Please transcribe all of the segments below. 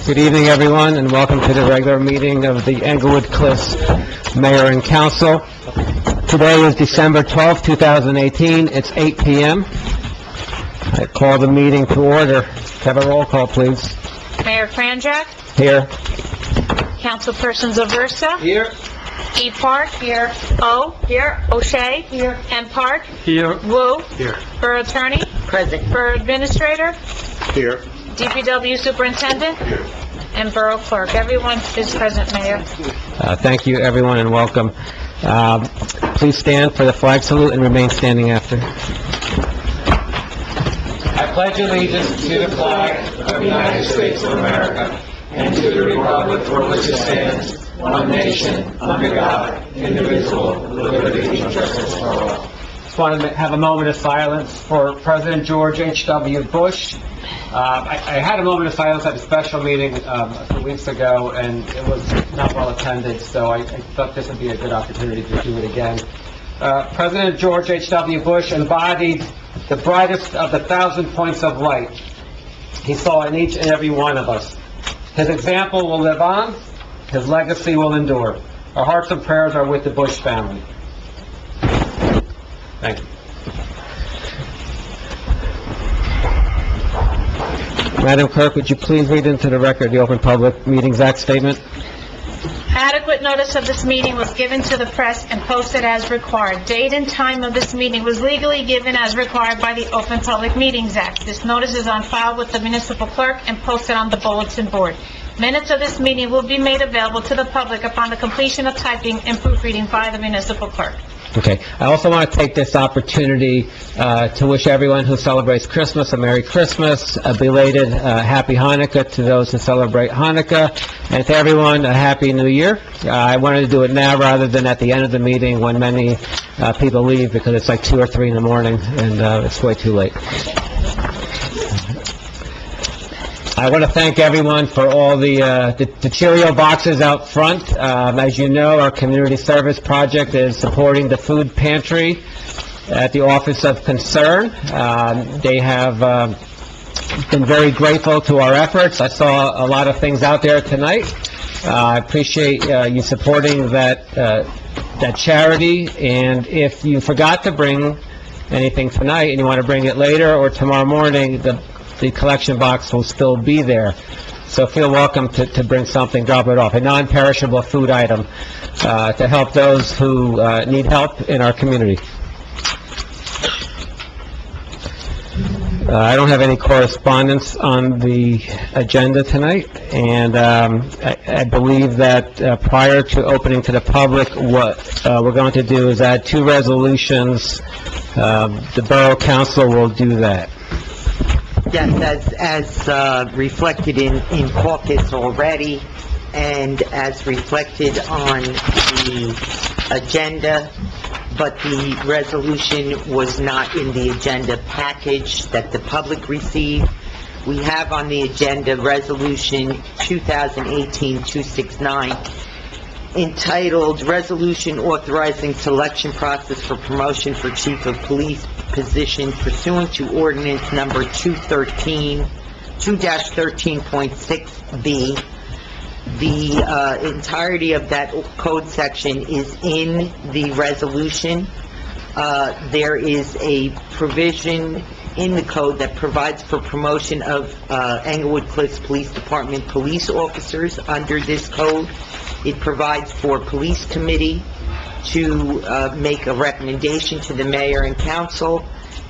Good evening, everyone, and welcome to the regular meeting of the Englewood Cliffs Mayor and Council. Today is December 12th, 2018. It's 8 p.m. I call the meeting to order. Have a roll call, please. Mayor Kranjak, Here. Councilperson Zaversa, Here. E. Park, here. O, here. O'Shea, here. M. Park, Here. Wu, Here. Borough Attorney, Present. Borough Administrator, Here. DPW Superintendent, and Borough Clerk. Everyone is present, Mayor. Thank you, everyone, and welcome. Please stand for the flag salute and remain standing after. I pledge allegiance to the flag of the United States of America and to the republic for which it stands, one nation, under God, indivisible, with liberty and justice for all. Just want to have a moment of silence for President George H.W. Bush. I had a moment of silence at a special meeting a few weeks ago, and it was not well attended, so I thought this would be a good opportunity to do it again. President George H.W. Bush embodied the brightest of the 1,000 points of light he saw in each and every one of us. His example will live on. His legacy will endure. Our hearts and prayers are with the Bush family. Thank you. Madam Clerk, would you please read into the record the Open Public Meetings Act statement? Adequate notice of this meeting was given to the press and posted as required. Date and time of this meeting was legally given as required by the Open Public Meetings Act. This notice is on file with the municipal clerk and posted on the bulletin board. Minutes of this meeting will be made available to the public upon the completion of typing and proofreading by the municipal clerk. Okay. I also want to take this opportunity to wish everyone who celebrates Christmas a Merry Christmas, a belated Happy Hanukkah to those who celebrate Hanukkah, and to everyone a Happy New Year. I wanted to do it now rather than at the end of the meeting when many people leave because it's like 2 or 3 in the morning and it's way too late. I want to thank everyone for all the Cheerio boxes out front. As you know, our community service project is supporting the food pantry at the Office of Concern. They have been very grateful to our efforts. I saw a lot of things out there tonight. I appreciate you supporting that charity, and if you forgot to bring anything tonight and you want to bring it later or tomorrow morning, the collection box will still be there. So feel welcome to bring something, drop it off, a non-perishable food item to help those who need help in our community. I don't have any correspondence on the agenda tonight, and I believe that prior to opening to the public, what we're going to do is add 2 resolutions. The Borough Council will do that. Yes, as reflected in caucus already, and as reflected on the agenda, but the resolution was not in the agenda package that the public received. We have on the agenda Resolution 2018-269, entitled Resolution Authorizing Selection Process for Promotion for Chief of Police Position Pursuant to Ordinance Number 2-13.6B. The entirety of that code section is in the resolution. There is a provision in the code that provides for promotion of Englewood Cliffs Police Department police officers under this code. It provides for police committee to make a recommendation to the mayor and council,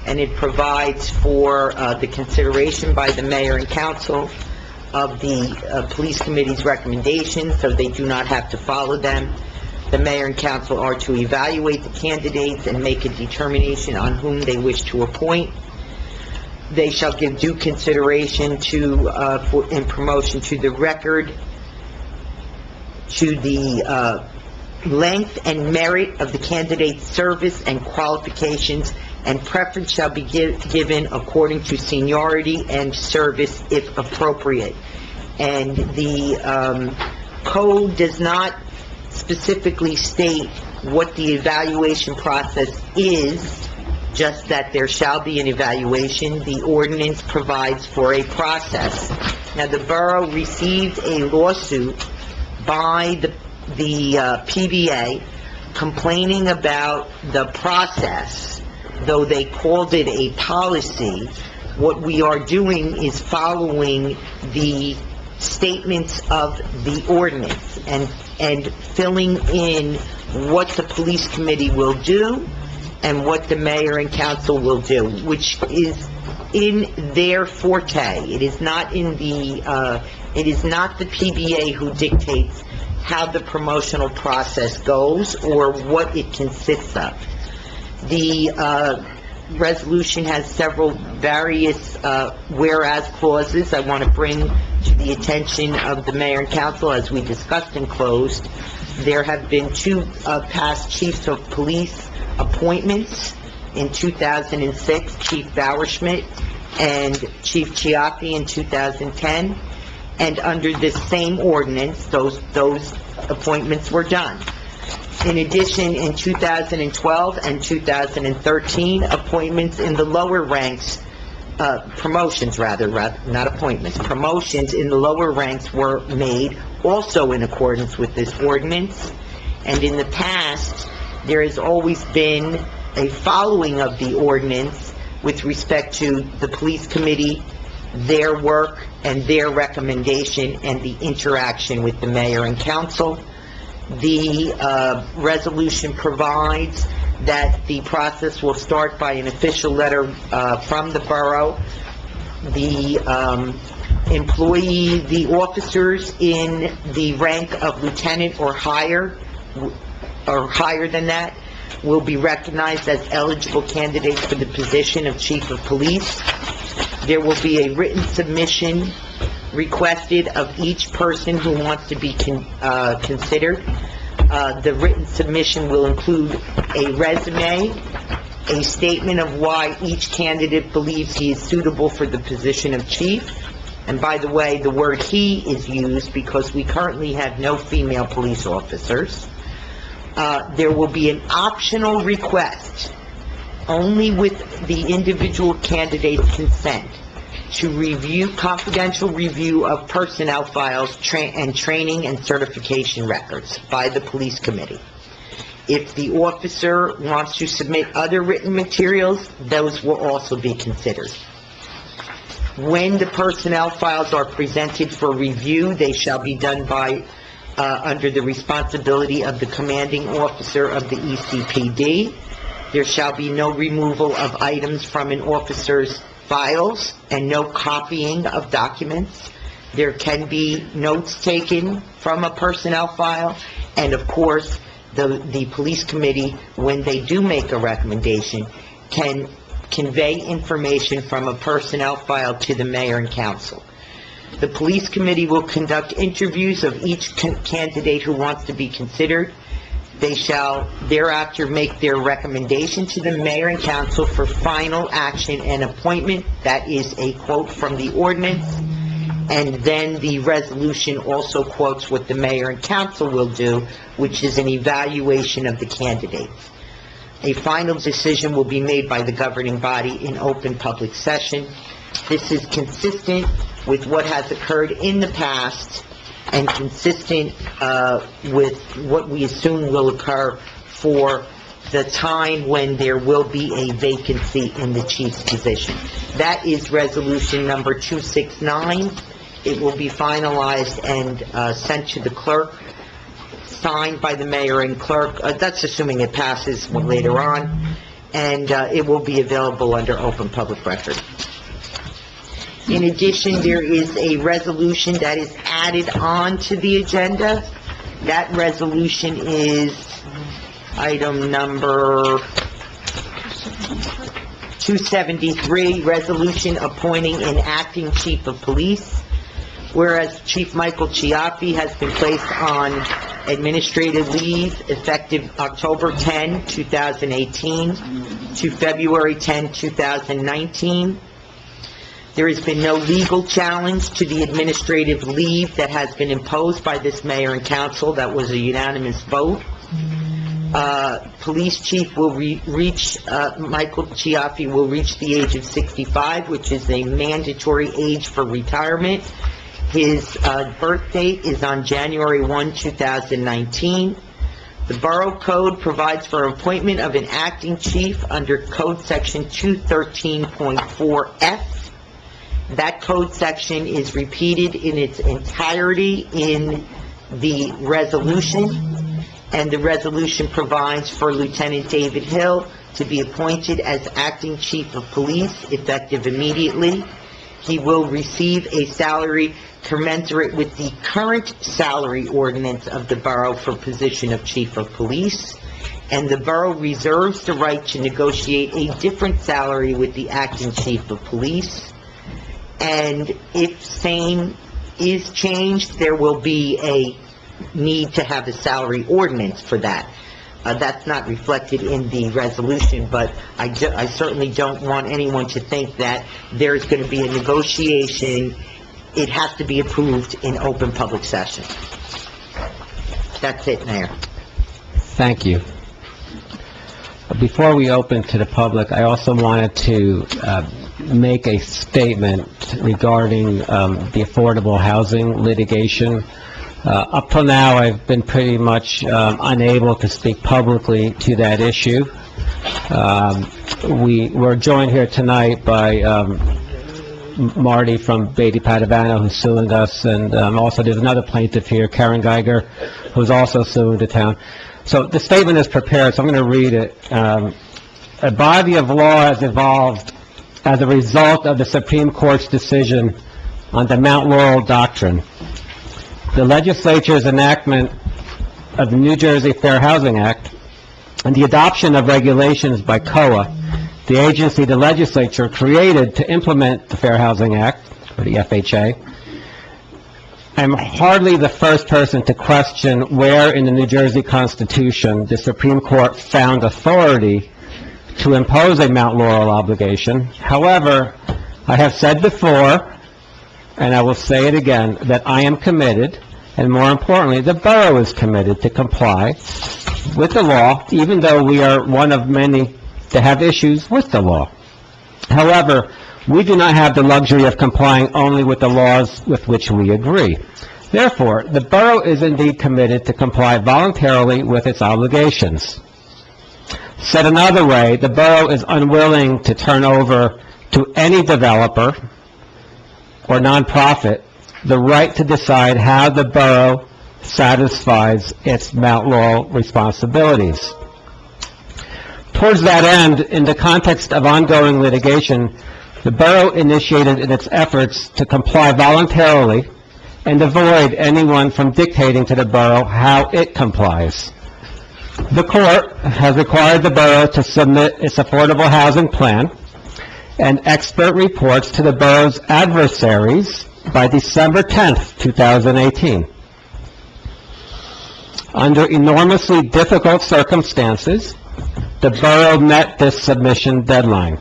and it provides for the consideration by the mayor and council of the police committee's recommendations, so they do not have to follow them. The mayor and council are to evaluate the candidates and make a determination on whom they wish to appoint. They shall give due consideration to in promotion to the record, to the length and merit of the candidate's service and qualifications, and preference shall be given according to seniority and service if appropriate. And the code does not specifically state what the evaluation process is, just that there shall be an evaluation. The ordinance provides for a process. Now, the borough received a lawsuit by the PBA complaining about the process. Though they called it a policy, what we are doing is following the statements of the ordinance and filling in what the police committee will do and what the mayor and council will do, which is in their forte. It is not the PBA who dictates how the promotional process goes or what it consists of. The resolution has several various whereas clauses I want to bring to the attention of the mayor and council. As we discussed in closed, there have been two past chiefs of police appointments in 2006, Chief Bauerschmidt and Chief Chiaffi in 2010, and under this same ordinance, those appointments were done. In addition, in 2012 and 2013, appointments in the lower ranks, promotions rather, not appointments, promotions in the lower ranks were made, also in accordance with this ordinance. And in the past, there has always been a following of the ordinance with respect to the police committee, their work, and their recommendation, and the interaction with the mayor and council. The resolution provides that the process will start by an official letter from the borough. The employee, the officers in the rank of lieutenant or higher than that, will be recognized as eligible candidates for the position of chief of police. There will be a written submission requested of each person who wants to be considered. The written submission will include a resume, a statement of why each candidate believes he is suitable for the position of chief. And by the way, the word "he" is used because we currently have no female police officers. There will be an optional request, only with the individual candidate's consent, to review, confidential review of personnel files and training and certification records by the police committee. If the officer wants to submit other written materials, those will also be considered. When the personnel files are presented for review, they shall be done by, under the responsibility of the commanding officer of the ECPD. There shall be no removal of items from an officer's files and no copying of documents. There can be notes taken from a personnel file, and of course, the police committee, when they do make a recommendation, can convey information from a personnel file to the mayor and council. The police committee will conduct interviews of each candidate who wants to be considered. They shall thereafter make their recommendation to the mayor and council for final action and appointment. That is a quote from the ordinance. And then the resolution also quotes what the mayor and council will do, which is an evaluation of the candidates. A final decision will be made by the governing body in open public session. This is consistent with what has occurred in the past and consistent with what we assume will occur for the time when there will be a vacancy in the chief's position. That is resolution number 269. It will be finalized and sent to the clerk, signed by the mayor and clerk. That's assuming it passes later on, and it will be available under open public record. In addition, there is a resolution that is added on to the agenda. That resolution is item number 273, resolution appointing an acting chief of police. Whereas Chief Michael Chiaffi has been placed on administrative leave effective October 10, 2018 to February 10, 2019. There has been no legal challenge to the administrative leave that has been imposed by this mayor and council. That was a unanimous vote. Police chief will reach, Michael Chiaffi will reach the age of 65, which is a mandatory age for retirement. His birth date is on January 1, 2019. The Borough Code provides for appointment of an acting chief under Code Section 213.4F. That code section is repeated in its entirety in the resolution, and the resolution provides for Lieutenant David Hill to be appointed as acting chief of police effective immediately. He will receive a salary commensurate with the current salary ordinance of the borough for position of chief of police, and the borough reserves the right to negotiate a different salary with the acting chief of police. And if same is changed, there will be a need to have a salary ordinance for that. That's not reflected in the resolution, but I certainly don't want anyone to think that there's going to be a negotiation. It has to be approved in open public session. That's it, Mayor. Thank you. Before we open to the public, I also wanted to make a statement regarding the affordable housing litigation. Up till now, I've been pretty much unable to speak publicly to that issue. We're joined here tonight by Marty from Beatty Padavano, who's suing us, and also there's another plaintiff here, Karen Geiger, who's also suing the town. So the statement is prepared, so I'm going to read it. A body of law has evolved as a result of the Supreme Court's decision on the Mount Laurel Doctrine. The legislature's enactment of the New Jersey Fair Housing Act and the adoption of regulations by COA, the agency the legislature created to implement the Fair Housing Act, or the FHA. I'm hardly the first person to question where in the New Jersey Constitution the Supreme Court found authority to impose a Mount Laurel obligation. However, I have said before, and I will say it again, that I am committed, and more importantly, the borough is committed to comply with the law, even though we are one of many that have issues with the law. However, we do not have the luxury of complying only with the laws with which we agree. Therefore, the borough is indeed committed to comply voluntarily with its obligations. Said another way, the borough is unwilling to turn over to any developer or nonprofit the right to decide how the borough satisfies its Mount Laurel responsibilities. Towards that end, in the context of ongoing litigation, the borough initiated in its efforts to comply voluntarily and avoid anyone from dictating to the borough how it complies. The court has required the borough to submit its affordable housing plan and expert reports to the borough's adversaries by December 10th, 2018. Under enormously difficult circumstances, the borough met this submission deadline.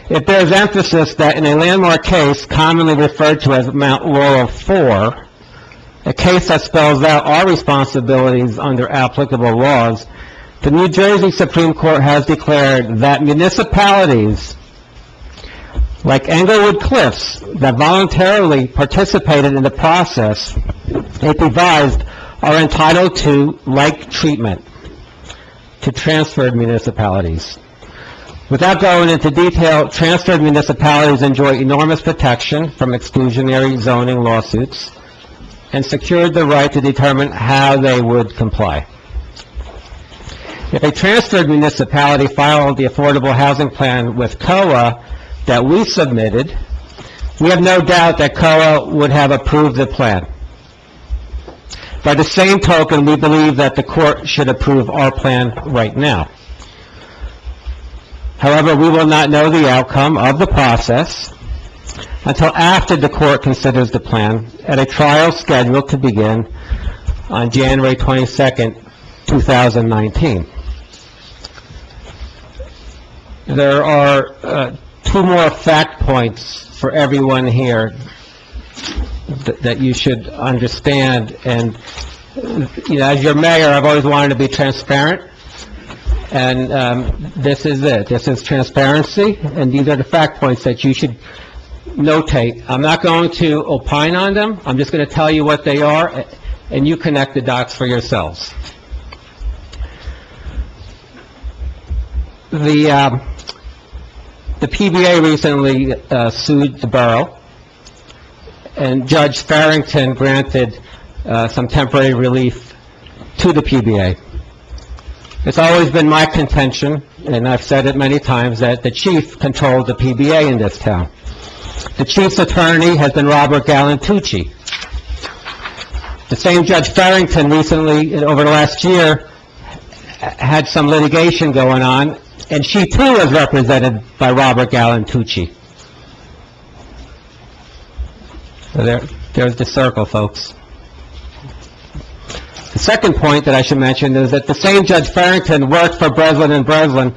It bears emphasis that in a landmark case commonly referred to as Mount Laurel 4, a case that spells out our responsibilities under applicable laws, the New Jersey Supreme Court has declared that municipalities like Englewood Cliffs that voluntarily participated in the process it devised are entitled to like treatment to transferred municipalities. Without going into detail, transferred municipalities enjoy enormous protection from exclusionary zoning lawsuits and secured the right to determine how they would comply. If a transferred municipality filed the affordable housing plan with COA that we submitted, we have no doubt that COA would have approved the plan. By the same token, we believe that the court should approve our plan right now. However, we will not know the outcome of the process until after the court considers the plan at a trial scheduled to begin on January 22nd, 2019. There are two more fact points for everyone here that you should understand, and as your mayor, I've always wanted to be transparent, and this is it. This is transparency, and these are the fact points that you should notate. I'm not going to opine on them, I'm just going to tell you what they are, and you connect the dots for yourselves. The PBA recently sued the borough, and Judge Farrington granted some temporary relief to the PBA. It's always been my contention, and I've said it many times, that the chief controls the PBA in this town. The chief's attorney has been Robert Galantucci. The same Judge Farrington recently, over the last year, had some litigation going on, and she too was represented by Robert Galantucci. So there's the circle, folks. The second point that I should mention is that the same Judge Farrington worked for Breslin and Breslin,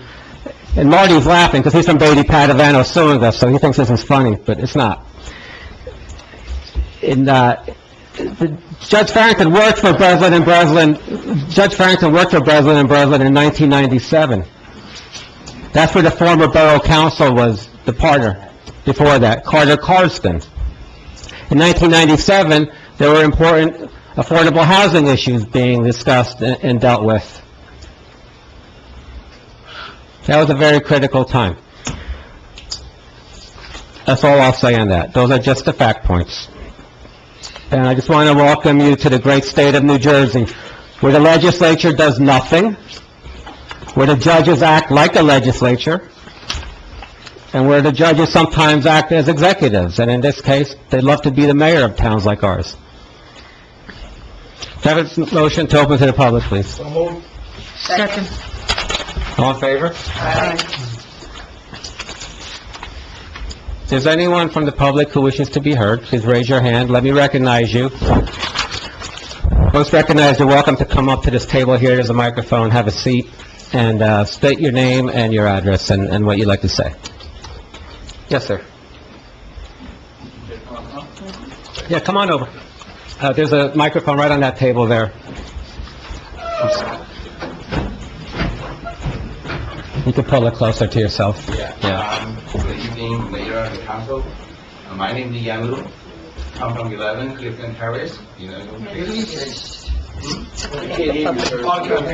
and Marty's laughing because he's from Beatty Padavano suing us, so he thinks this is funny, but it's not. Judge Farrington worked for Breslin and Breslin. Judge Farrington worked for Breslin and Breslin in 1997. That's where the former borough council was the partner. Before that, Carter Carston. In 1997, there were important affordable housing issues being discussed and dealt with. That was a very critical time. That's all I'll say on that. Those are just the fact points. And I just want to welcome you to the great state of New Jersey, where the legislature does nothing, where the judges act like a legislature, and where the judges sometimes act as executives, and in this case, they'd love to be the mayor of towns like ours. Can I have a motion to open to the public, please? Second. All in favor? If there's anyone from the public who wishes to be heard, please raise your hand. Let me recognize you. Once recognized, you're welcome to come up to this table here. There's a microphone, have a seat, and state your name and your address and what you'd like to say. Yes, sir. Yeah, come on over. There's a microphone right on that table there. You can pull it closer to yourself. Good evening, Mayor and the Council. My name is Yan Lu. I'm from 11 Clifton Terrace.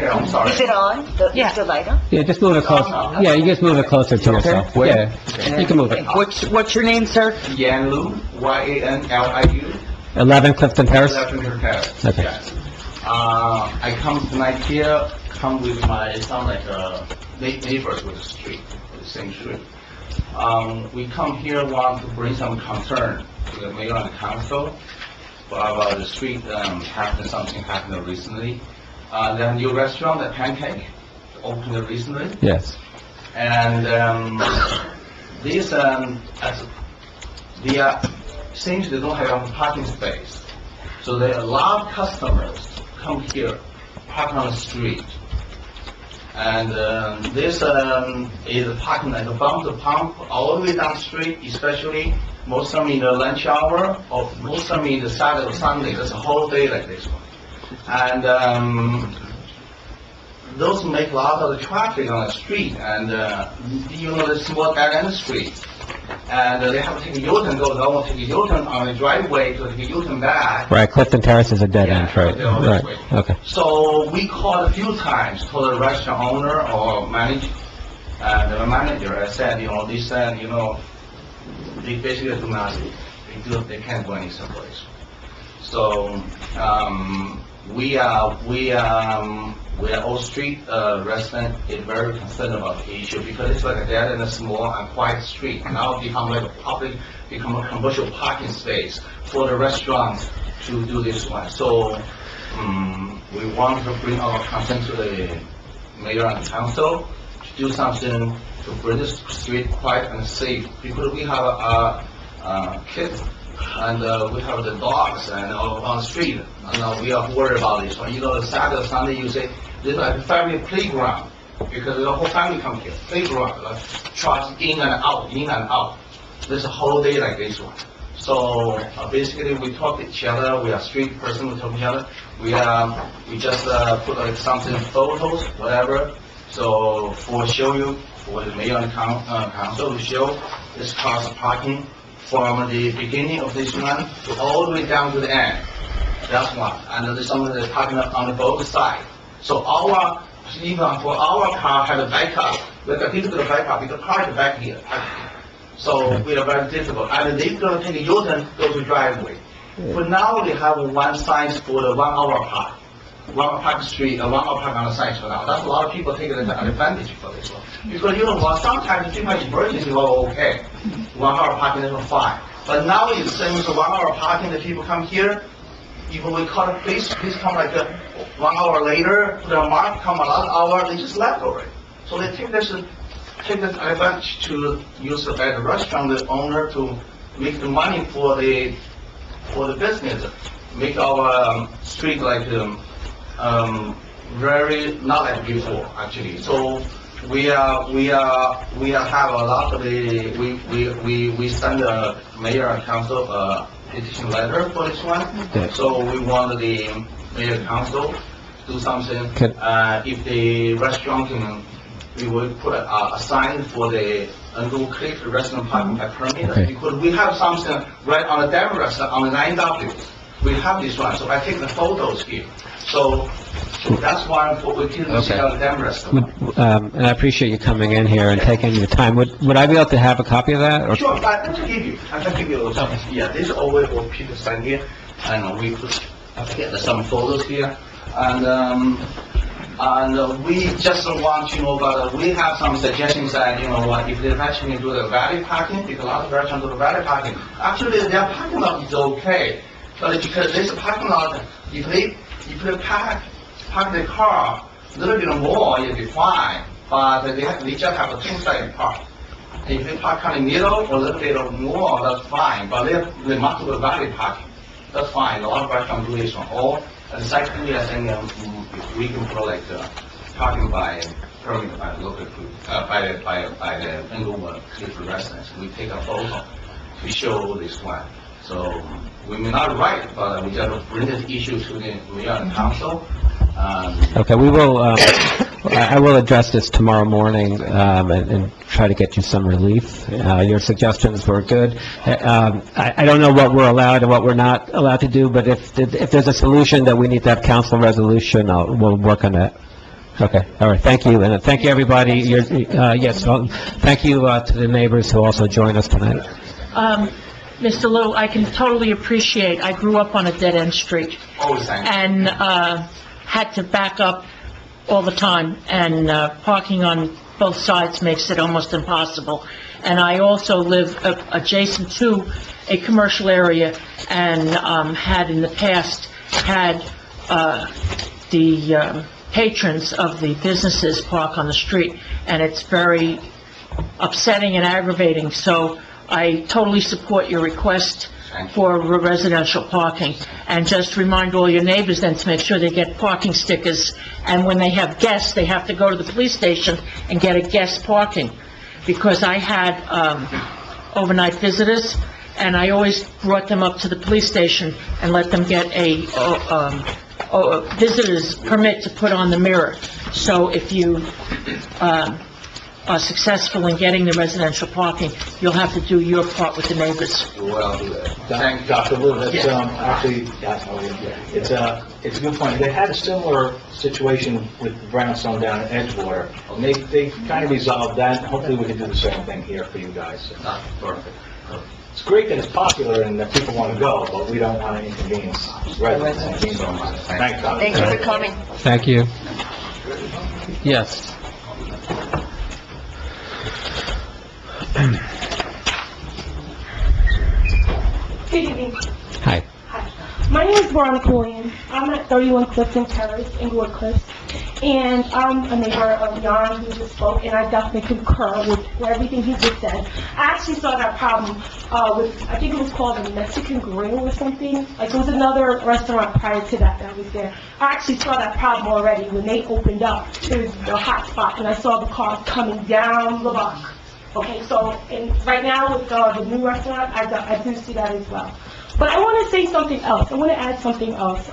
I'm sorry. Is it on? Yeah. Is the light on? Yeah, just move it closer. Yeah, you just move it closer to yourself. Where? Yeah, you can move it. What's your name, sir? Yan Lu, Y-A-N-L-I-U. 11 Clifton Terrace? 11 Clifton Terrace. Okay. Yes. I come tonight here, come with my, sound like neighbors with the street, with the same street. We come here want to bring some concern to the mayor and the council about the street, something happened recently. The new restaurant, the Pancake, opened recently. Yes. And these, since they don't have a parking space, so there are a lot of customers come here, park on the street. And this is parking like a bump to pump all the way down the street, especially most of them in the lunch hour, or most of them in the Saturday or Sunday. There's a whole day like this one. And those make a lot of the traffic on the street, and the small dead-end street. And they have to take a U-turn, go down, take a U-turn on the driveway to take a U-turn back. Right, Clifton Terrace is a dead end, right? they're all this way. Right, okay. So we called a few times to the restaurant owner or manager, and the manager said, this, they basically do nothing. They can't go any someplace. So we are all street residents is very concerned about the issue because it's like a dead and a small and quiet street. Now become like become a commercial parking space for the restaurants to do this one. So we want to bring our concern to the mayor and council to do something to bring this street quiet and safe because we have kids and we have the dogs and on the street. And we are worried about this one. The Saturday, Sunday, you say there's like a family playground because the whole family come here. Playground, trucks in and out, in and out. There's a whole day like this one. So basically, we talk to each other. We are street person. We talk to each other. We just put like something photos, whatever. So for show you for the mayor and council to show this car's parking from the beginning of this one to all the way down to the end. That's one. And there's some of the parking on the both sides. So even for our car have a backup. We got difficult to back up because the car is back here. So we are very difficult. And they're going to take a U-turn, go to driveway. But now they have one sign for the 1 hour park. 1 hour park street, 1 hour park on the signs for now. That's a lot of people taking advantage for this one. Because you know what, sometimes too much emergency, well, okay. 1 hour parking is fine. But now it seems 1 hour parking, the people come here, even we call the police come like 1 hour later, put a mark, come another hour, they just left already. So they take this advantage to use the restaurant, the owner, to make the money for the business, make our street like very not like before actually. So we have a lot of we send the mayor and council petition letter for this one. Okay. So we want the mayor and council do something. If the restaurant can, we will put a sign for the Underwood Creek restaurant parking by permit. Okay. Because we have something right on the demo restaurant on the 9W. We have this one, so I take the photos here. So that's why we didn't see on the demo restaurant. And I appreciate you coming in here and taking your time. Would I be able to have a copy of that? Or- Sure, I can give you some. Yeah, this is always what people sign here, and we put some photos here, and we just want to know about. We have some suggestions that what if they actually do the valet parking, because a lot of restaurants do the valet parking. Actually, their parking lot is okay, but because this parking lot, if they park the car a little bit more, it'll be fine. But they just have a two-side park. If they park in the middle or a little bit more, that's fine. But they must do the valet parking. That's fine. A lot of restaurants do this one. Or and secondly, I think we can put like parking by permit by local by the Inglewood Cliff residents. We take a photo to show this one. So we may not write, but we just bring this issue to the mayor and council. Okay, we will, I will address this tomorrow morning, and try to get you some relief. Your suggestions were good. I don't know what we're allowed and what we're not allowed to do, but if there's a solution that we need to have council resolution, we'll work on that. Okay, all right, thank you, and thank you, everybody. Yes, well, thank you to the neighbors who also joined us tonight. Mr. Little, I can totally appreciate, I grew up on a dead-end street, Always thank you. and had to back up all the time, and parking on both sides makes it almost impossible. And I also live adjacent to a commercial area, and had in the past had the patrons of the businesses park on the street, and it's very upsetting and aggravating. So I totally support your request for residential parking. And just remind all your neighbors then to make sure they get parking stickers. And when they have guests, they have to go to the police station and get a guest parking. Because I had overnight visitors, and I always brought them up to the police station and let them get a visitor's permit to put on the mirror. So if you are successful in getting the residential parking, you'll have to do your part with the neighbors. Well, do that. Thank you. Dr. Wu, that's, Yeah. actually, it's a good point. They had a similar situation with the Brownstone down at Edgewater, and they kind of resolved that. Hopefully, we can do the same thing here for you guys. That's perfect. It's great that it's popular and that people want to go, but we don't want to inconvenience residents. Thank you so much. Thanks, Dr. Thank you for coming. Thank you. Yes. Good evening. Hi. Hi. My name is Veronica Williams. I'm at 31 Clifton Terrace, Inglewood Cliffs, and I'm a neighbor of Jan who just spoke, and I definitely concur with everything he just said. I actually saw that problem with, I think it was called the Mexican Grill or something. Like, it was another restaurant prior to that was there. I actually saw that problem already when they opened up. It was a hot spot, and I saw the cars coming down the block. Okay, so, and right now with the new restaurant, I do see that as well. But I want to say something else. I want to add something else.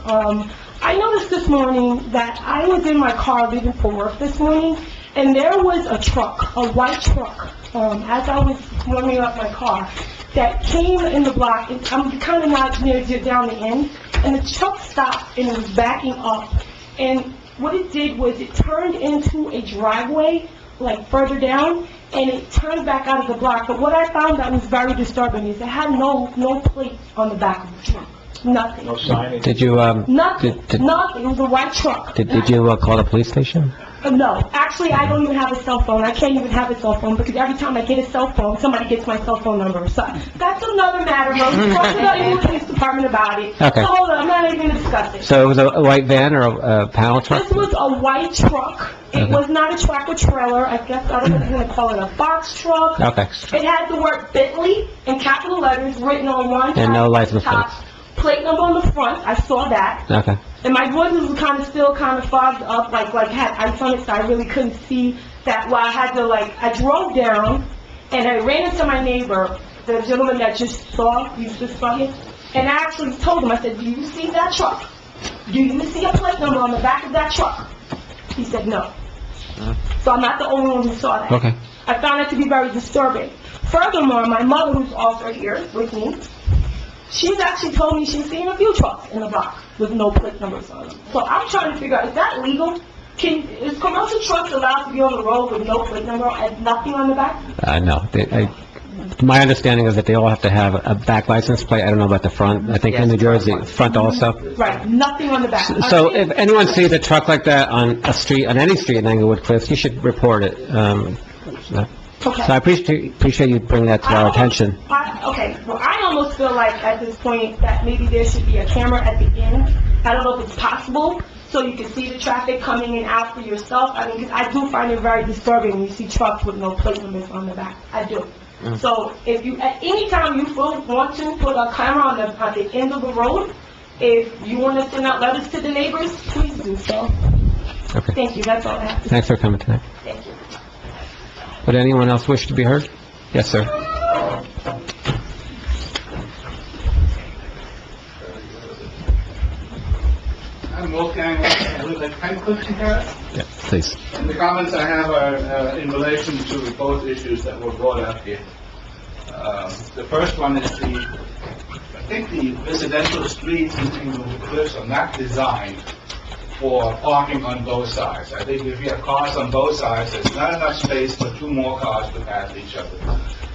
I noticed this morning that I was in my car leaving for work this morning, and there was a truck, a white truck, as I was warming up my car, that came in the block, and I'm kind of not near down the end, and the truck stopped and it was backing up. And what it did was it turned into a driveway, like further down, and it turned back out of the block. But what I found that was very disturbing is it had no plate on the back of the truck. Nothing. No signage? Did you, Nothing. did- Nothing. It was a white truck. did you call the police station? No, actually, I don't even have a cell phone. I can't even have a cell phone because every time I get a cell phone, somebody gets my cell phone number. So that's another matter. We'll talk to the police department about it. Okay. So hold on, I'm not even going to discuss it. So it was a white van or a panel truck? This was a white truck. It Okay. was not a tractor trailer. I guess, I don't know if you're going to call it a box truck. Okay. It had the word Bentley in capital letters written on one And no side, license top, plates. plate number on the front. I saw that. Okay. And my voice was still kind of fogged up, like had ice on it, so I really couldn't see that. Well, I had to I drove down, and I ran into my neighbor, the gentleman that you just saw him, and I actually told him, I said, do you see that truck? Do you see a plate number on the back of that truck? He said, no. So I'm not the only one who saw that. Okay. I found it to be very disturbing. Furthermore, my mother, who's also here with me, she's actually told me she's seen a few trucks in the block with no plate numbers on them. So I'm trying to figure out, is that legal? Is commercial trucks allowed to be on the road with no plate number and nothing on the back? No. My understanding is that they all have to have a back license plate. I don't know about the front. I think in New Jersey, front also. Right, nothing on the back. So if anyone sees a truck like that on a street, on any street in Englewood Cliffs, you should report it. Okay. So I appreciate you bringing that to our attention. Okay, well, I almost feel like at this point that maybe there should be a camera at the end. I don't know if it's possible, so you can see the traffic coming in out for yourself. I mean, 'cause I do find it very disturbing when you see trucks with no plate numbers on the back. I do. So if you, at any time you want to put a camera on the end of the road, if you want to send out letters to the neighbors, please do so. Okay. Thank you, that's all I have to say. Thanks for coming tonight. Thank you. Would anyone else wish to be heard? Yes, sir. I'm Wolfgang, I live at 10 Clifton Terrace. Yeah, please. And the comments I have are in relation to both issues that were brought up here. The first one is I think the residential streets in Englewood Cliffs are not designed for parking on both sides. I think if you have cars on both sides, there's not enough space for two more cars to pass each other.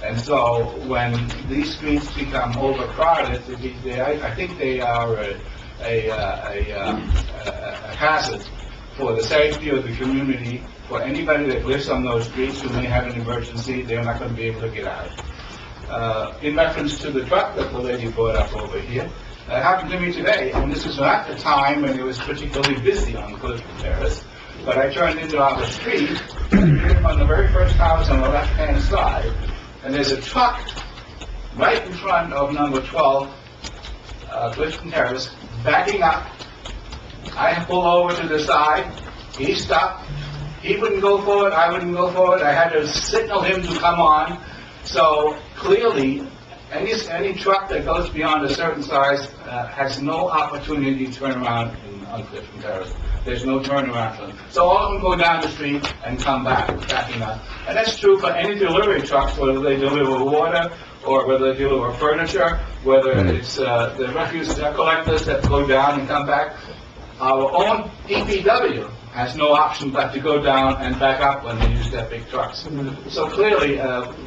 And so when these streets become overcrowded, I think they are a hazard for the safety of the community. For anybody that lives on those streets who may have an emergency, they're not going to be able to get out. In reference to the truck that the lady brought up over here, it happened to me today, and this is not the time when it was particularly busy on Clifton Terrace, but I turned into our street, on the very first house on the left-hand side, and there's a truck right in front of number 12, Clifton Terrace, backing up. I pull over to the side, he stopped, he wouldn't go forward, I wouldn't go forward, I had to signal him to come on. So clearly, any truck that goes beyond a certain size has no opportunity to turn around on Clifton Terrace. There's no turnaround for them. So all of them go down the street and come back, backing up. And that's true for any delivery trucks, whether they deliver water or whether they deliver furniture, whether it's the refuse collectors that go down and come back. Our own DPW has no option but to go down and back up when they use their big trucks. So clearly,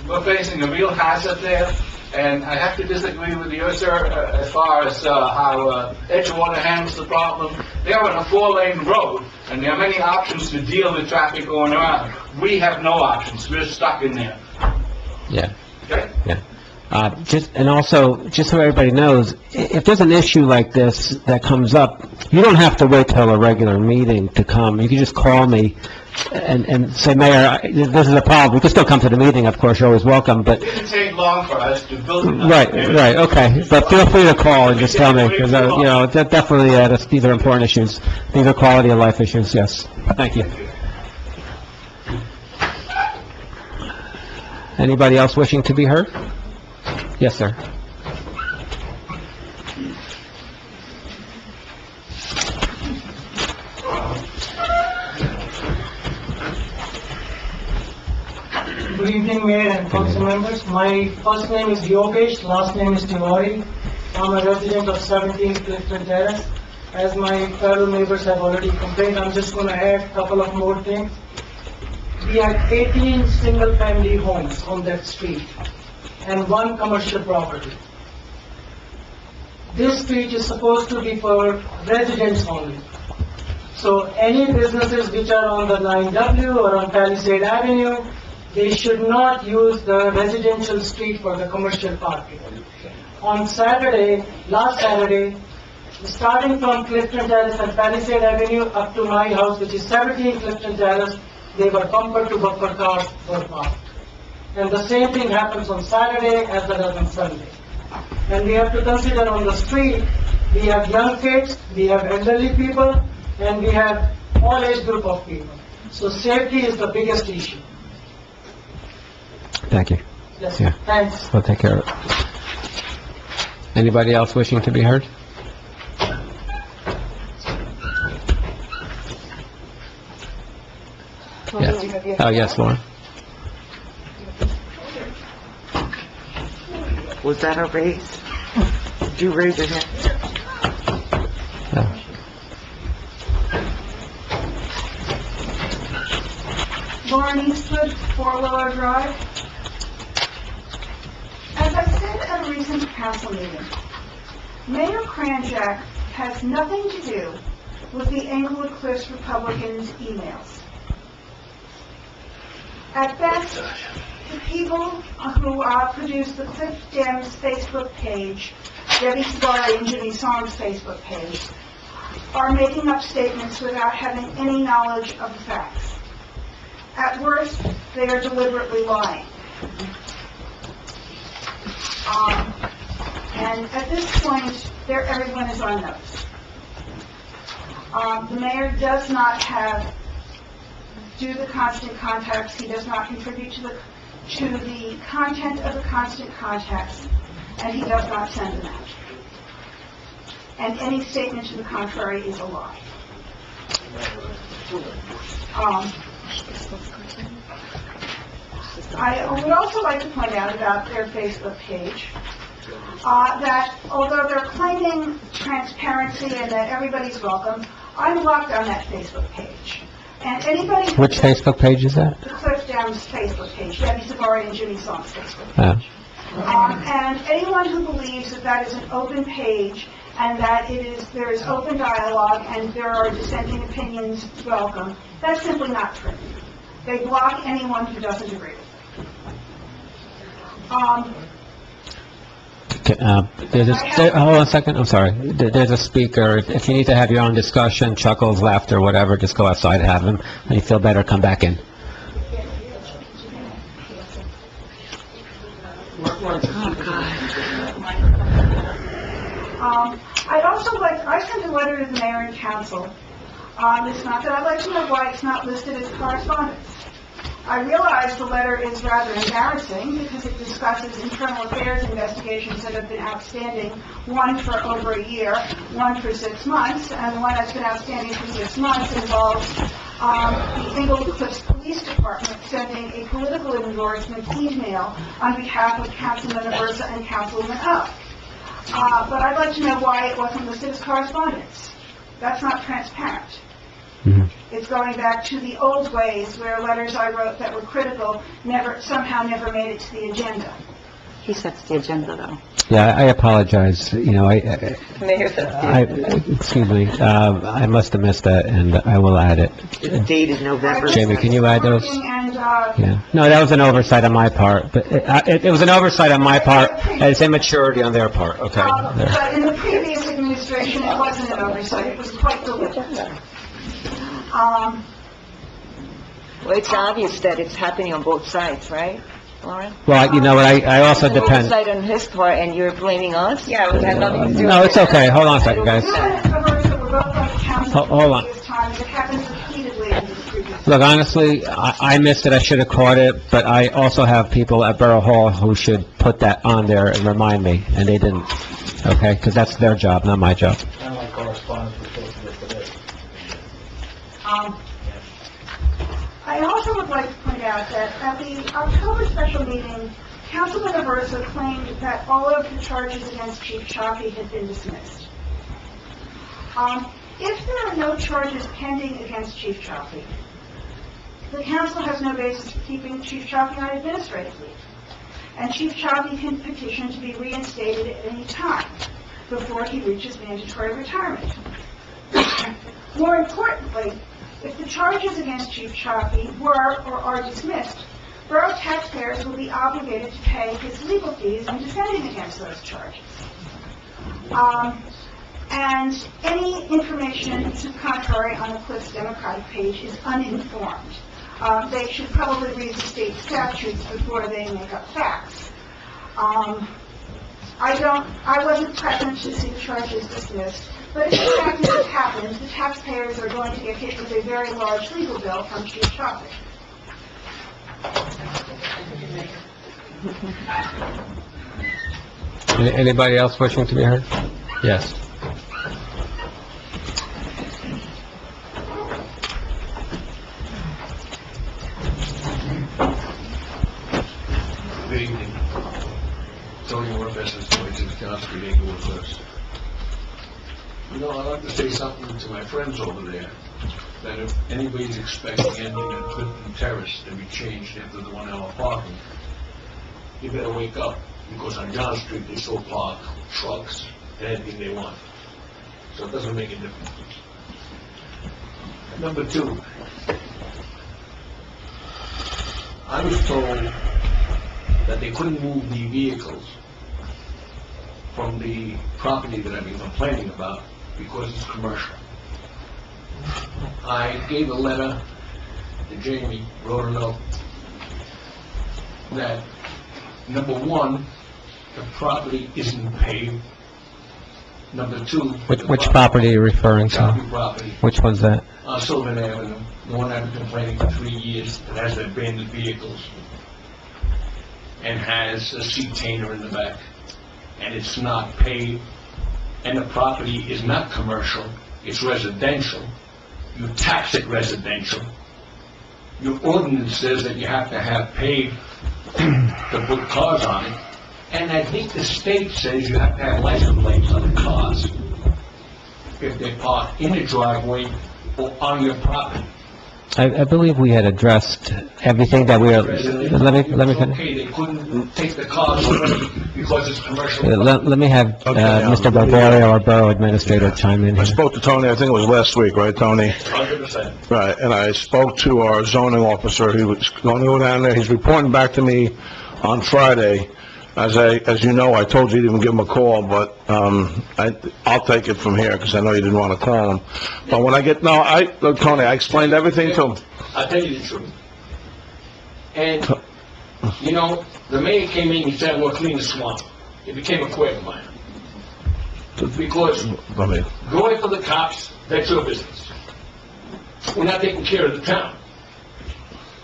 we're facing a real hazard there. And I have to disagree with you, sir, as far as how Edgewater handles the problem. They're on a 4-lane road, and there are many options to deal with traffic going around. We have no options. We're stuck in there. Yeah. Okay? Yeah. Just so everybody knows, if there's an issue like this that comes up, you don't have to wait till a regular meeting to come. You can just call me and say, Mayor, this is a problem. You can still come to the meeting, of course, you're always welcome, but... It didn't take long for us to build it up. Right, okay. But feel free to call and just tell me, because, definitely, these are important issues. These are quality of life issues, yes. Thank you. Anybody else wishing to be heard? Yes, sir. Good evening, Mayor and council members. My first name is Yogesh, last name is Tiwari. I'm a resident of 17 Clifton Terrace. As my fellow neighbors have already complained, I'm just going to add a couple of more things. We had 18 single-family homes on that street and one commercial property. This street is supposed to be for residents only. So any businesses which are on the 9W or on Palisade Avenue, they should not use the residential street for the commercial parking. On Saturday, last Saturday, starting from Clifton Terrace and Palisade Avenue up to my house, which is 17 Clifton Terrace, they were bumper to bumper cars were parked. And the same thing happens on Saturday as well as on Sunday. And we have to consider on the street, we have young kids, we have elderly people, and we have all age group of people. So safety is the biggest issue. Thank you. Yes, Yeah. thanks. We'll take care of it. Anybody else wishing to be heard? Yes. Oh, yes, Lauren. Was that a raise? Did you raise your hand? No. Lauren Eastwood, 4 Willow Drive. As I said at a recent council meeting, Mayor Kranjak has nothing to do with the Englewood Cliffs Republicans' emails. At best, the people who produced the Cliff Dams Facebook page, Debbie Scarlett and Jimmy Song's Facebook page, are making up statements without having any knowledge of the facts. At worst, they are deliberately lying. And at this point, everyone is on notice. The mayor does not do the constant contacts. He does not contribute to the content of the constant contacts, and he does not send them out. And any statement to the contrary is a lie. I would also like to point out about their Facebook page that although they're claiming transparency and that everybody's welcome, I'm blocked on that Facebook page. And anybody... Which Facebook page is that? The Cliff Downs Facebook page, Debbie Savari and Jimmy Song's Facebook page. Oh. And anyone who believes that that is an open page and that there is open dialogue and there are dissenting opinions welcome, that's simply not true. They block anyone who doesn't agree with them. Hold on a second, I'm sorry. There's a speaker. If you need to have your own discussion, chuckles, laughter, whatever, just go outside and have them. When you feel better, come back in. I sent a letter to the mayor and council. It's not that I'd like to know why it's not listed as correspondence. I realize the letter is rather embarrassing because it discusses internal affairs investigations that have been outstanding, one for over a year, one for 6 months, and the one that's been outstanding for 6 months involves the Englewood Cliffs Police Department sending a political endorsement email on behalf of Councilman Aversa and Councilwoman Up. But I'd like to know why it wasn't listed as correspondence. That's not transparent. Mm-hmm. It's going back to the old ways where letters I wrote that were critical somehow never made it to the agenda. He sets the agenda, though. Yeah, I apologize, you know, excuse me, I must have missed that, and I will add it. The date is November. Jamie, can you add those? And, Yeah. No, that was an oversight on my part, but it was an oversight on my part, and it's immaturity on their part, okay? There. but in the previous administration, it wasn't an oversight. It was quite deliberate. Well, it's obvious that it's happening on both sides, right, Lauren? Well, you know what, I also depend... Oversight on his part, and you're blaming us? Yeah, it had nothing to do with it. No, it's okay, hold on a second, guys. You and Aversa were both on the council Hold on. previous times. It happens repeatedly in the previous Look, honestly, I missed it, I should have caught it, but I also have people at Borough Hall who should put that on there and remind me, and they didn't, okay? Because that's their job, not my job. Kind of like correspondence we're supposed to get today. I also would like to point out that at the October special meeting, Councilman Aversa claimed that all of the charges against Chief Chaffee had been dismissed. If there are no charges pending against Chief Chaffee, the council has no basis for keeping Chief Chaffee on administrative leave, and Chief Chaffee can petition to be reinstated at any time before he reaches mandatory retirement. More importantly, if the charges against Chief Chaffee were or are dismissed, borough taxpayers will be obligated to pay his legal fees in defending against those charges. And any information to the contrary on the Cliffs Democratic page is uninformed. They should probably read the state statutes before they make up facts. I wasn't present to see the charges dismissed, but if in fact this happens, the taxpayers are going to get hit with a very large legal bill from Chief Chaffee. Anybody else wishing to be heard? Yes. Good evening. Tony Warfest, 26 John Street, Inglewood Cliffs. You know, I'd like to say something to my friends over there, that if anybody's expecting anything at Clifton Terrace to be changed after the 1 hour parking, you better wake up, because on John Street, they still park trucks and anything they want. So it doesn't make a difference. Number two, I was told that they couldn't move the vehicles from the property that I've been complaining about because it's commercial. I gave a letter to Jamie, wrote a note, that, number one, the property isn't paved. Number two... Which property are you referring to? County property, Which one's that? on Sylvan Avenue, the one I've been complaining for 3 years, that has the abandoned vehicles and has a seat tainer in the back, and it's not paved, and the property is not commercial, it's residential. You tax it residential. Your ordinance says that you have to have paved to put cars on it, and I think the state says you have to have license plates on the cars if they park in the driveway or on your property. I believe we had addressed everything that we are... Let me It's finish. okay, they couldn't take the cars away because it's commercial. Let me have Mr. Barbario, our Borough Administrator, chime in I here. spoke to Tony, I think it was last week, right, Tony? 100%. Right, and I spoke to our zoning officer, he was going to go down there, he's reporting back to me on Friday. As you know, I told you to even give him a call, but, I'll take it from here, because I know you didn't want to call him. But when I get, look, Tony, I explained everything to him. I'll tell you the truth. And, you know, the mayor came in, he said, we'll clean the swamp. It became a quagmire. Because going for the cops, that's your business. We're not taking care of the town.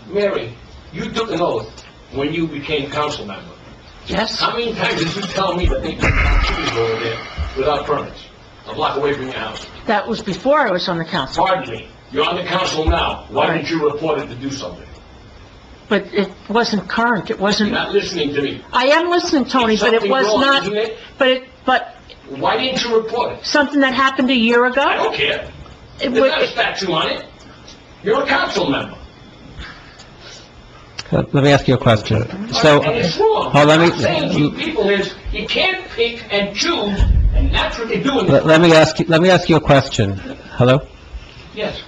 Mary, you took an oath when you became council member. Yes? How many times did you tell me that they could plant trees over there without permits, a block away from your house? That was before I was on the council. Pardon me, you're on the council now. Why didn't you report it to do something? But it wasn't current, it wasn't... You're not listening to me. I am listening, Tony, but it was Something wrong, not... isn't it? But Why didn't you report it? something that happened a year ago? I don't care. It There's was- not a statute on it. You're a council member. Let me ask you a question. So, And it's wrong. oh, let What I'm saying to you me, people is, you can't pick and choose, and that's what they're doing. let me ask you a question. Hello? Yes.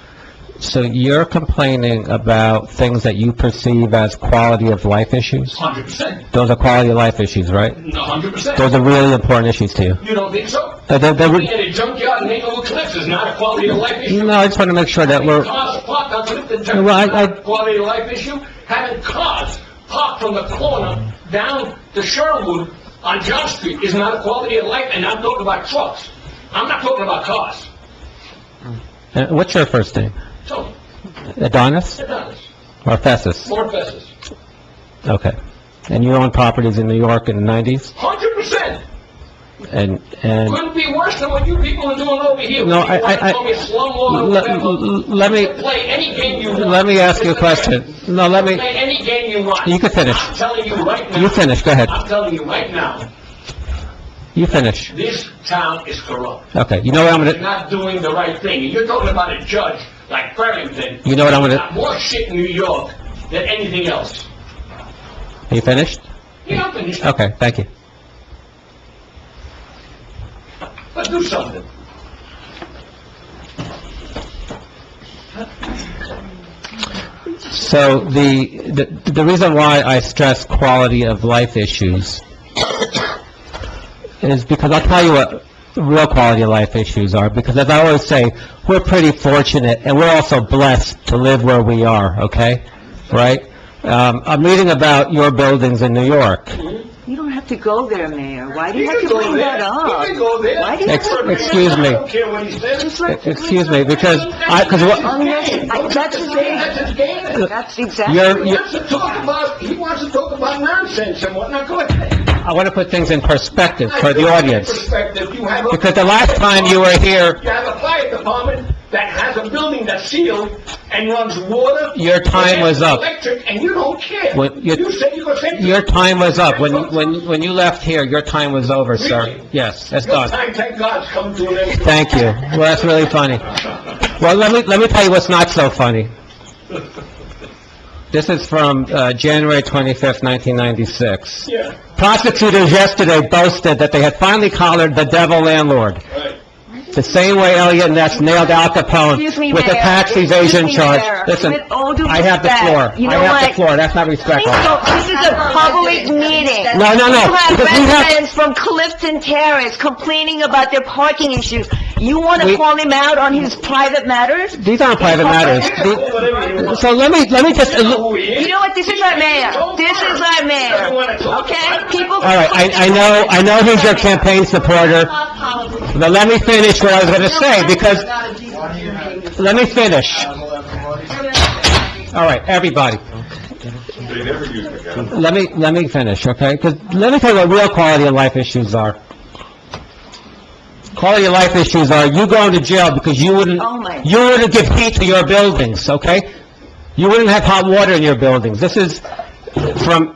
So you're complaining about things that you perceive as quality of life issues? 100%. Those are quality of life issues, right? No, 100%. Those are really important issues to you? You don't think so? They're Being in a junkyard in Inglewood Cliffs is not a quality of life issue. No, I just want to make sure that we're... Cars parked on Clifton Terrace Well, is not a quality of life issue. Having cars parked from the corner down to Sherwood on John Street is not a quality of life, and I'm talking about trucks. I'm not talking about cars. What's your first name? Tony. Adonis Adonis, or Fessus? Morphesus, Okay. And you own properties in New York in the 90s? 100%. And, Couldn't be worse than what you people are doing over here. No, You wanna call me a slumlord or whatever. let me, Play any game you want. let me ask you a question. No, let me, Play any game you want. you can finish. I'm telling you right now. You finish, go ahead. I'm telling you right now, You finish. this town is corrupt. Okay, you know what I'm You're gonna, not doing the right thing. And you're talking about a judge like Farrington. You know what I'm gonna- Got more shit in New York than anything else. are you finished? Yeah, I'm finished. Okay, thank you. But do something. So the reason why I stress quality of life issues is because I'll tell you what real quality of life issues are, because as I always say, we're pretty fortunate and we're also blessed to live where we are, okay? Right? I'm reading about your buildings in New York. You don't have to go there, Mayor. Why do you have can to go bring there. that up? You can go there. Why do you have to... Excuse me. I don't care what he says. Just like- Excuse me, because That's his game. That's his game. That's exactly... You're- He wants to talk about nonsense and whatnot. Go ahead. I want to put things in perspective for the audience. Perspective, you have a... Because the last time you were here, You have a fire department that has a building that's sealed and runs water... Your time was up. Electric, and you don't care. When you- You said you were saying... your time was up. When you left here, your time was over, sir. Really? Yes, that's Your done. time, thank God, is coming to an end. Thank you. Well, that's really funny. Well, let me tell you what's not so funny. This is from January 25th, 1996. Yeah, Prosecutors yesterday boasted that they had finally collared the devil landlord. right. The same way Elliot Ness nailed Al Capone Excuse me, with a Mayor. tax evasion Excuse me, charge. Mayor. Listen, With all due I have the respect, floor. you I know have the what? floor. That's not respectful. This is a public meeting. No, no, no, You have because we have- residents from Clifton Terrace complaining about their parking issues. You want We- to call him out on his private matters? These aren't private matters. So let me just... You know what? This is our mayor. This is our mayor. Okay? People... All right, I know he's your campaign supporter, but let me finish what I was going to say, because, let me finish. All right, everybody. Let me finish, okay? Because let me tell you what real quality of life issues are. Quality of life issues are you going to jail because you wouldn't give heat to your buildings, okay? You wouldn't have hot water in your buildings. This is from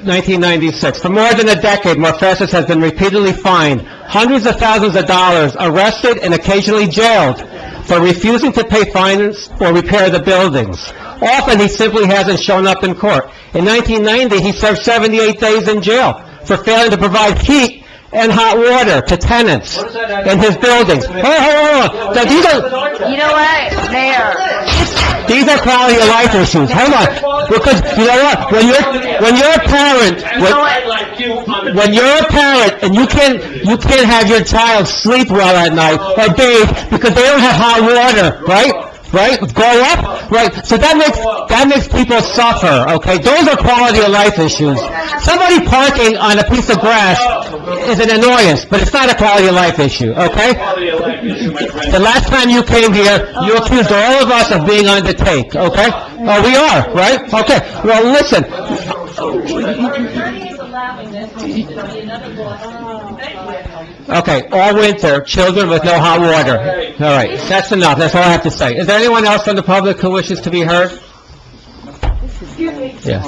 1996. For more than a decade, Morphesus has been repeatedly fined hundreds of thousands of dollars, arrested, and occasionally jailed for refusing to pay fines or repair the buildings. Often, he simply hasn't shown up in court. In 1990, he served 78 days in jail for failing to provide heat and hot water to tenants in his buildings. Hold on. Now, You know what, Mayor? these are quality of life issues. Hold on. Because, you know what? When you're a parent, when you're a parent and you can't have your child sleep well at night or bathe because they don't have hot water, right? Right? Grow up? Right? So that makes people suffer, okay? Those are quality of life issues. Somebody parking on a piece of grass is an annoyance, but it's not a quality of life issue, okay? The last time you came here, you accused all of us of being on the take, okay? Oh, we are, right? Okay. Well, listen. Okay, all winter, children with no hot water. All right, that's enough. That's all I have to say. Is there anyone else from the public who wishes to be heard? Excuse me. Yes.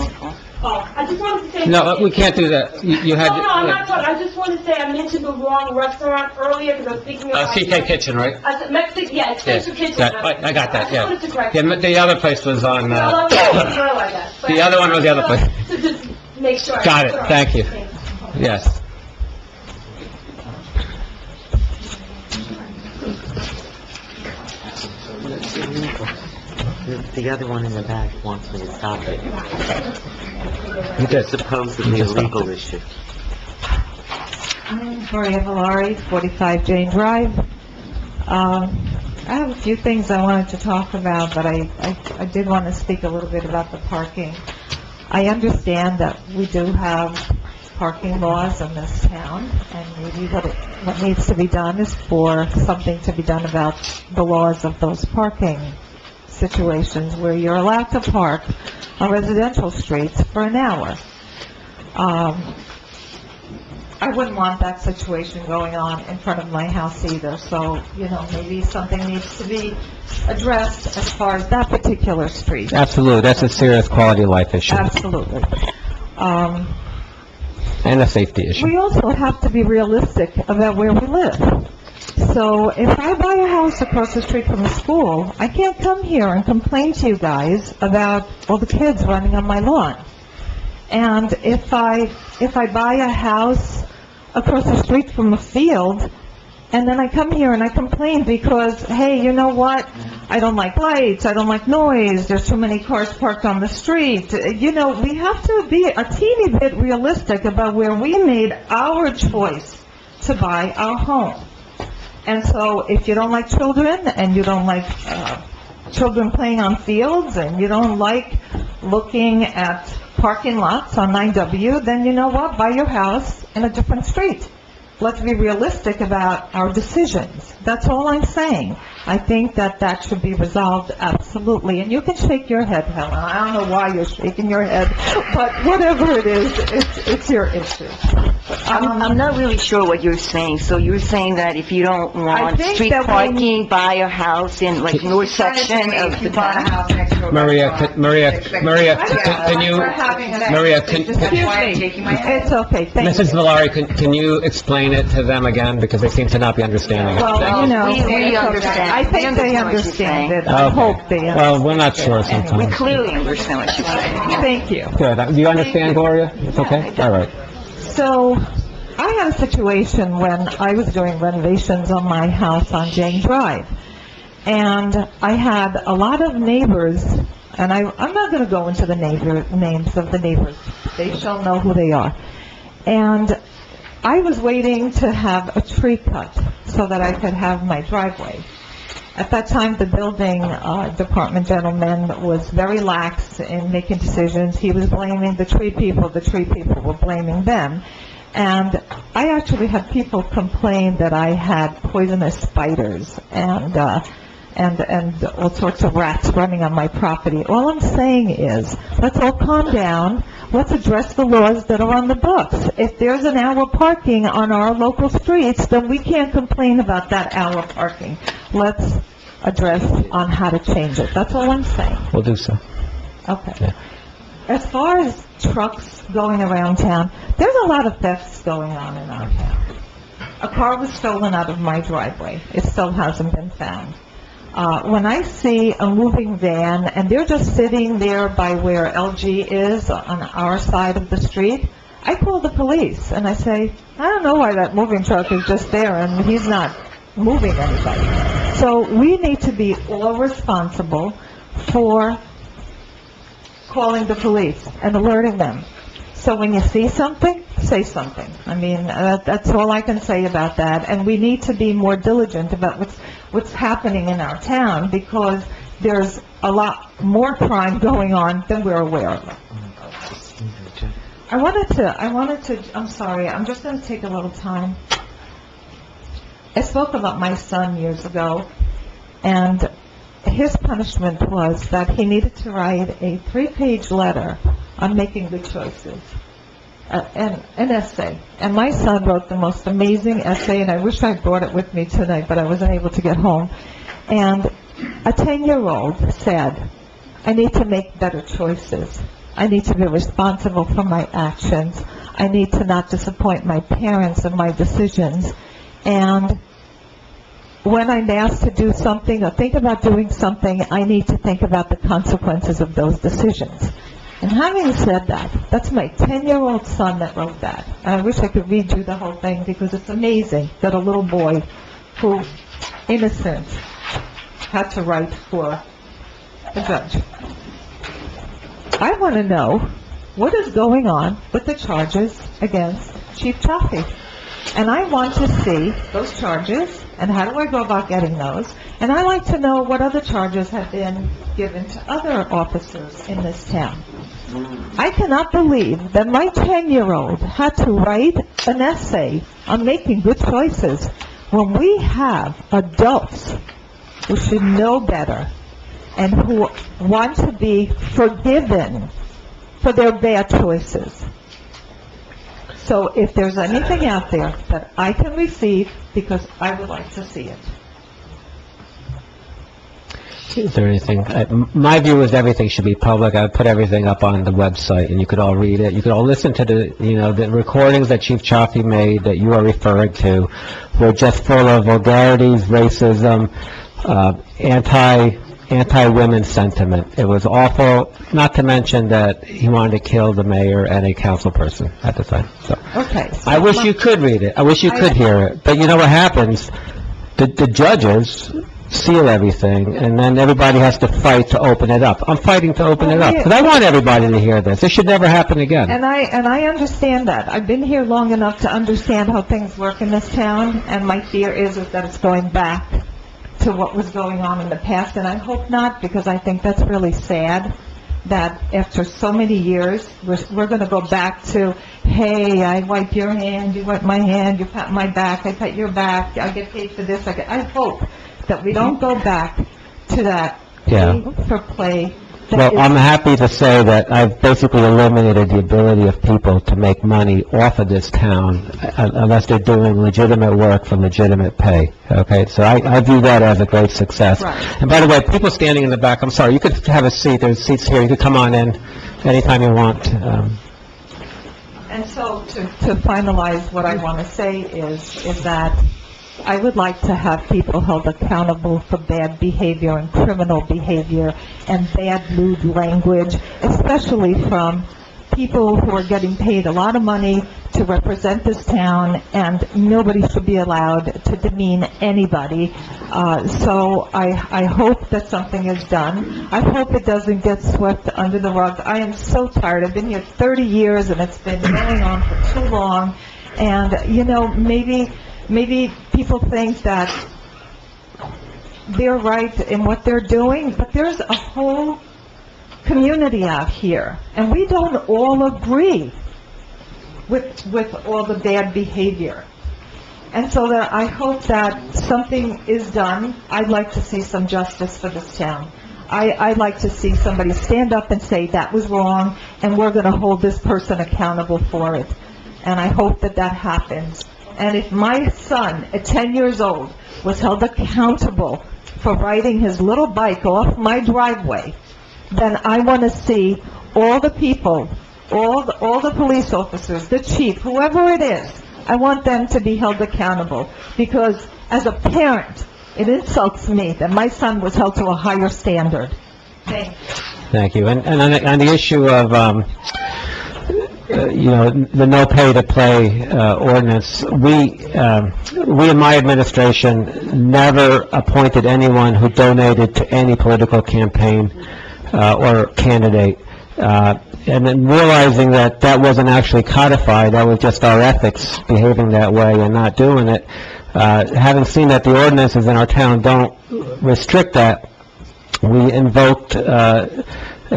Oh, I just wanted to say... No, we can't do that. You had... No, I'm not talking, I just want to say I mentioned the wrong restaurant earlier because I was speaking of... CK Kitchen, right? I said Mexican, yeah, it's Yes. Central Kitchen. I got that, I yeah. just wanted to correct Yeah, you. the other place was on, I love that, I guess, but- the other one was the other place. To just make sure. Got it, thank you. Yes. The other one in the back wants me to stop it. You did. Supposedly a legal issue. I'm Maria Valari, 45 Jane Drive. I have a few things I wanted to talk about, but I did want to speak a little bit about the parking. I understand that we do have parking laws in this town, and maybe what needs to be done is for something to be done about the laws of those parking situations where you're allowed to park on residential streets for an hour. I wouldn't want that situation going on in front of my house either, so, maybe something needs to be addressed as far as that particular street. Absolutely, that's a serious quality of life issue, Absolutely. and a safety issue. We also have to be realistic about where we live. So if I buy a house across the street from a school, I can't come here and complain to you guys about all the kids running on my lawn. And if I buy a house across the street from a field, and then I come here and I complain because, hey, you know what? I don't like lights, I don't like noise, there's too many cars parked on the street. We have to be a teeny bit realistic about where we made our choice to buy our home. And so if you don't like children, and you don't like children playing on fields, and you don't like looking at parking lots on 9W, then you know what? Buy your house in a different street. Let's be realistic about our decisions. That's all I'm saying. I think that should be resolved absolutely. And you can shake your head, Helen. I don't know why you're shaking your head, but whatever it is, it's your issue. I'm not really sure what you're saying. So you're saying that if you don't I want think street that parking, buy a house in like north section of the town? Maria, can you, Maria, Excuse me. It's okay, thank you. Mrs. Valari, can you explain it to them again, because they seem to not be understanding it? Well, We understand. I think they understand it. I Okay. hope they understand. Well, we're not sure We sometimes. clearly understand what you're saying. Thank you. Good. Do you understand, Gloria? It's okay? All right. So, I had a situation when I was doing renovations on my house on Jane Drive. And I had a lot of neighbors, and I'm not going to go into the names of the neighbors. They shall know who they are. And I was waiting to have a tree cut so that I could have my driveway. At that time, the building department gentleman was very lax in making decisions. He was blaming the tree people were blaming them. And I actually had people complain that I had poisonous spiders and all sorts of rats running on my property. All I'm saying is, let's all calm down. Let's address the laws that are on the books. If there's an hour parking on our local streets, then we can't complain about that hour parking. Let's address on how to change it. That's all I'm saying. We'll do so. Okay. Yeah. As far as trucks going around town, there's a lot of thefts going on in our town. A car was stolen out of my driveway. It still hasn't been found. When I see a moving van, and they're just sitting there by where LG is on our side of the street, I call the police, and I say, I don't know why that moving truck is just there, and he's not moving anybody. So we need to be all responsible for calling the police and alerting them. So when you see something, say something. I mean, that's all I can say about that. And we need to be more diligent about what's happening in our town, because there's a lot more crime going on than we're aware of. I wanted to, I'm sorry, I'm just going to take a little time. I spoke about my son years ago, and his punishment was that he needed to write a 3-page letter on making good choices, an essay. And my son wrote the most amazing essay, and I wish I brought it with me tonight, but I wasn't able to get home. And a 10-year-old said, I need to make better choices. I need to be responsible for my actions. I need to not disappoint my parents in my decisions. And when I'm asked to do something or think about doing something, I need to think about the consequences of those decisions. And having said that, that's my 10-year-old son that wrote that. And I wish I could read you the whole thing, because it's amazing that a little boy who, innocent, had to write for a judge. I want to know what is going on with the charges against Chief Chaffee. And I want to see those charges, and how do I go about getting those? And I'd like to know what other charges have been given to other officers in this town. I cannot believe that my 10-year-old had to write an essay on making good choices when we have adults who should know better. and who want to be forgiven for their bad choices. So if there's anything out there that I can receive, because I would like to see it. Is there anything, my view is everything should be public. I would put everything up on the website, and you could all read it. You could all listen to the recordings that Chief Chaffee made that you are referring to were just full of vulgarities, racism, anti-women sentiment. It was awful, not to mention that he wanted to kill the mayor and a council person at the time, so. Okay. So I wish you could read it. I wish you could hear it. But you know what happens? The judges seal everything, and then everybody has to fight to open it up. I'm fighting to open it up, because I want everybody to hear this. This should never happen again. And I understand that. I've been here long enough to understand how things work in this town, and my fear is that it's going back to what was going on in the past, and I hope not, because I think that's really sad, that after so many years, we're going to go back to, hey, I wipe your hand, you wipe my hand, you pat my back, I pat your back, I get paid for this, I hope that we don't go back to that Yeah. pay-for-play. Well, I'm happy to say that I've basically eliminated the ability of people to make money off of this town unless they're doing legitimate work for legitimate pay, okay? So I view that as a great success. Right. And by the way, people standing in the back, I'm sorry, you could have a seat, there's seats here, you could come on in anytime you want. And so to finalize, what I want to say is that I would like to have people held accountable for bad behavior and criminal behavior and bad lewd language, especially from people who are getting paid a lot of money to represent this town, and nobody should be allowed to demean anybody. So I hope that something is done. I hope it doesn't get swept under the rug. I am so tired. I've been here 30 years, and it's been going on for too long. And, you know, maybe people think that they're right in what they're doing, but there's a whole community out here, and we don't all agree with all the bad behavior. And so that I hope that something is done. I'd like to see some justice for this town. I'd like to see somebody stand up and say, that was wrong, and we're going to hold this person accountable for it. And I hope that that happens. And if my son, at 10 years old, was held accountable for riding his little bike off my driveway, then I want to see all the people, all the police officers, the chief, whoever it is, I want them to be held accountable. Because as a parent, it insults me that my son was held to a higher standard. Thank you. Thank you. And on the issue of, the no pay to play ordinance, we in my administration never appointed anyone who donated to any political campaign or candidate. And then realizing that that wasn't actually codified, that was just our ethics behaving that way and not doing it. Having seen that the ordinances in our town don't restrict that, we invoked a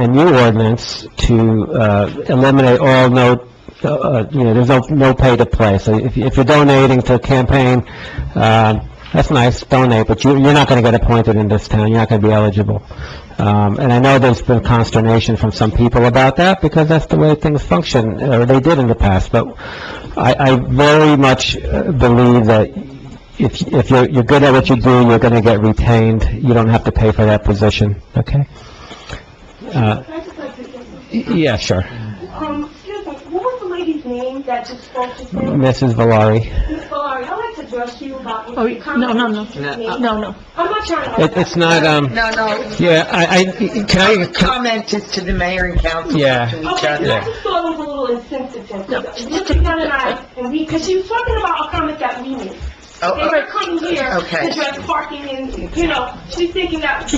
new ordinance to eliminate all there's no pay to play. So if you're donating to a campaign, that's nice, donate, but you're not going to get appointed in this town. You're not going to be eligible. And I know there's been consternation from some people about that, because that's the way things function, or they did in the past. But I very much believe that if you're good at what you do, you're going to get retained. You don't have to pay for that position, okay? Yeah, sure. Excuse me, what was the lady's name that just spoke just now? Mrs. Valari. Ms. Valari, I'd like to address you about... Oh, no. I'm not trying to... It's not, No. yeah, can I... Comment to the mayor and council. Yeah. To each Okay, other. I just thought it was a little insensitive. Mr. Gunn and I, because she was talking about a comment that we made. They were coming here Okay. to address parking and, she's thinking that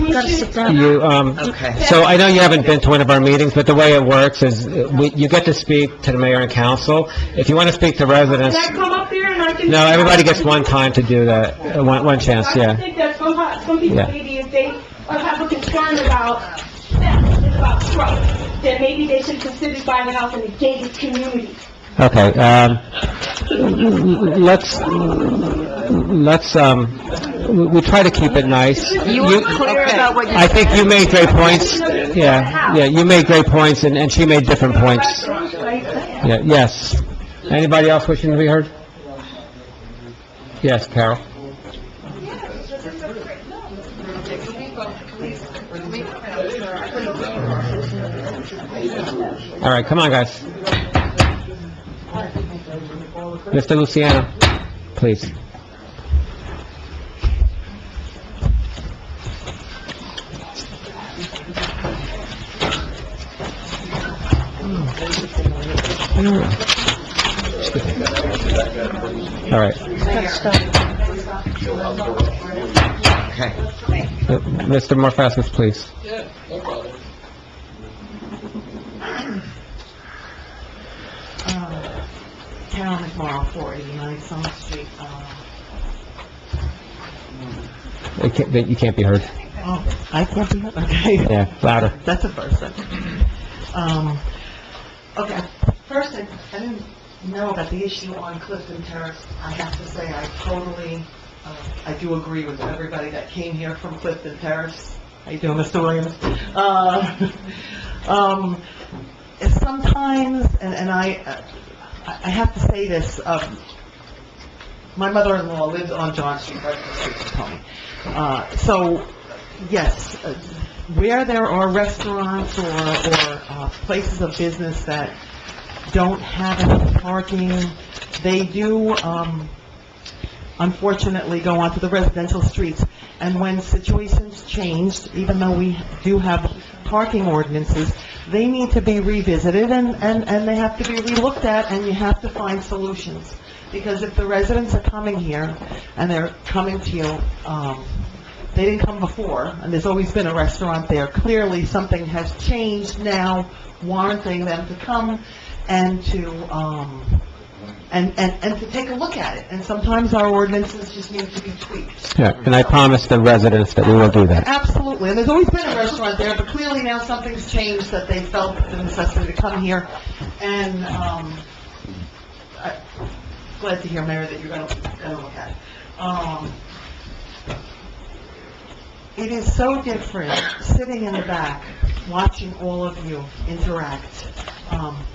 we Gotta sit should... down. Okay. So I know you haven't been to one of our meetings, but the way it works is you get to speak to the mayor and council. If you want to speak to residents... Can I come up there and I can... No, everybody gets one time to do that, one chance, I yeah. think that some people, Yeah. maybe if they have a concern about theft and about trucks, then maybe they should consider buying a house in a gated community. Okay, let's we try to keep it nice. You were clear about what you I think said. you made great points. Yeah, you made great points, and she made different points. Yeah, yes. Anybody else wishing to be heard? Yes, Carol? All right, come on, guys. Mr. Luciano, please. All right. Okay. Mr. Morfassus, please. Carol McMorro, 489 Summer Street. You can't be heard. Oh, I can't be heard? Okay. Yeah, louder. That's a first. Okay, first, I didn't know about the issue on Clifton Terrace. I have to say, I do agree with everybody that came here from Clifton Terrace. How you doing, Mr. Williams? Sometimes, and I have to say this, my mother-in-law lives on John Street, right across the street from Tony. So, yes, where there are restaurants or places of business that don't have enough parking, they do, unfortunately, go onto the residential streets. And when situations change, even though we do have parking ordinances, they need to be revisited and they have to be relooked at, and you have to find solutions. Because if the residents are coming here and they're coming to you, they didn't come before, and there's always been a restaurant there, clearly something has changed now, warranting them to come and to, and to take a look at it. And sometimes our ordinances just need to be tweaked. Yeah, and I promise the residents that we will do that. Absolutely, and there's always been a restaurant there, but clearly now something's changed that they felt the necessity to come here. And, I'm glad to hear, Mayor, that you're gonna look at it. It is so different sitting in the back, watching all of you interact,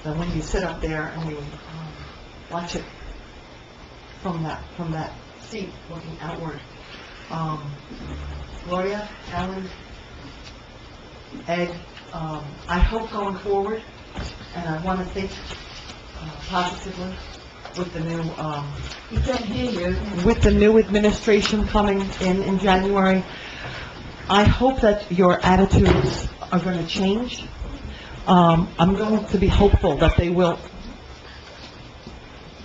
than when you sit up there and you, watch it from that seat, looking outward. Gloria, Alan, Ed, I hope going forward, and I want to think positively with the new, with the new administration coming in January, I hope that your attitudes are going to change. I'm going to be hopeful that they will.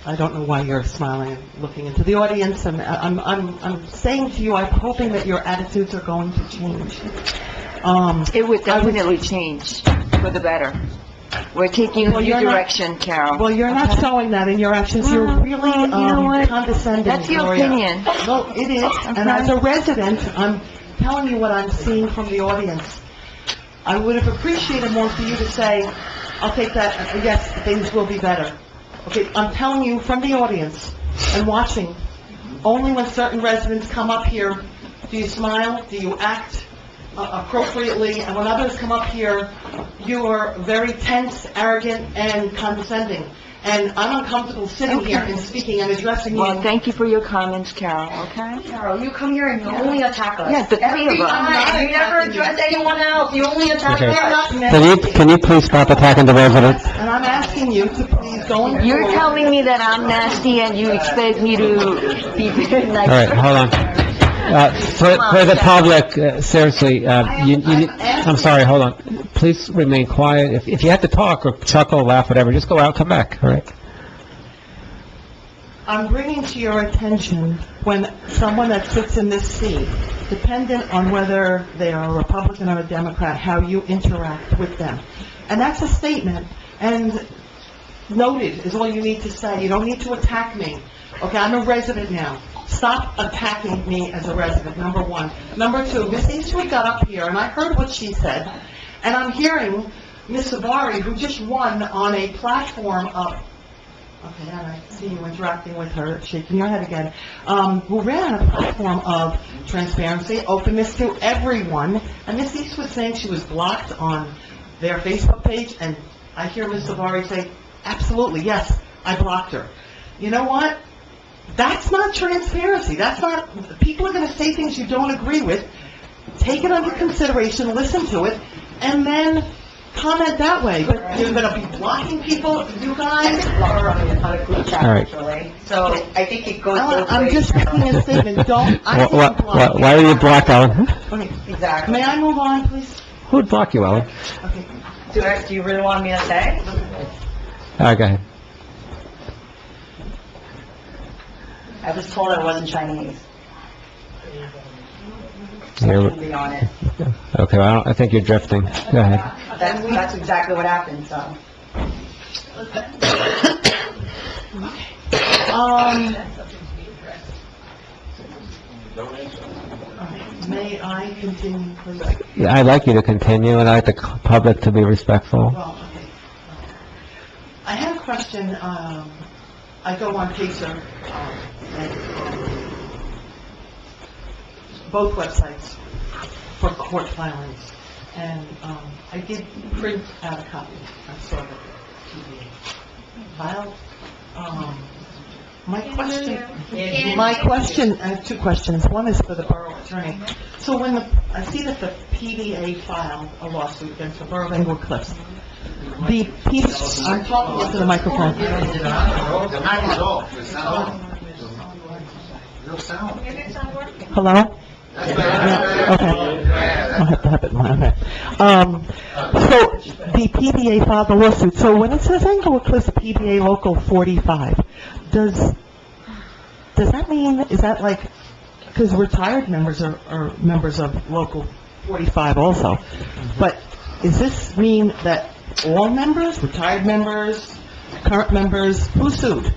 I don't know why you're smiling and looking into the audience, and I'm saying to you, I'm hoping that your attitudes are going to change. It would definitely change for the better. We're taking a new direction, Carol. Well, you're not showing that in your actions. You're really condescending, That's your Gloria. opinion. No, it is. And as a resident, I'm telling you what I'm seeing from the audience. I would have appreciated more for you to say, I'll take that, yes, things will be better. Okay, I'm telling you from the audience and watching, only when certain residents come up here, do you smile, do you act appropriately, and when others come up here, you are very tense, arrogant, and condescending. And I'm uncomfortable sitting here and speaking and addressing you. Well, thank you for your comments, Carol, okay? Carol, you come here and you only attack us. Yeah, the three of us. You never address anyone else, you only attack Okay. us. Can you please stop attacking the residents? And I'm asking you to please go and... You're telling me that I'm nasty and you expect me to be very nice. All right, hold on. For the public, seriously, I'm sorry, hold on. Please remain quiet. If you have to talk or chuckle, laugh, whatever, just go out, come back, all right? I'm bringing to your attention when someone that sits in this seat, dependent on whether they are a Republican or a Democrat, how you interact with them. And that's a statement, and noted is all you need to say. You don't need to attack me. Okay, I'm a resident now. Stop attacking me as a resident, number one. Number two, Ms. Eastwood got up here, and I heard what she said, and I'm hearing Ms. Savari, who just won on a platform of Okay, and I see you interacting with her, shaking your head again, who ran a platform of transparency, openness to everyone, and Ms. East was saying she was blocked on their Facebook page, and I hear Ms. Savari say, absolutely, yes, I blocked her. You know what? That's not transparency. That's not, people are going to say things you don't agree with. Take it under consideration, listen to it, and then comment that way. But you're going to be blocking people, you guys? All right. So I think it goes both ways. I'm just making a statement. Don't, I didn't block you. Why are you blocked, Ellen? Okay. Exactly. May I move on, please? Who would block you, Ellen? Okay. Do you really want me to say? All right, go ahead. I was told I wasn't Chinese. You're- Be on it. Okay, well, I think you're drifting. Go ahead. That's exactly what happened, so. May I continue, please? Yeah, I'd like you to continue, and I'd like the public to be respectful. Well, okay. I have a question, I go on Pacer, and both websites for court filings, and, I did print out a copy, I saw the PDA file. My question, I have two questions. One is for the borough attorney. So when I see that the PDA filed a lawsuit against the Borough of Englewood Cliffs, I'm talking into the microphone. Hello? Yeah, okay. I'll have to have it in my, okay. So, the PBA filed the lawsuit, so when it says Englewood Cliffs PBA Local 45, does that mean, is that like, because retired members are members of Local 45 also, but does this mean that all members, retired members, current members, who sued?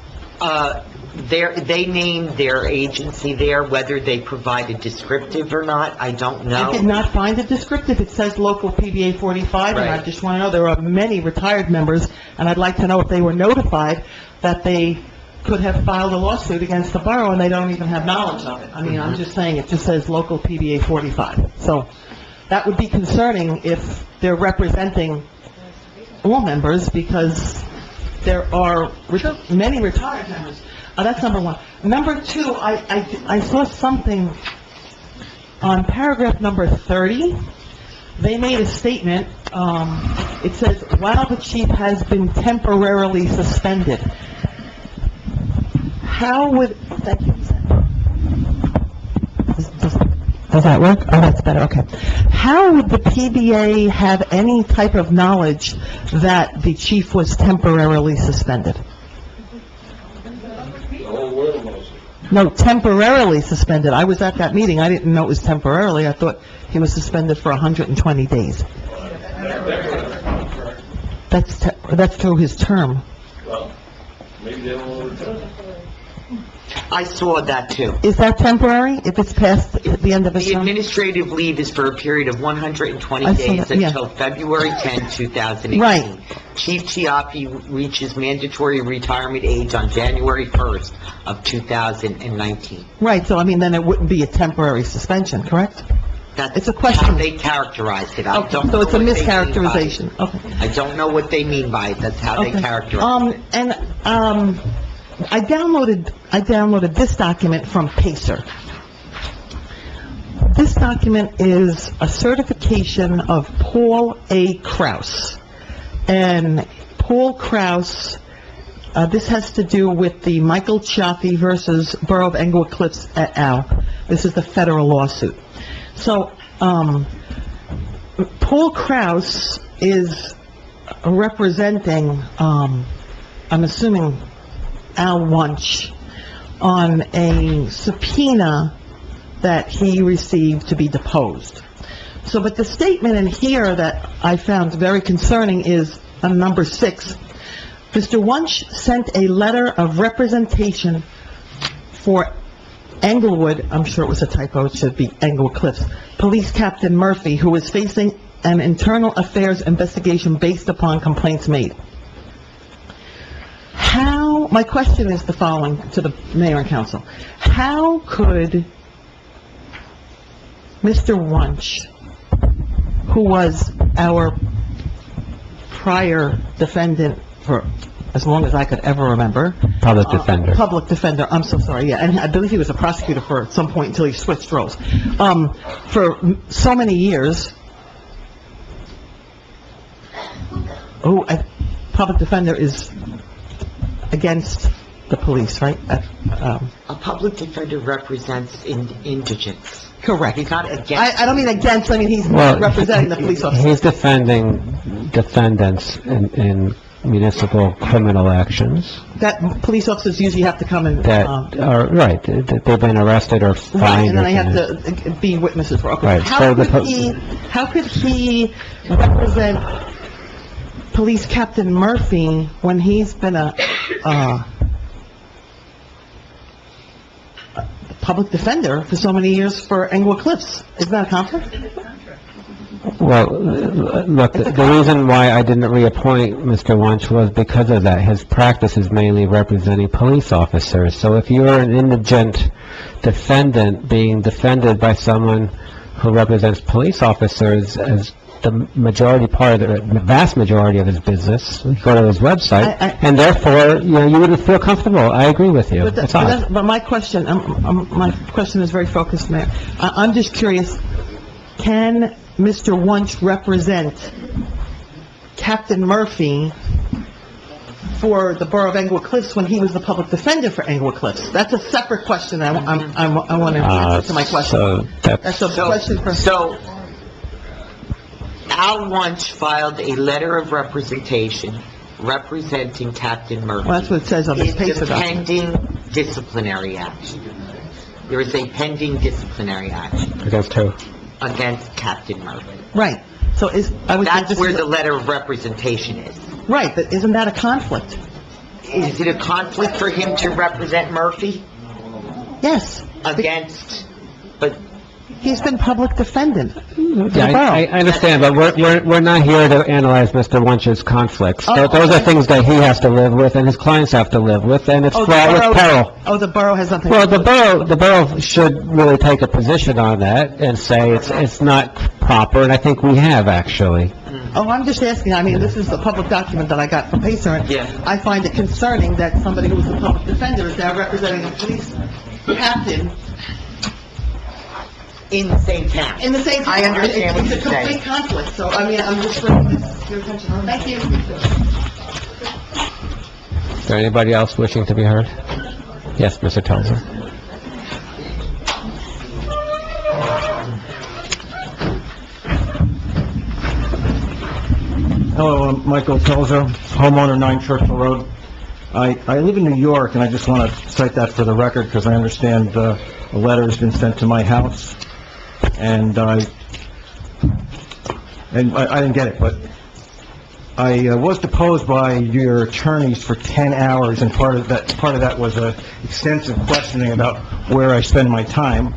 They named their agency there, whether they provided descriptive or not, I don't know. I did not find it descriptive. It says local PBA 45, and I Right. just want to know, there are many retired members, and I'd like to know if they were notified that they could have filed a lawsuit against the borough, and they don't even have knowledge of it. I mean, I'm just saying, it just says local PBA 45. So, that would be concerning if they're representing all members, because there are many retired members. That's number one. Number two, I saw something on paragraph number 30. They made a statement, it says, while the chief has been temporarily suspended. How would, thank you. Does that work? Oh, that's better, okay. How would the PBA have any type of knowledge that the chief was temporarily suspended? No, temporarily suspended. I was at that meeting. I didn't know it was temporarily. I thought he was suspended for 120 days. That's through his term. Well, maybe they don't want to. I saw that too. Is that temporary, if it's past the end of his The term? administrative leave is for a period of 120 I saw days that, yeah. until February 10, 2018. Right. Chief Chiappi reaches mandatory retirement age on January 1st of 2019. Right, so I mean, then it wouldn't be a temporary suspension, correct? It's a question. How they characterized it. I Okay, don't so know it's a what they mean by it. mischaracterization. Okay. I don't know what they mean by it. That's how they Okay. characterize it. I downloaded this document from Pacer. This document is a certification of Paul A. Kraus. And Paul Kraus, this has to do with the Michael Chiaffi versus Borough of Englewood Cliffs et al. This is the federal lawsuit. So, Paul Kraus is representing, I'm assuming Al Wunsch, on a subpoena that he received to be deposed. So, but the statement in here that I found very concerning is on number 6. Mr. Wunsch sent a letter of representation for Englewood, I'm sure it was a typo, it should be Englewood Cliffs, Police Captain Murphy, who is facing an internal affairs investigation based upon complaints made. How my question is the following to the mayor and council. How could Mr. Wunsch, who was our prior defendant for as long as I could ever remember. Public defender. Public defender, I'm so sorry, yeah, and I believe he was a prosecutor for at some point until he switched roles. For so many years, a public defender is against the police, right? A public defender represents indigents. Correct. He's not against. I don't mean against, I mean he's Well, representing the police officers. He's defending defendants in municipal criminal actions That police officers usually have to come and, that are, right, that they've been arrested or right, fined. and then they or have to be witnesses for, okay. Right, so How could he represent Police Captain Murphy when he's been a public defender for so many years for Englewood Cliffs? Isn't that a conflict? Well, look, the reason why I didn't reappoint Mr. Wunsch was because of that. His practice is mainly representing police officers. So if you're an indigent defendant being defended by someone who represents police officers as the vast majority of his business, you go to his website, and therefore, you wouldn't feel comfortable. I agree with you. It's odd. But my question is very focused, Mayor. I'm just curious, can Mr. Wunsch represent Captain Murphy for the Borough of Englewood Cliffs when he was the public defender for Englewood Cliffs? That's a separate question. I want to answer to my question. So That's a question for... So, Al Wunsch filed a letter of representation representing Captain Murphy. Well, that's what it says on this paper document. Pending disciplinary action. There is a pending disciplinary action Against who? against Captain Murphy. Right. So That's where the letter of representation is. Right, but isn't that a conflict? Is it a conflict for him to represent Murphy Yes. against, but He's been public defendant. Yeah, I understand, but we're not here to analyze Mr. Wunsch's conflicts. Oh, Those are things that he has to live with and his clients have to live with, and it's fraught with peril. Oh, the borough has nothing... Well, the borough should really take a position on that and say it's not proper, and I think we have, actually. Oh, I'm just asking, I mean, this is a public document that I got from Pacer, and I find it concerning that somebody who was a public defender is now representing a police captain in the same town. in the same town. I understand what you're It's a complete saying. conflict, so, I mean, I'm just bringing this to your attention. Thank you. Is there anybody else wishing to be heard? Yes, Mr. Telzer. Hello, I'm Michael Telzer, homeowner 9 Churchill Road. I live in New York, and I just want to cite that for the record, because I understand a letter has been sent to my house, and I didn't get it, but I was deposed by your attorneys for 10 hours, and part of that was extensive questioning about where I spend my time,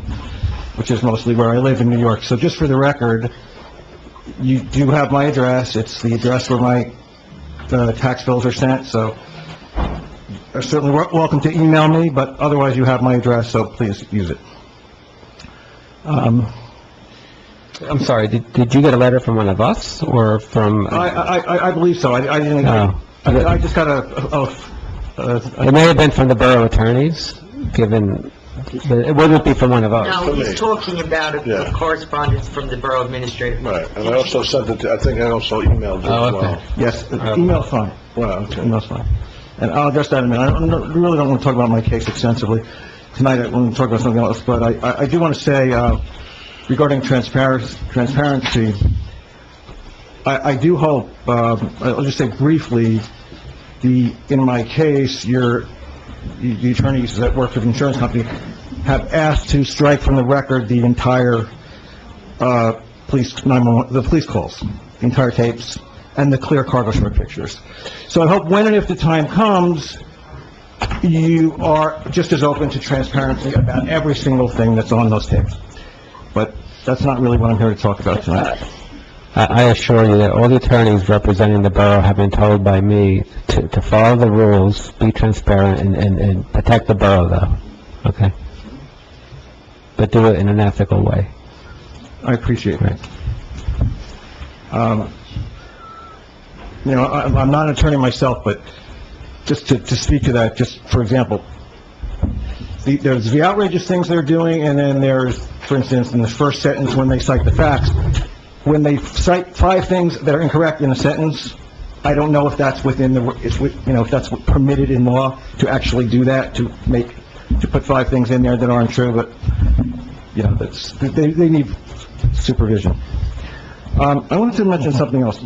which is mostly where I live in New York. So just for the record, you do have my address. It's the address where my tax bills are sent, so you're certainly welcome to email me, but otherwise you have my address, so please use it. I'm sorry, did you get a letter from one of us, or from... I believe so. I didn't... Oh. I just got It may have been from the borough attorneys, given... It wouldn't be from one of us. No, he's talking about a correspondence from the borough administrator. Right, and I also sent it I think I also emailed you as well. Yes, email's fine. Well, okay. Email's fine. And I'll address that in a minute. I really don't want to talk about my case extensively. Tonight I want to talk about something else, but I do want to say, regarding transparency, I do hope, I'll just say briefly, in my case, the attorneys that work for the insurance company have asked to strike from the record the entire the police calls, the entire tapes, and the clear cargo short pictures. So I hope when and if the time comes, you are just as open to transparency about every single thing that's on those tapes. But that's not really what I'm here to talk about tonight. I assure you that all the attorneys representing the borough have been told by me to follow the rules, be transparent, and protect the borough, though, okay? But do it in an ethical way. I appreciate it. I'm not an attorney myself, but just to speak to that, just for example, there's the outrageous things they're doing, and then there's, for instance, in the first sentence, when they cite the facts, when they cite 5 things that are incorrect in a sentence, I don't know if that's within if that's permitted in law to actually do that, to put 5 things in there that aren't true, but, they need supervision. I wanted to mention something else,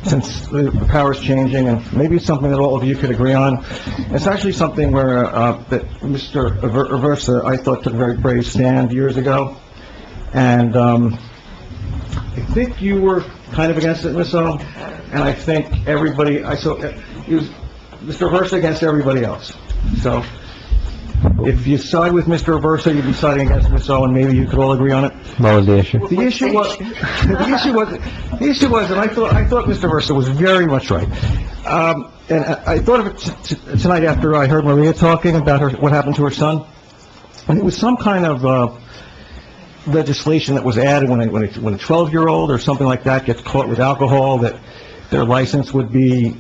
since the power is changing, and maybe it's something that all of you could agree on. It's actually something where, that Mr. Aversa, I thought, took a very brave stand years ago, and, I think you were kind of against it, Ms. O, and I think everybody, it was Mr. Aversa against everybody else. So, if you side with Mr. Aversa, you'd be siding against Ms. O, and maybe you could all agree on it. What was the issue? The issue was, and I thought Mr. Aversa was very much right. And I thought of it tonight after I heard Maria talking about what happened to her son. And it was some kind of, legislation that was added when a 12-year-old or something like that gets caught with alcohol, that their license would be,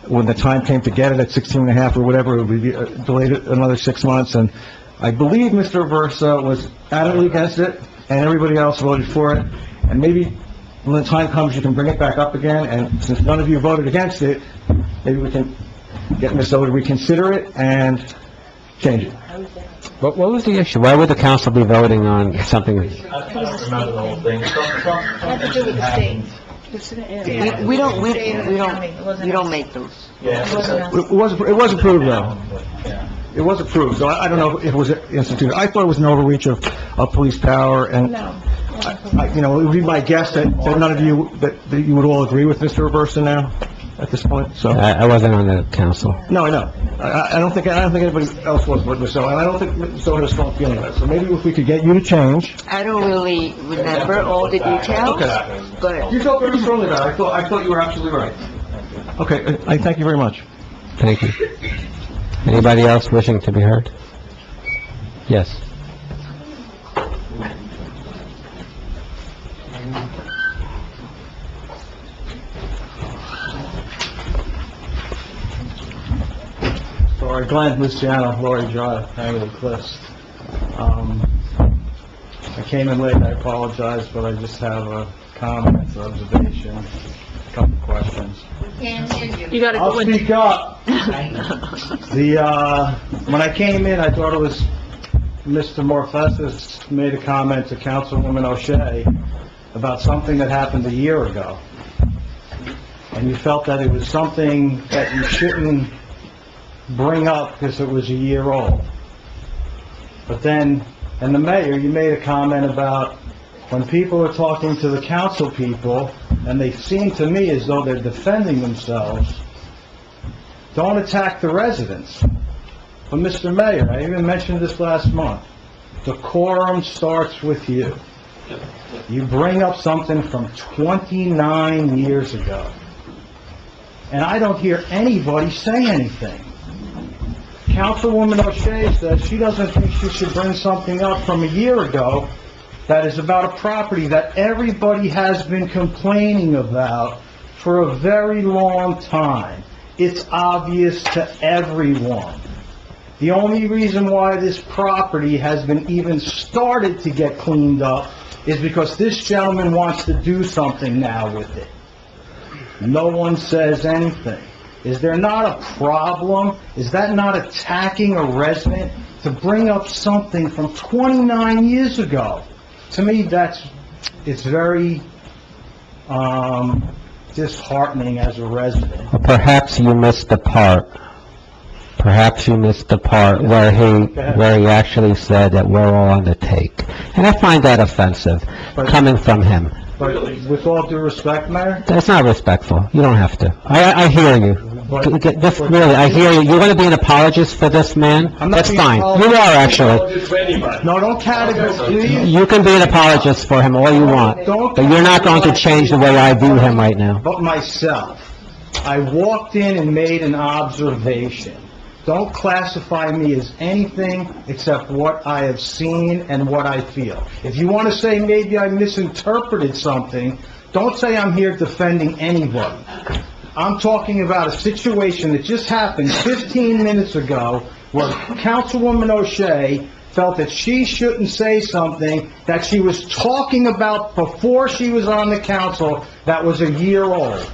when the time came to get it at 16 and a half or whatever, it would be delayed another 6 months. And I believe Mr. Aversa was adamantly against it, and everybody else voted for it. And maybe when the time comes, you can bring it back up again, and since none of you voted against it, maybe we can get Ms. O to reconsider it and change it. What was the issue? Why would the council be voting on something? I don't remember the whole thing. We don't make those. It was approved, though. It was approved, so I don't know if it was instituted. I thought it was an overreach of police power, and, it would be my guess that none of you, that you would all agree with Mr. Aversa now, at this point, so. I wasn't on the council. No, I know. I don't think anybody else was with Ms. O, and I don't think Ms. O had a strong feeling about it. So maybe if we could get you to change. I don't really remember all the details, but... You felt very strongly about it. I thought you were absolutely right. Okay, I thank you very much. Thank you. Anybody else wishing to be heard? Yes. Sorry, Glenn, Luciano, Lori Drive, Hagerly Cliffs. I came in late, I apologize, but I just have a comment, observation, a couple of questions. You gotta go I'll in. speak up. When I came in, I thought it was Mr. Morfesis made a comment to Councilwoman O'Shea about something that happened a year ago. And you felt that it was something that you shouldn't bring up because it was a year old. But then, and the mayor, you made a comment about when people are talking to the council people, and they seem to me as though they're defending themselves, don't attack the residents. But Mr. Mayor, I even mentioned this last month, decorum starts with you. You bring up something from 29 years ago, and I don't hear anybody say anything. Councilwoman O'Shea says she doesn't think she should bring something up from a year ago that is about a property that everybody has been complaining about for a very long time. It's obvious to everyone. The only reason why this property has been even started to get cleaned up is because this gentleman wants to do something now with it. No one says anything. Is there not a problem? Is that not attacking a resident to bring up something from 29 years ago? To me, it's very disheartening as a resident. Well, perhaps you missed the part. Perhaps you missed the part where he actually said that we're all on the take. And I find that offensive, coming from him. But with all due respect, Mayor, That's not respectful. You don't have to. I hear you. This, really, I hear you. You want to be an apologist for this man? I'm not That's being fine. apologist. You are, actually. no, don't categorize, You can be an apologist for him all you want, but you're not going to change the way I view him right now. but myself. I walked in and made an observation. Don't classify me as anything except what I have seen and what I feel. If you want to say maybe I misinterpreted something, don't say I'm here defending anybody. I'm talking about a situation that just happened 15 minutes ago where Councilwoman O'Shea felt that she shouldn't say something that she was talking about before she was on the council that was a year old.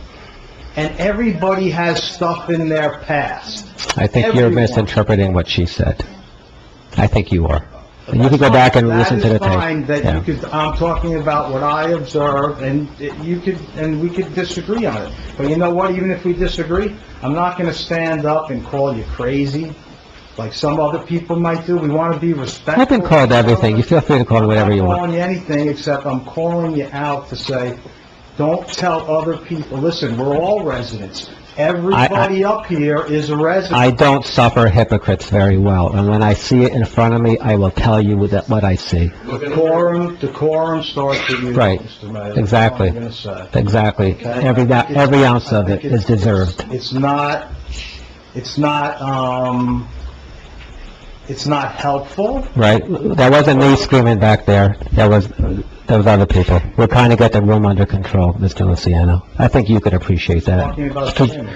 And everybody has stuff in their past. I think you're Everyone. misinterpreting what she said. I think you are. And you can go back and listen to the That is fine, tape. that Yeah. you could, I'm talking about what I observed, and you could, and we could disagree on it. But you know what, even if we disagree, I'm not gonna stand up and call you crazy, like some other people might do. We wanna be respectful. I've been called everything. You feel free to call me whatever you I'm not want. calling you anything, except I'm calling you out to say, don't tell other people, listen, we're all residents. Everybody up here is a resident. I don't suffer hypocrites very well, and when I see it in front of me, I will tell you what I see. Decorum starts with you, Right. Mr. Mayor. Exactly. That's all I'm gonna say. Exactly. Okay. Every ounce of it is deserved. It's not helpful. Right? That wasn't me screaming back there. That was other people. We're trying to get the room under control, Mr. Luciano. I think you could appreciate that. Talking about Jimmy.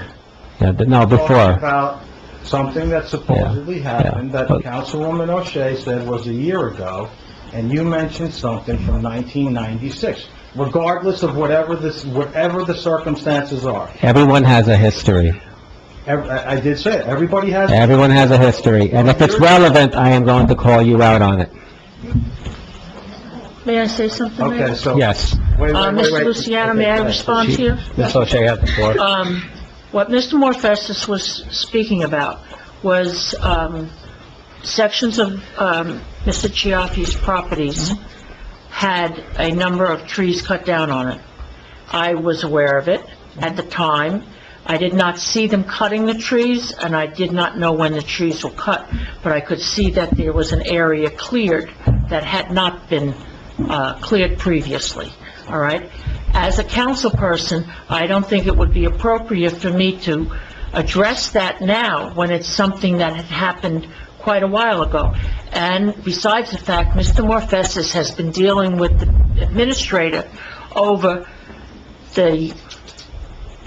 Yeah, but no, Talking before. about something that supposedly Yeah, happened that but- Councilwoman O'Shea said was a year ago, and you mentioned something from 1996. Regardless of whatever the circumstances are. Everyone has a history. I did say it. Everybody has. Everyone has a history, and if it's relevant, I am going to call you out on it. May I say something, Mayor? Okay, so. Yes. Wait. Mr. Luciano, may I respond to you? Ms. O'Shea has the floor. What Mr. Morfestis was speaking about was, sections of, Mr. Chiaffi's properties had a number of trees cut down on it. I was aware of it at the time. I did not see them cutting the trees, and I did not know when the trees were cut, but I could see that there was an area cleared that had not been cleared previously, all right? As a council person, I don't think it would be appropriate for me to address that now when it's something that had happened quite a while ago. And besides the fact, Mr. Morfestis has been dealing with the administrator over the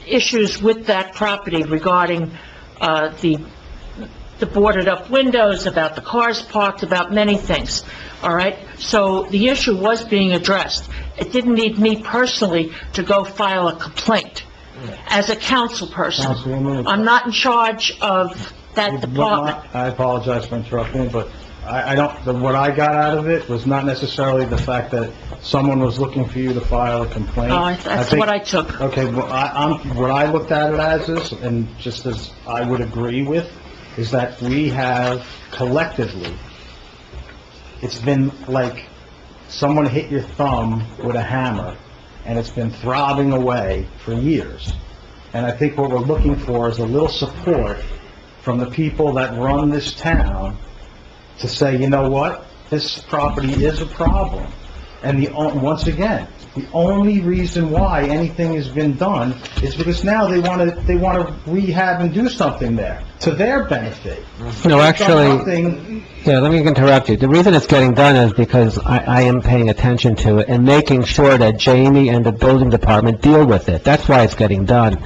issues with that property regarding the boarded-up windows, about the cars parked, about many things, all right? So the issue was being addressed. It didn't need me personally to go file a complaint as a council person. Councilwoman. I'm not in charge of that department. I apologize for interrupting, but I don't, what I got out of it was not necessarily the fact that someone was looking for you to file a complaint. Oh, that's think- what I took. Okay, well, what I looked at it as is, and just as I would agree with, is that we have collectively, it's been like someone hit your thumb with a hammer, and it's been throbbing away for years. And I think what we're looking for is a little support from the people that run this town to say, you know what, this property is a problem. And once again, the only reason why anything has been done is because now they want to rehab and do something there, to their benefit. No, actually, Nothing- yeah, let me interrupt you. The reason it's getting done is because I am paying attention to it and making sure that Jamie and the building department deal with it. That's why it's getting done.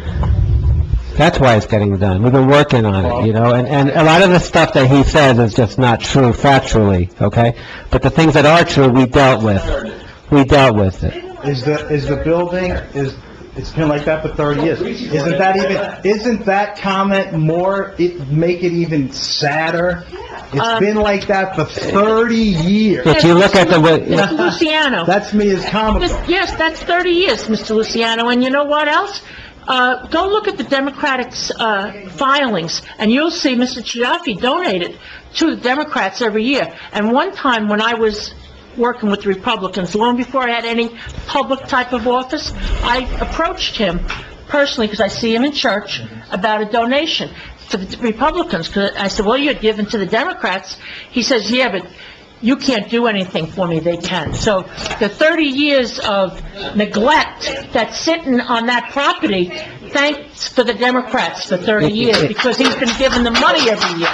That's why it's getting done. We've been working on it, you know, and a lot of the stuff that he says is just not true factually, okay? But the things that are true, we dealt with. We dealt with it. Is the building, it's been like that for 30 years. Isn't that comment make it even sadder? It's been like that for 30 years. If you look at the way... Mr. Luciano. That's me as comical. Yes, that's 30 years, Mr. Luciano, and you know what else? Go look at the Democrats' filings, and you'll see Mr. Chiaffi donated to the Democrats every year. And one time when I was working with Republicans. Long before I had any public type of office, I approached him personally, because I see him in church, about a donation to the Republicans. 'Cause I said, well, you're giving to the Democrats. He says, yeah, but you can't do anything for me, they can. So the 30 years of neglect that's sitting on that property, thanks for the Democrats for 30 years, because he's been given the money every year.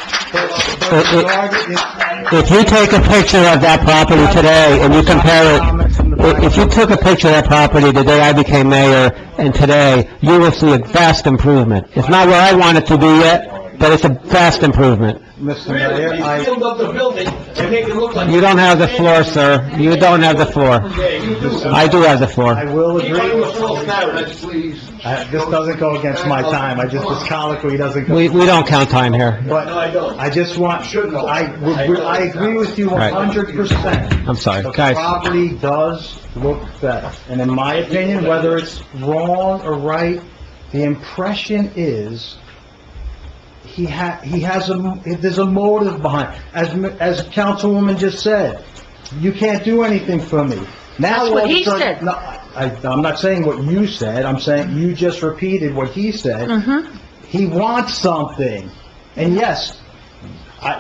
If you take a picture of that property today and you compare it, if you took a picture of that property the day I became mayor and today, you will see a vast improvement. It's not where I want it to be yet, but it's a vast improvement. Mr. Mayor, I... Build up the building and make it look like... You don't have the floor, sir. You don't have the floor. I do have the floor. I will agree. Please. This doesn't go against my time. This colloquy doesn't go... We don't count time here. But I just want, I agree with you 100%. I'm sorry, The guys. property does look better. And in my opinion, whether it's wrong or right, the impression is there's a motive behind. As Councilwoman just said, you can't do anything for me. Now, That's what he all of a sudden- said. No, I'm not saying what you said, I'm saying you just repeated what he said. Mm-hmm. He wants something. And yes,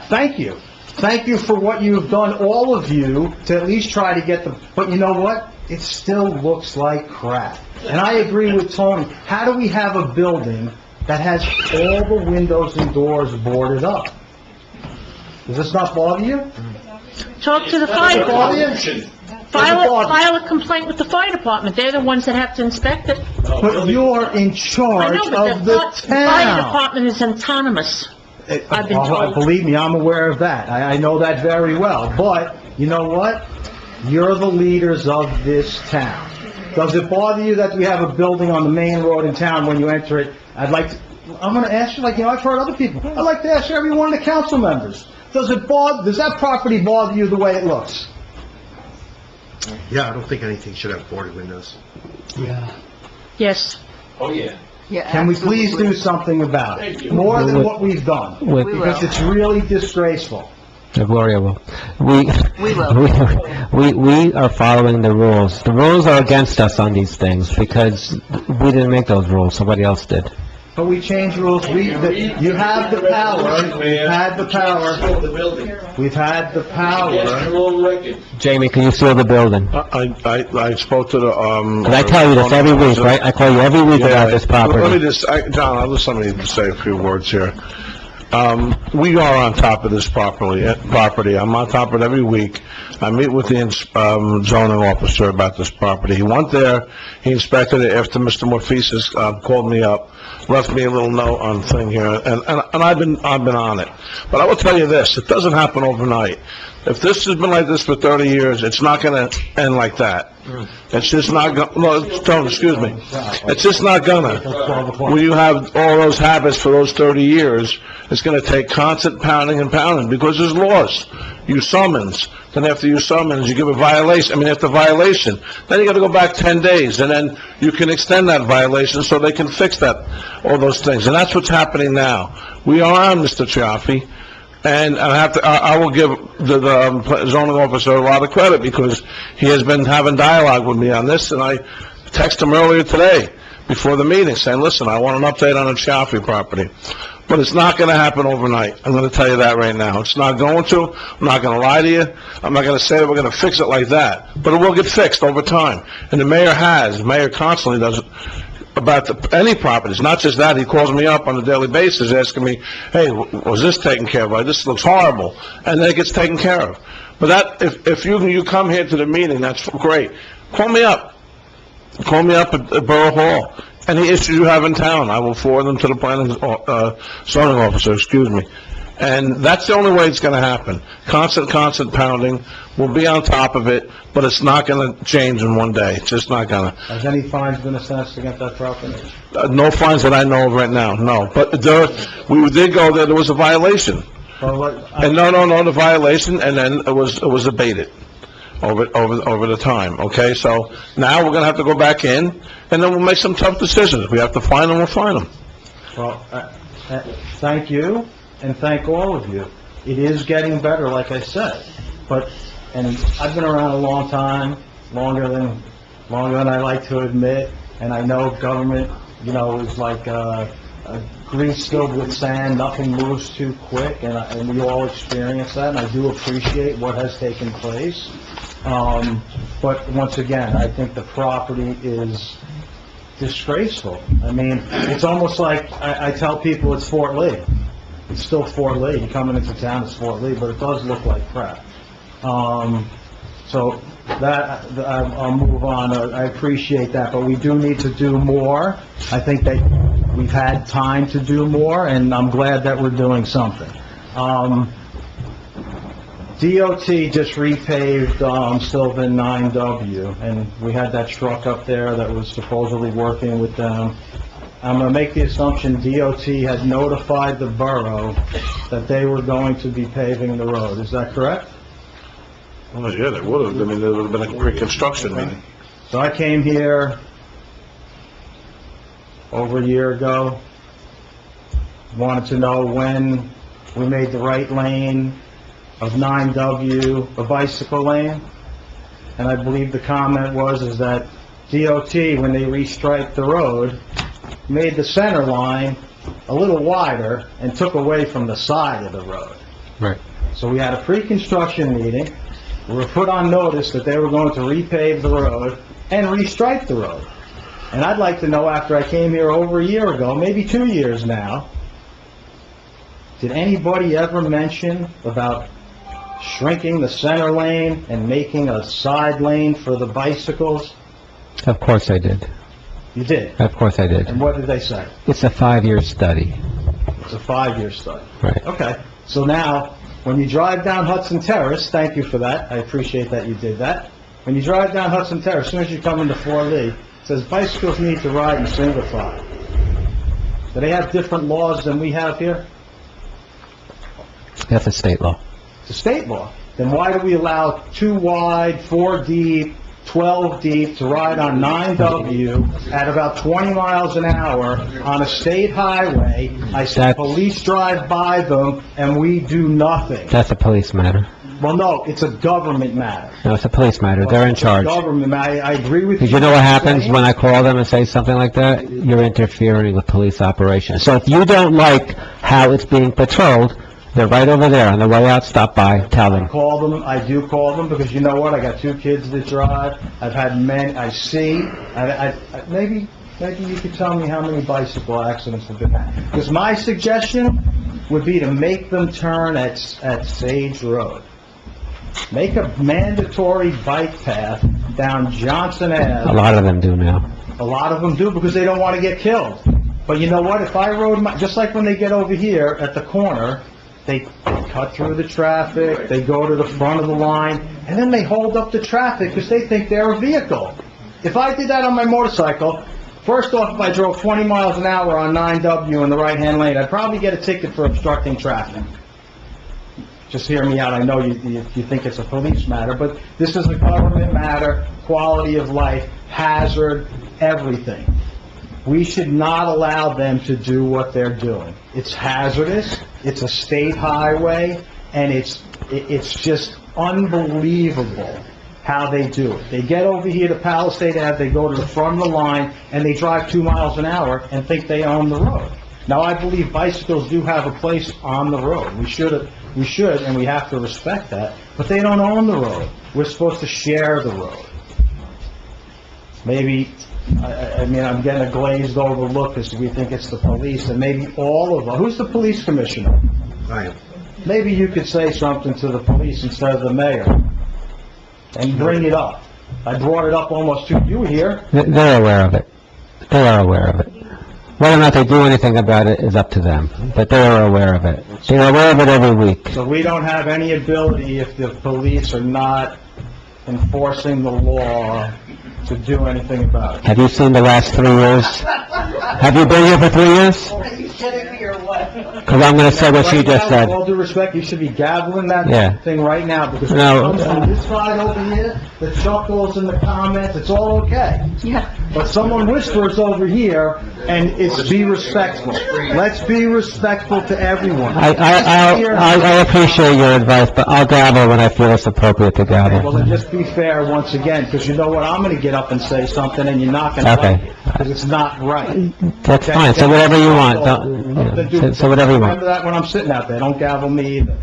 thank you. Thank you for what you've done, all of you, to at least try to get but you know what? It still looks like crap. And I agree with Tony. How do we have a building that has all the windows and doors boarded up? Does this not bother you? Talk to the fire department. File a complaint with the fire department. They're the ones that have to inspect it. But you're in I charge know, but of the the fire town. department is autonomous. I've been told. Believe me, I'm aware of that. I know that very well. But, you know what? You're the leaders of this town. Does it bother you that we have a building on the main road in town when you enter it? I'm going to ask you, I've heard other people. I'd like to ask every one of the council members. Does that property bother you the way it looks? Yeah, I don't think anything should have boarded windows. Yes. Oh, yeah. Can we please do something about it? More than what we've done. With- Because it's really disgraceful. Gloria will. We will. We are following the rules. The rules are against us on these things because we didn't make those rules, somebody else did. But we change rules. You have the power. We've had the power. We've had the power. Jamie, can you seal the building? I spoke to the, Because I tell you this every week, right? I call you every week about this Let me property. just, John, I'll just let me say a few words here. We are on top of this property. I'm on top of it every week. I meet with the zoning officer about this property. He went there, he inspected it after Mr. Morpheus called me up, left me a little note on thing here, and I've been on it. But I will tell you this, it doesn't happen overnight. If this has been like this for 30 years, it's not gonna end like that. It's just not excuse me. It's just not gonna. When you have all those habits for those 30 years, it's gonna take constant pounding and pounding, because there's laws. You summons, then after you summons, you give a violation, after violation, then you gotta go back 10 days, and then you can extend that violation so they can fix that, all those things. And that's what's happening now. We are on Mr. Chiaffi. And I will give the zoning officer a lot of credit, because he has been having dialogue with me on this, and I texted him earlier today, before the meeting, saying, listen, I want an update on the Chiaffi property. But it's not gonna happen overnight. I'm gonna tell you that right now. It's not going to. I'm not gonna lie to you. I'm not gonna say that we're gonna fix it like that. But it will get fixed over time. And the mayor constantly does it. About any properties, not just that. He calls me up on a daily basis asking me, hey, was this taken care of? This looks horrible. And then it gets taken care of. But that, if you come here to the meeting, that's great. Call me up. Call me up at Borough Hall. Any issues you have in town, I will forward them to the planning, zoning officer, excuse me. And that's the only way it's gonna happen. Constant pounding. We'll be on top of it, but it's not gonna change in one day. It's just not gonna. Has any fines been assessed against that property? No fines that I know of right now, no. But we did go there was a violation. And no, the violation, and then it was abated over the time, okay? So now we're gonna have to go back in, and then we'll make some tough decisions. If we have to fine them, we'll fine them. Well, thank you, and thank all of you. It is getting better, like I said, but and I've been around a long time, longer than I like to admit, and I know government, is like, grease filled with sand, nothing moves too quick, and we all experience that, and I do appreciate what has taken place. But once again, I think the property is disgraceful. I mean, it's almost like, I tell people it's Fort Lee. It's still Fort Lee. You coming into town, it's Fort Lee, but it does look like crap. So that, I'll move on. I appreciate that, but we do need to do more. I think that we've had time to do more, and I'm glad that we're doing something. DOT just repaved Sylvan 9W, and we had that truck up there that was supposedly working with them. I'm going to make the assumption DOT had notified the borough that they were going to be paving the road. Is that correct? Well, yeah, they would have. I mean, there would have been a pre-construction meeting. So I came here over a year ago, wanted to know when we made the right lane of 9W a bicycle lane, and I believe the comment is that DOT, when they restriped the road, made the center line a little wider and took away from the side of the road. Right. So we had a pre-construction meeting. We were put on notice that they were going to repave the road and restripe the road. And I'd like to know, after I came here over a year ago, maybe 2 years now, did anybody ever mention about shrinking the center lane and making a side lane for the bicycles? Of course I did. You did? Of course I did. And what did they say? It's a 5-year study. It's a 5-year study. Right. Okay. So now, when you drive down Hudson Terrace, thank you for that, I appreciate that you did that. When you drive down Hudson Terrace, as soon as you come into Fort Lee, it says bicycles need to ride in single file. Do they have different laws than we have here? That's a state law. It's a state law. Then why do we allow 2 wide, 4 deep, 12 deep to ride on 9W at about 20 miles an hour on a state highway? I said police drive by them and we do nothing. That's a police matter. Well, no, it's a government matter. No, it's a police matter. They're in charge. Government matter. I agree with you. Because you know what happens when I call them and say something like that? You're interfering with police operations. So if you don't like how it's being patrolled, they're right over there. On the way out, stop by, tell them. I do call them, because you know what? I got 2 kids that drive. I've had many, maybe you could tell me how many bicycle accidents have been had. Because my suggestion would be to make them turn at Sage Road. Make a mandatory bike path down Johnson Ave. A lot of them do now. A lot of them do, because they don't want to get killed. But you know what? If I rode just like when they get over here at the corner, they cut through the traffic, they go to the front of the line, and then they hold up the traffic because they think they're a vehicle. If I did that on my motorcycle, first off, if I drove 20 miles an hour on 9W in the right-hand lane, I'd probably get a ticket for obstructing traffic. Just hear me out. I know you think it's a police matter, but this is a government matter, quality of life, hazard, everything. We should not allow them to do what they're doing. It's hazardous, it's a state highway, and it's just unbelievable how they do it. They get over here to Palisade Ave, they go to the front of the line, and they drive 2 miles an hour and think they own the road. Now, I believe bicycles do have a place on the road. We should, and we have to respect that, but they don't own the road. We're supposed to share the road. Maybe, I'm getting a glazed over look because we think it's the police, and maybe all of them. Who's the police commissioner? I am. Maybe you could say something to the police instead of the mayor, and bring it up. I brought it up almost to you here. They're aware of it. They are aware of it. Whether or not they do anything about it is up to them, but they are aware of it. They're aware of it every week. So we don't have any ability, if the police are not enforcing the law, to do anything about it. Have you seen the last 3 years? Have you been here for 3 years? Are you kidding me or what? because I'm going to say what she Right just now, said. With all due respect, you should be gaveling Yeah. that thing right now, because when it No. comes from this side over here, the chuckles and the comments, it's all okay. Yeah. But someone whispers over here, and it's be respectful. Let's be respectful to everyone. I appreciate your advice, but I'll gavel when I feel it's appropriate to Well, gavel. then just be fair once again, because you know what, I'm gonna get up and say something, and you're not gonna Okay. like it, because it's not right. That's fine, so whatever you want, don't, so whatever you Remember want. that when I'm sitting out there, don't gavel me either.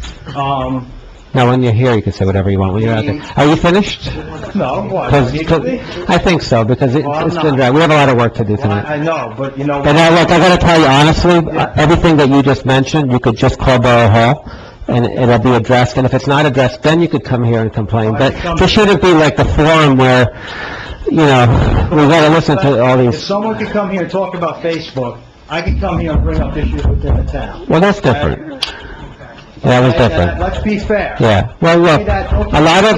No, when you're here, you can say whatever you want, when you're out there. Are you finished? No, what? 'Cause- Need to be? I think so, because Well, I'm it's not. been, we have a lot of work to do Well, tonight. I know, but you know. But now, look, I gotta tell you honestly, everything that you just mentioned, you could just call Borough Hall, and it'll be addressed, and if it's not addressed, then you could come here and complain. But this shouldn't be like the forum where, you know, we gotta listen to all If these, someone could come here and talk about Facebook, I could come here and bring up issues within the town. well, that's different. That was different. Let's be fair. Yeah, well, look, a lot of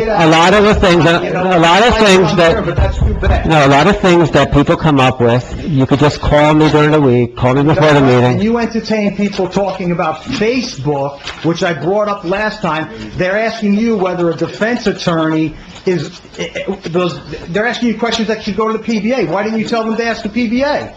the things, a lot of things that, But that's too bad. no, a lot of things that people come up with, you could just call me during the week, call me before the And meeting. you entertain people talking about Facebook, which I brought up last time. They're asking you whether a defense attorney they're asking you questions that should go to the PBA. Why didn't you tell them to ask the PBA?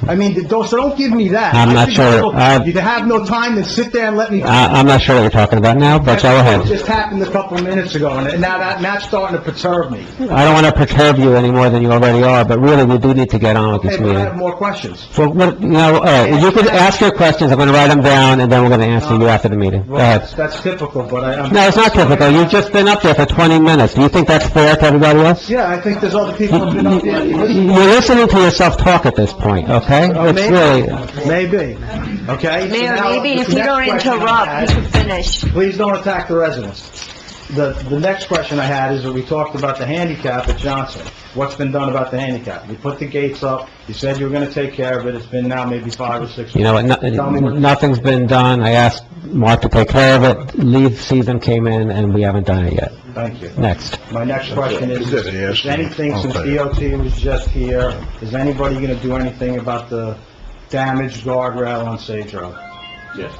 I mean, don't give me that. I'm not I think sure. You have no time, then sit there and let me... I'm not sure what you're talking about now, but go It ahead. just happened a couple of minutes ago, and now that's starting to perturb me. I don't want to perturb you any more than you already are, but really, we do need to get on with this Okay, but I have meeting. more questions. Well, all right, you could ask your questions, I'm going to write them down, and then we're going to answer you after the meeting. Go Well, ahead. that's typical, but I'm... No, it's not typical, you've just been up there for 20 minutes. Do you think that's fair to everybody else? Yeah, I think there's other people who've been up there. You're listening to yourself talk at this point, okay? It's really, Maybe, okay? Mayor, Now, maybe if the you next don't question I interrupt, had- you can finish. Please don't attack the residents. The next question I had is that we talked about the handicap at Johnson. What's been done about the handicap? You put the gates up, you said you were gonna take care of it, it's been now maybe 5 or 6 months. you know what, Tell me what- nothing's been done. I asked Mark to take care of it, leave season came in, and we haven't done it yet. Thank you. Next. My next question is anything, since Okay. DOT was just here, is anybody gonna do anything about the damaged guardrail on Sage Road? Yes,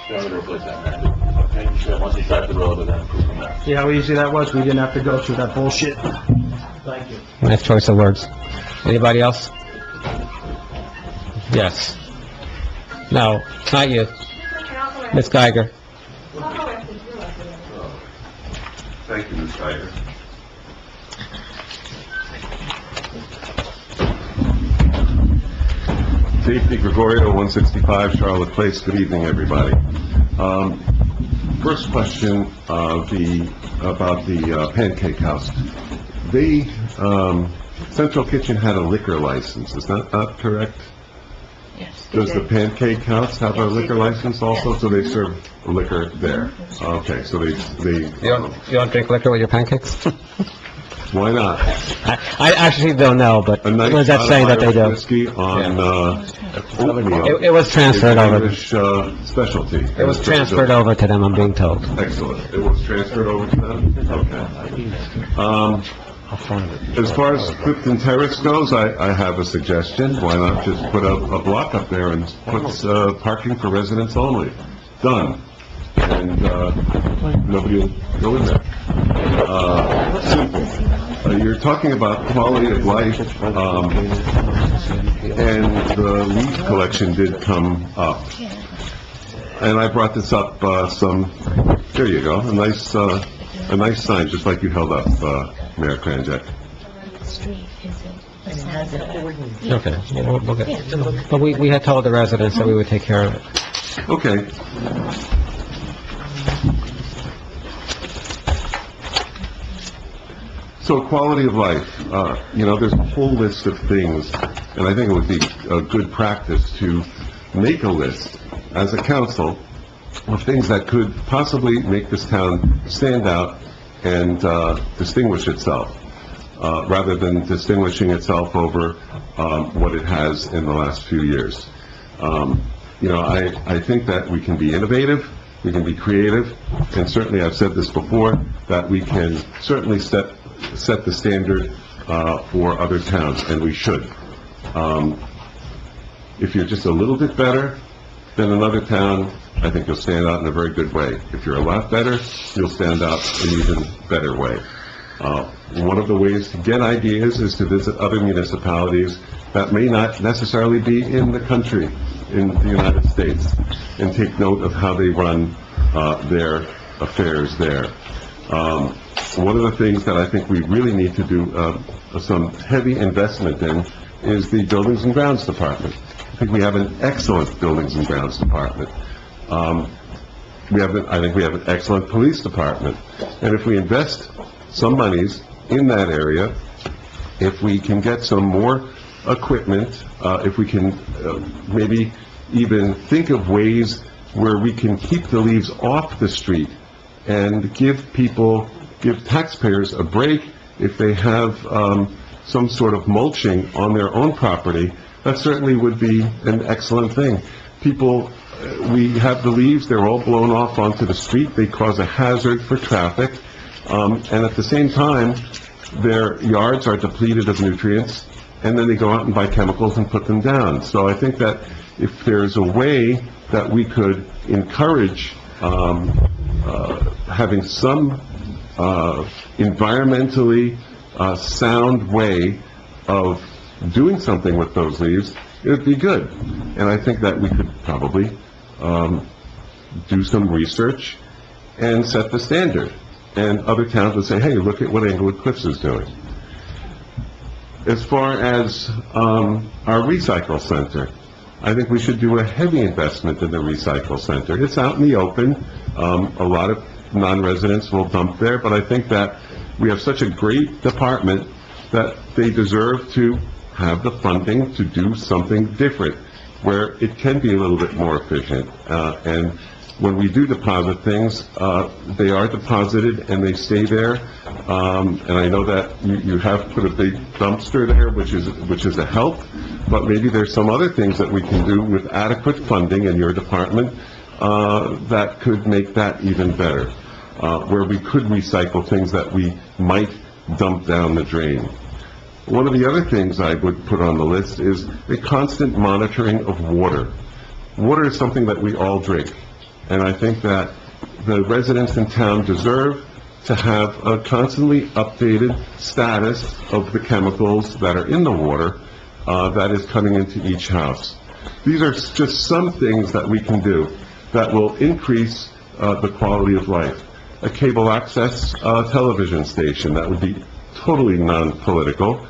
they're gonna replace that, okay, so once they start the road, they're gonna improve from there. See how easy that was? We didn't have to go through that bullshit. Thank you. Nice choice of words. Anybody else? Yes. No, it's not you. Ms. Geiger. Thank you, Ms. Geiger. Dave DiGregorio, 165 Charlotte Place. Good evening, everybody. First question, about the Pancake House. Central Kitchen had a liquor license, is that not correct? Yes. Does the Pancake House have a liquor license also, so they serve liquor there? Okay, so they... You don't drink liquor with your pancakes? Why not? I actually don't know, but A nice what does that say that they Irish do? whiskey on, oatmeal. It was transferred It's an over. Irish, specialty. It was transferred over to them, I'm being told. Excellent. It was transferred over to them? Okay. As far as Clifton Terrace goes, I have a suggestion. Why not just put a block up there and put, parking for residents only? Done. And, nobody will go in there. Simple. You're talking about quality of life, and the leaf collection did come up. And I brought this up, there you go, a nice sign, just like you held up, Mayor Kranjak. Okay, we'll get, but we had told the residents that we would take care of it. Okay. So quality of life, there's a whole list of things, and I think it would be a good practice to make a list as a council of things that could possibly make this town stand out and distinguish itself, rather than distinguishing itself over what it has in the last few years. I think that we can be innovative, we can be creative, and certainly, I've said this before, that we can certainly set the standard for other towns, and we should. If you're just a little bit better, then another town, I think you'll stand out in a very good way. If you're a lot better, you'll stand out in an even better way. One of the ways to get ideas is to visit other municipalities that may not necessarily be in the country, in the United States, and take note of how they run their affairs there. One of the things that I think we really need to do some heavy investment in is the Buildings and Grounds Department. I think we have an excellent Buildings and Grounds Department. I think we have an excellent Police Department. And if we invest some monies in that area, if we can get some more equipment, if we can maybe even think of ways where we can keep the leaves off the street and give taxpayers a break if they have some sort of mulching on their own property, that certainly would be an excellent thing. People, we have the leaves, they're all blown off onto the street, they cause a hazard for traffic, and at the same time, their yards are depleted of nutrients, and then they go out and buy chemicals and put them down. So I think that if there's a way that we could encourage having some environmentally sound way of doing something with those leaves, it would be good. And I think that we could probably do some research and set the standard. And other towns would say, hey, look at what Englewood Cliffs is doing. As far as our recycle center, I think we should do a heavy investment in the recycle center. It's out in the open. A lot of non-residents will dump there, but I think that we have such a great department that they deserve to have the funding to do something different, where it can be a little bit more efficient. And when we do deposit things, they are deposited and they stay there. And I know that you have put a big dumpster there, which is a help, but maybe there's some other things that we can do with adequate funding in your department that could make that even better, where we could recycle things that we might dump down the drain. One of the other things I would put on the list is the constant monitoring of water. Water is something that we all drink, and I think that the residents in town deserve to have a constantly updated status of the chemicals that are in the water that is coming into each house. These are just some things that we can do that will increase the quality of life. A cable access television station that would be totally non-political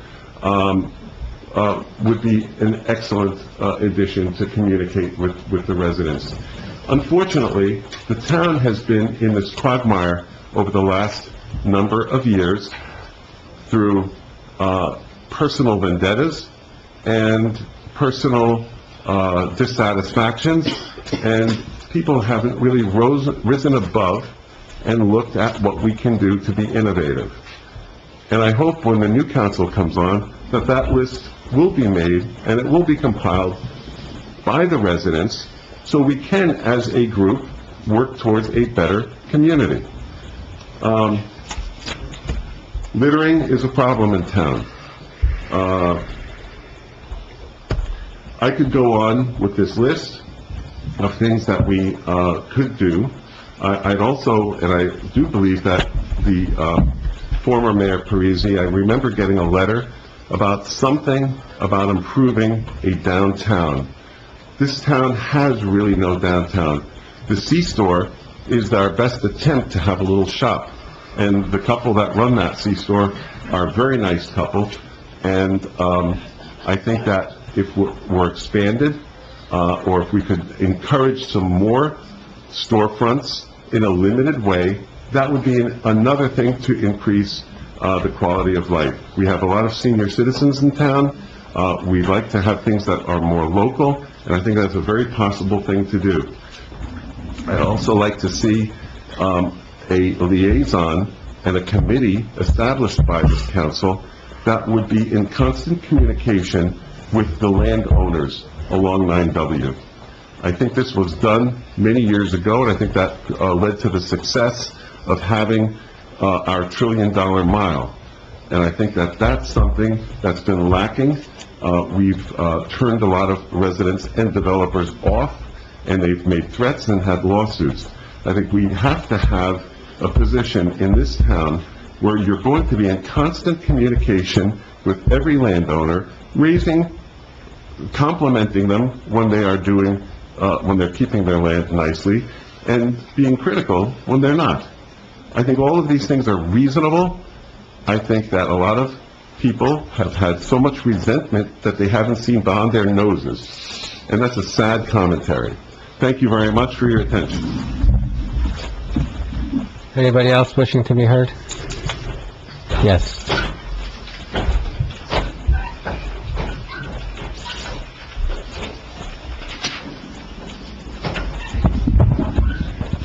would be an excellent addition to communicate with the residents. Unfortunately, the town has been in this quagmire over the last number of years through personal vendettas and personal dissatisfactions, and people haven't really risen above and looked at what we can do to be innovative. And I hope when the new council comes on, that list will be made and it will be compiled by the residents, so we can, as a group, work towards a better community. Littering is a problem in town. I could go on with this list of things that we could do. I'd also, and I do believe that the former Mayor Parisi, I remember getting a letter about something about improving a downtown. This town has really no downtown. The C-Store is our best attempt to have a little shop, and the couple that run that C-Store are a very nice couple, and I think that if we're expanded, or if we could encourage some more storefronts in a limited way, that would be another thing to increase the quality of life. We have a lot of senior citizens in town. We like to have things that are more local, and I think that's a very possible thing to do. I'd also like to see a liaison and a committee established by this council that would be in constant communication with the landowners along 9W. I think this was done many years ago, and I think that led to the success of having our $1 trillion mile. And I think that that's something that's been lacking. We've turned a lot of residents and developers off, and they've made threats and had lawsuits. I think we have to have a position in this town where you're going to be in constant communication with every landowner, complimenting them when they are when they're keeping their land nicely, and being critical when they're not. I think all of these things are reasonable. I think that a lot of people have had so much resentment that they haven't seen beyond their noses, and that's a sad commentary. Thank you very much for your attention. Anybody else wishing to be heard? Yes.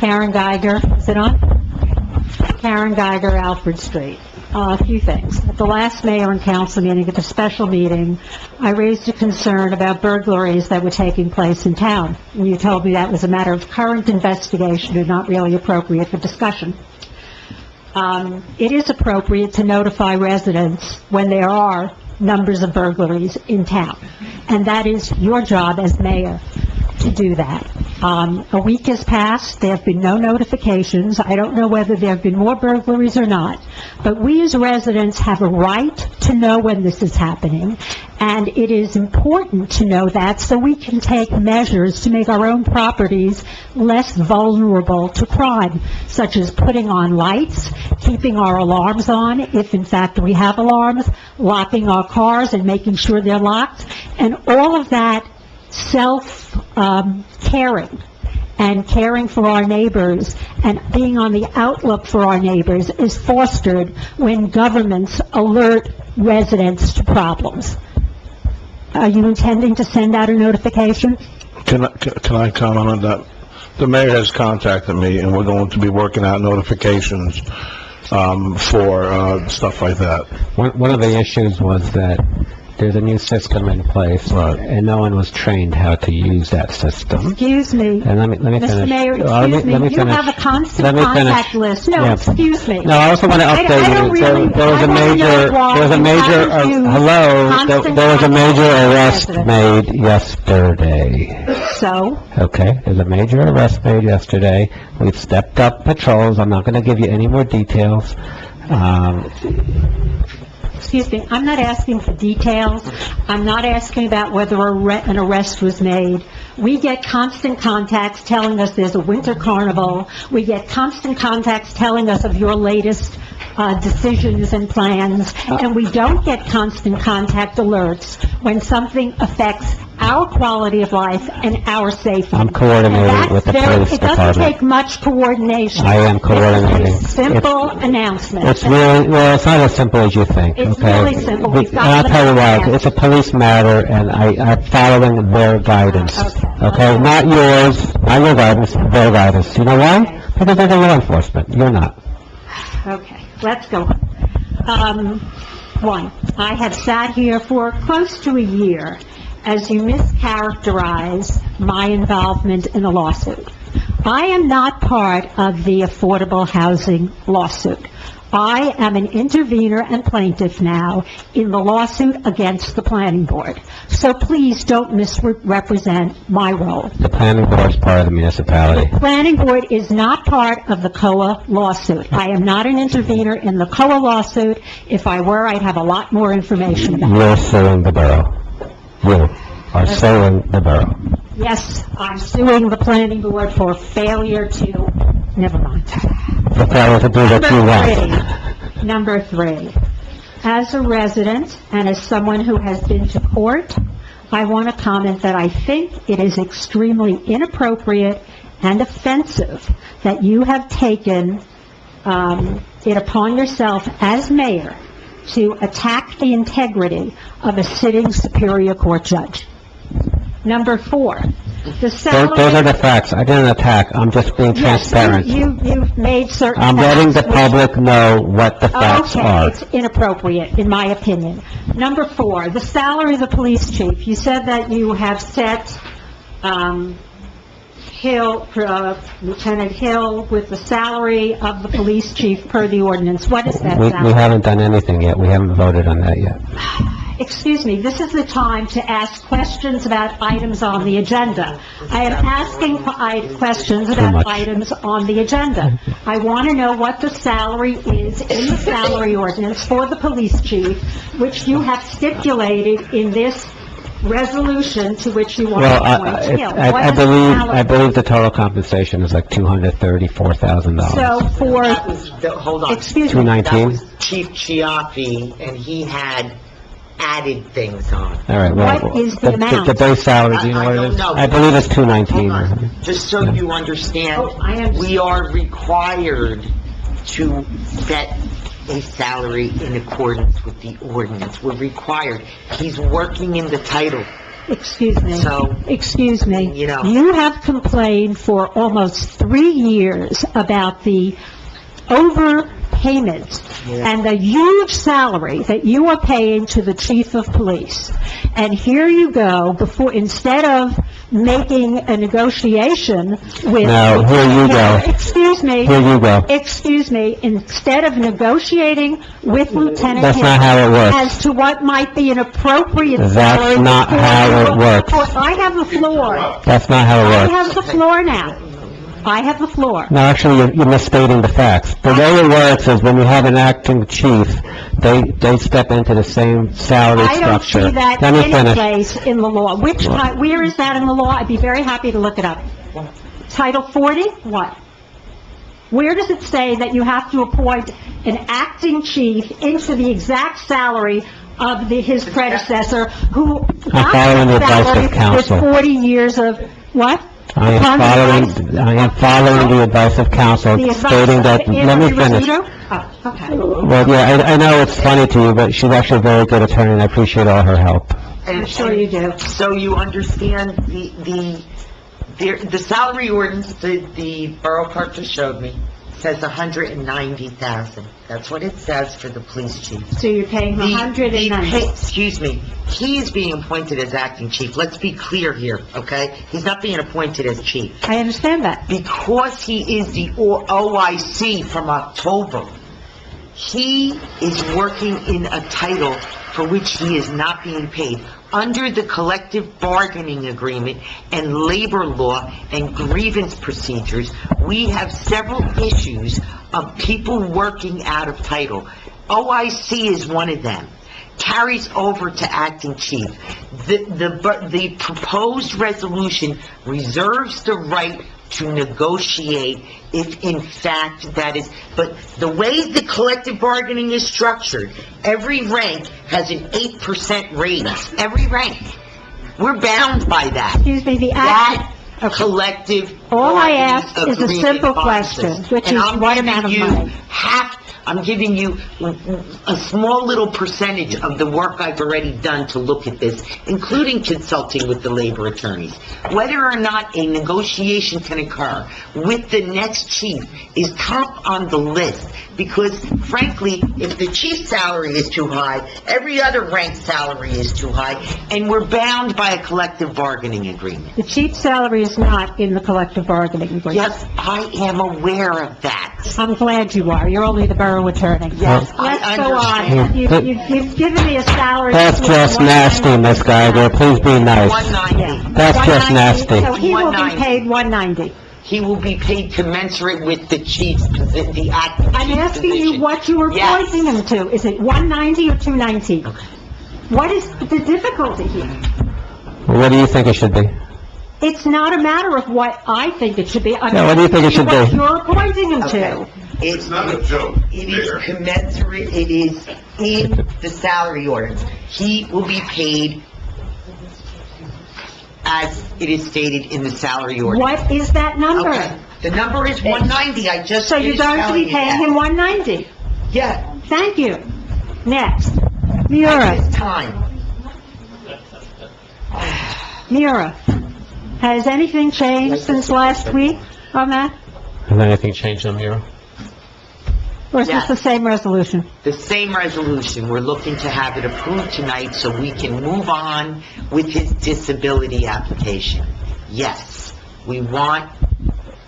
Karen Geiger, is it on? Karen Geiger, Alfred Street. A few things. At the last mayor and council meeting, at the special meeting, I raised a concern about burglaries that were taking place in town. And you told me that was a matter of current investigation and not really appropriate for discussion. It is appropriate to notify residents when there are numbers of burglaries in town. And that is your job as mayor to do that. A week has passed, there have been no notifications. I don't know whether there have been more burglaries or not, but we as residents have a right to know when this is happening, and it is important to know that so we can take measures to make our own properties less vulnerable to crime, such as putting on lights, keeping our alarms on, if in fact we have alarms, locking our cars and making sure they're locked, and all of that caring and caring for our neighbors and being on the outlook for our neighbors is fostered when governments alert residents to problems. Are you intending to send out a notification? Can I comment on that? The mayor has contacted me, and we're going to be working out notifications for stuff like that. One of the issues was that there's a new system in place, and no one was trained how to use that system. Excuse me. And let me Mr. finish. Mayor, Let me excuse me, you finish. have a constant Let me contact finish. list. No, Yeah. excuse me. No, I also want to I update don't you. really- There was I a wanna know major, why there was a you major, haven't used hello, constant there was a major contact with arrest residents. made yesterday. So, Okay, there's a major arrest made yesterday. We've stepped up patrols. I'm not going to give you any more details. excuse me, I'm not asking for details. I'm not asking about whether an arrest was made. We get constant contacts telling us there's a winter carnival. We get constant contacts telling us of your latest decisions and plans, and we don't get constant contact alerts when something affects our quality of life and our safety. I'm coordinating with the police It doesn't department. take much coordination. I am coordinating. It's a simple announcement. It's really, well, it's not as simple as you think, okay? It's really simple. We've got And I'll tell you the- why, it's a police matter, and I'm following their guidance. Okay, not yours, not your guidance, their guidance. You know why? Because they're the law enforcement, you're not. Okay, let's go on. One, I have sat here for close to a year as you mischaracterize my involvement in the lawsuit. I am not part of the affordable housing lawsuit. I am an intervener and plaintiff now in the lawsuit against the planning board. So please don't misrepresent my role. The planning board is part of the municipality. The planning board is not part of the COA lawsuit. I am not an intervener in the COA lawsuit. If I were, I'd have a lot more information about it. You're suing the borough. You are suing the borough. Yes, I'm suing the planning board for failure to, never mind. The failure to do what you want. Number three, as a resident and as someone who has been to court, I want to comment that I think it is extremely inappropriate and offensive that you have taken it upon yourself as mayor to attack the integrity of a sitting Superior Court judge. Number four, the salary... Those are the facts. I didn't attack. I'm just being transparent. You've made certain I'm letting the facts which- public know what the facts are. Okay, it's inappropriate, in my opinion. Number four, the salary of the police chief. You said that you have set Lieutenant Hill with the salary of the police chief per the ordinance. What is that We salary? haven't done anything yet. We haven't voted on that yet. Excuse me, this is the time to ask questions about items on the agenda. I am asking questions about items on the agenda. I want to know what the salary is in the salary ordinance for the police chief, which you have stipulated in this resolution to which you want Well, to appoint Hill. What I is the I salary? believe the total compensation is like $234,000. So for, Hold on. excuse me, That 219? was Chief Chiaffi, and he had added things on. All right, well, What is the amount? the base salary, do you know I what it don't is? know. I believe it's $219. Hold on. Just so you understand, we are required to set a salary in accordance with the ordinance. We're required. He's working in the title. excuse me, So, excuse me. you know. You have complained for almost 3 years about the overpayment and the huge salary that you are paying to the chief of police. And here you go, instead of making a negotiation with... No, here you go. Excuse me. Here you go. Excuse me, instead of negotiating with Lieutenant That's Hill not how it works. as to what might be an appropriate That's salary... not how it works. I have the floor. That's not how I it works. have the floor now. I have the floor. No, actually, you're misstating the facts. The way it works is when you have an acting chief, they step into the same salary I don't structure. see that Let me any finish. place in the law. Where is that in the law? I'd be very happy to look it up. Title 40? What? Where does it say that you have to appoint an acting chief into the exact salary of his predecessor, who got following the that advice of salary with counsel. 40 years of, what? I am following the advice of counsel, The advice stating that, of let me finish. Rizzuto? Oh, okay. Well, yeah, I know it's funny to you, but she's actually a very good attorney, and I appreciate all her help. I'm sure you do. So you understand the salary ordinance, the borough clerk just showed me, says $190,000. That's what it says for the police chief. So you're paying $190,000. Excuse me, he's being appointed as acting chief. Let's be clear here, okay? He's not being appointed as chief. I understand that. Because he is the OIC from October, he is working in a title for which he is not being paid. Under the collective bargaining agreement and labor law and grievance procedures, we have several issues of people working out of title. OIC is one of them. Carries over to acting chief. The proposed resolution reserves the right to negotiate if in fact that is, but the way the collective bargaining is structured, every rank has an 8% raise, every rank. We're bound by that. Excuse me, That collective All I bargaining ask is a agreement simple binds question, us. which And is I'm what giving amount of you money? I'm giving you a small little percentage of the work I've already done to look at this, including consulting with the labor attorneys. Whether or not a negotiation can occur with the next chief is top on the list, because frankly, if the chief's salary is too high, every other ranked salary is too high, and we're bound by a collective bargaining agreement. The chief's salary is not in the collective bargaining agreement. Yes, I am aware of that. I'm glad you are. You're only the borough attorney. Yes, Let's I go on. understand. You've given me a salary... That's just nasty, Miss Geiger, please be nice. 190. That's just 190, nasty. So he will be 190. paid 190. He will be paid commensurate with the chief's, the acting I'm chief's asking you position. what you were Yes. pointing him to. Is it 190 or 219? Okay. What is the difficulty here? What do you think it should be? It's not a matter of what I think it should be. I'm Yeah, what do you think it should asking be? What you're pointing him Okay. to. It's not a joke. It is commensurate, it is in the salary ordinance. He will be paid as it is stated in the salary ordinance. What is that number? Okay, the number is 190, I just So you're finished going to telling be you paying that. him 190? Yeah, Thank you. Next. at Miura. this time. Miura. Has anything changed since last week on that? Has anything changed on Miro? Or is this Yes. the same resolution? The same resolution, we're looking to have it approved tonight so we can move on with his disability application. Yes, we want,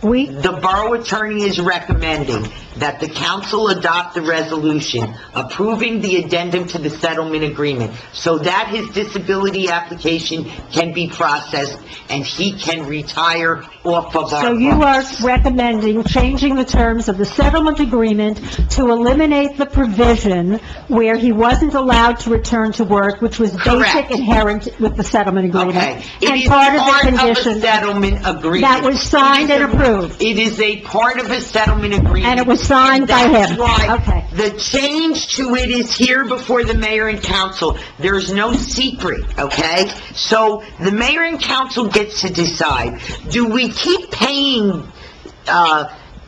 We, the borough attorney is recommending that the council adopt the resolution approving the addendum to the settlement agreement so that his disability application can be processed and he can retire off of our So you are books. recommending changing the terms of the settlement agreement to eliminate the provision where he wasn't allowed to return to work, which was basic Correct. inherent with the settlement agreement. Okay. It And is part of the part of a condition settlement agreement. that was signed It is and a- approved. It is a part of a settlement agreement. And it was signed by That's him. why Okay. the change to it is here before the mayor and council. There's no secret, okay? So the mayor and council gets to decide, do we keep paying,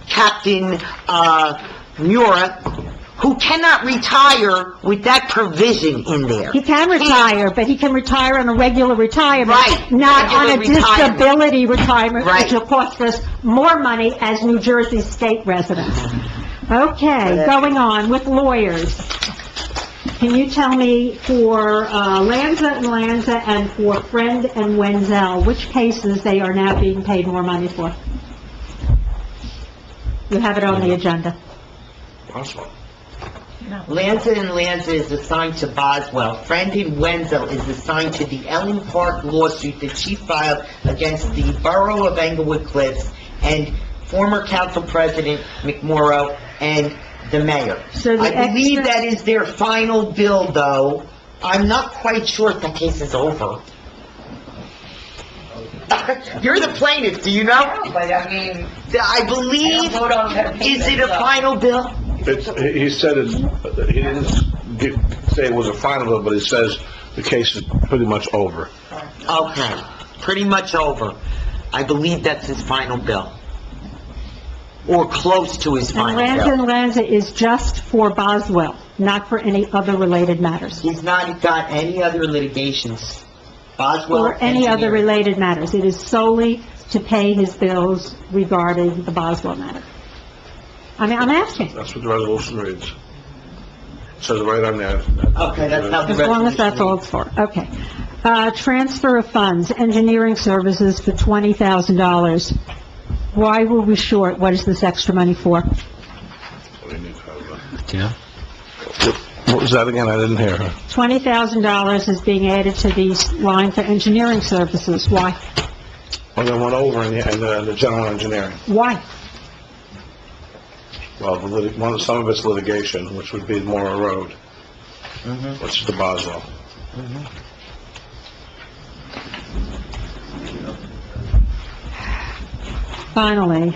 Captain, Mura, who cannot retire with that provision in there? He can retire, but he can retire on a regular retirement. Right, Not on a regular retirement. disability retirement, Right. which will cost us more money as New Jersey state residents. Okay, going on with lawyers. Can you tell me for Lanza and Lanza and for Friend and Wenzel, which cases they are now being paid more money for? You have it on the agenda. Lanza and Lanza is assigned to Boswell. Friend and Wenzel is assigned to the Ellen Park lawsuit that she filed against the Borough of Englewood Cliffs and former council president McMorrow and the mayor. So the I believe extra- that is their final bill, though. I'm not quite sure if that case is over. You're the plaintiff, do you know? But I mean, I believe, I don't vote on that is it a so. final bill? He said he didn't say it was a final bill, but he says the case is pretty much over. Okay, pretty much over. I believe that's his final bill. Or close to his And final Lanza bill. and Lanza is just for Boswell, not for any other related matters. He's not got any other litigations. Boswell Or any other Engineering. related matters. It is solely to pay his bills regarding the Boswell matter. I mean, I'm asking, That's what the resolution reads. It says right on there. Okay, that's how the as long as that's all it's for. Okay. Transfer of funds, engineering services for $20,000. Why were we short? What is this extra money for? Yeah. What was that again? I didn't hear her. $20,000 is being added to the line for engineering services. Why? Well, they went over in the general engineering. Why? Well, some of it's litigation, which would be Mora Road, which is the Boswell. Finally,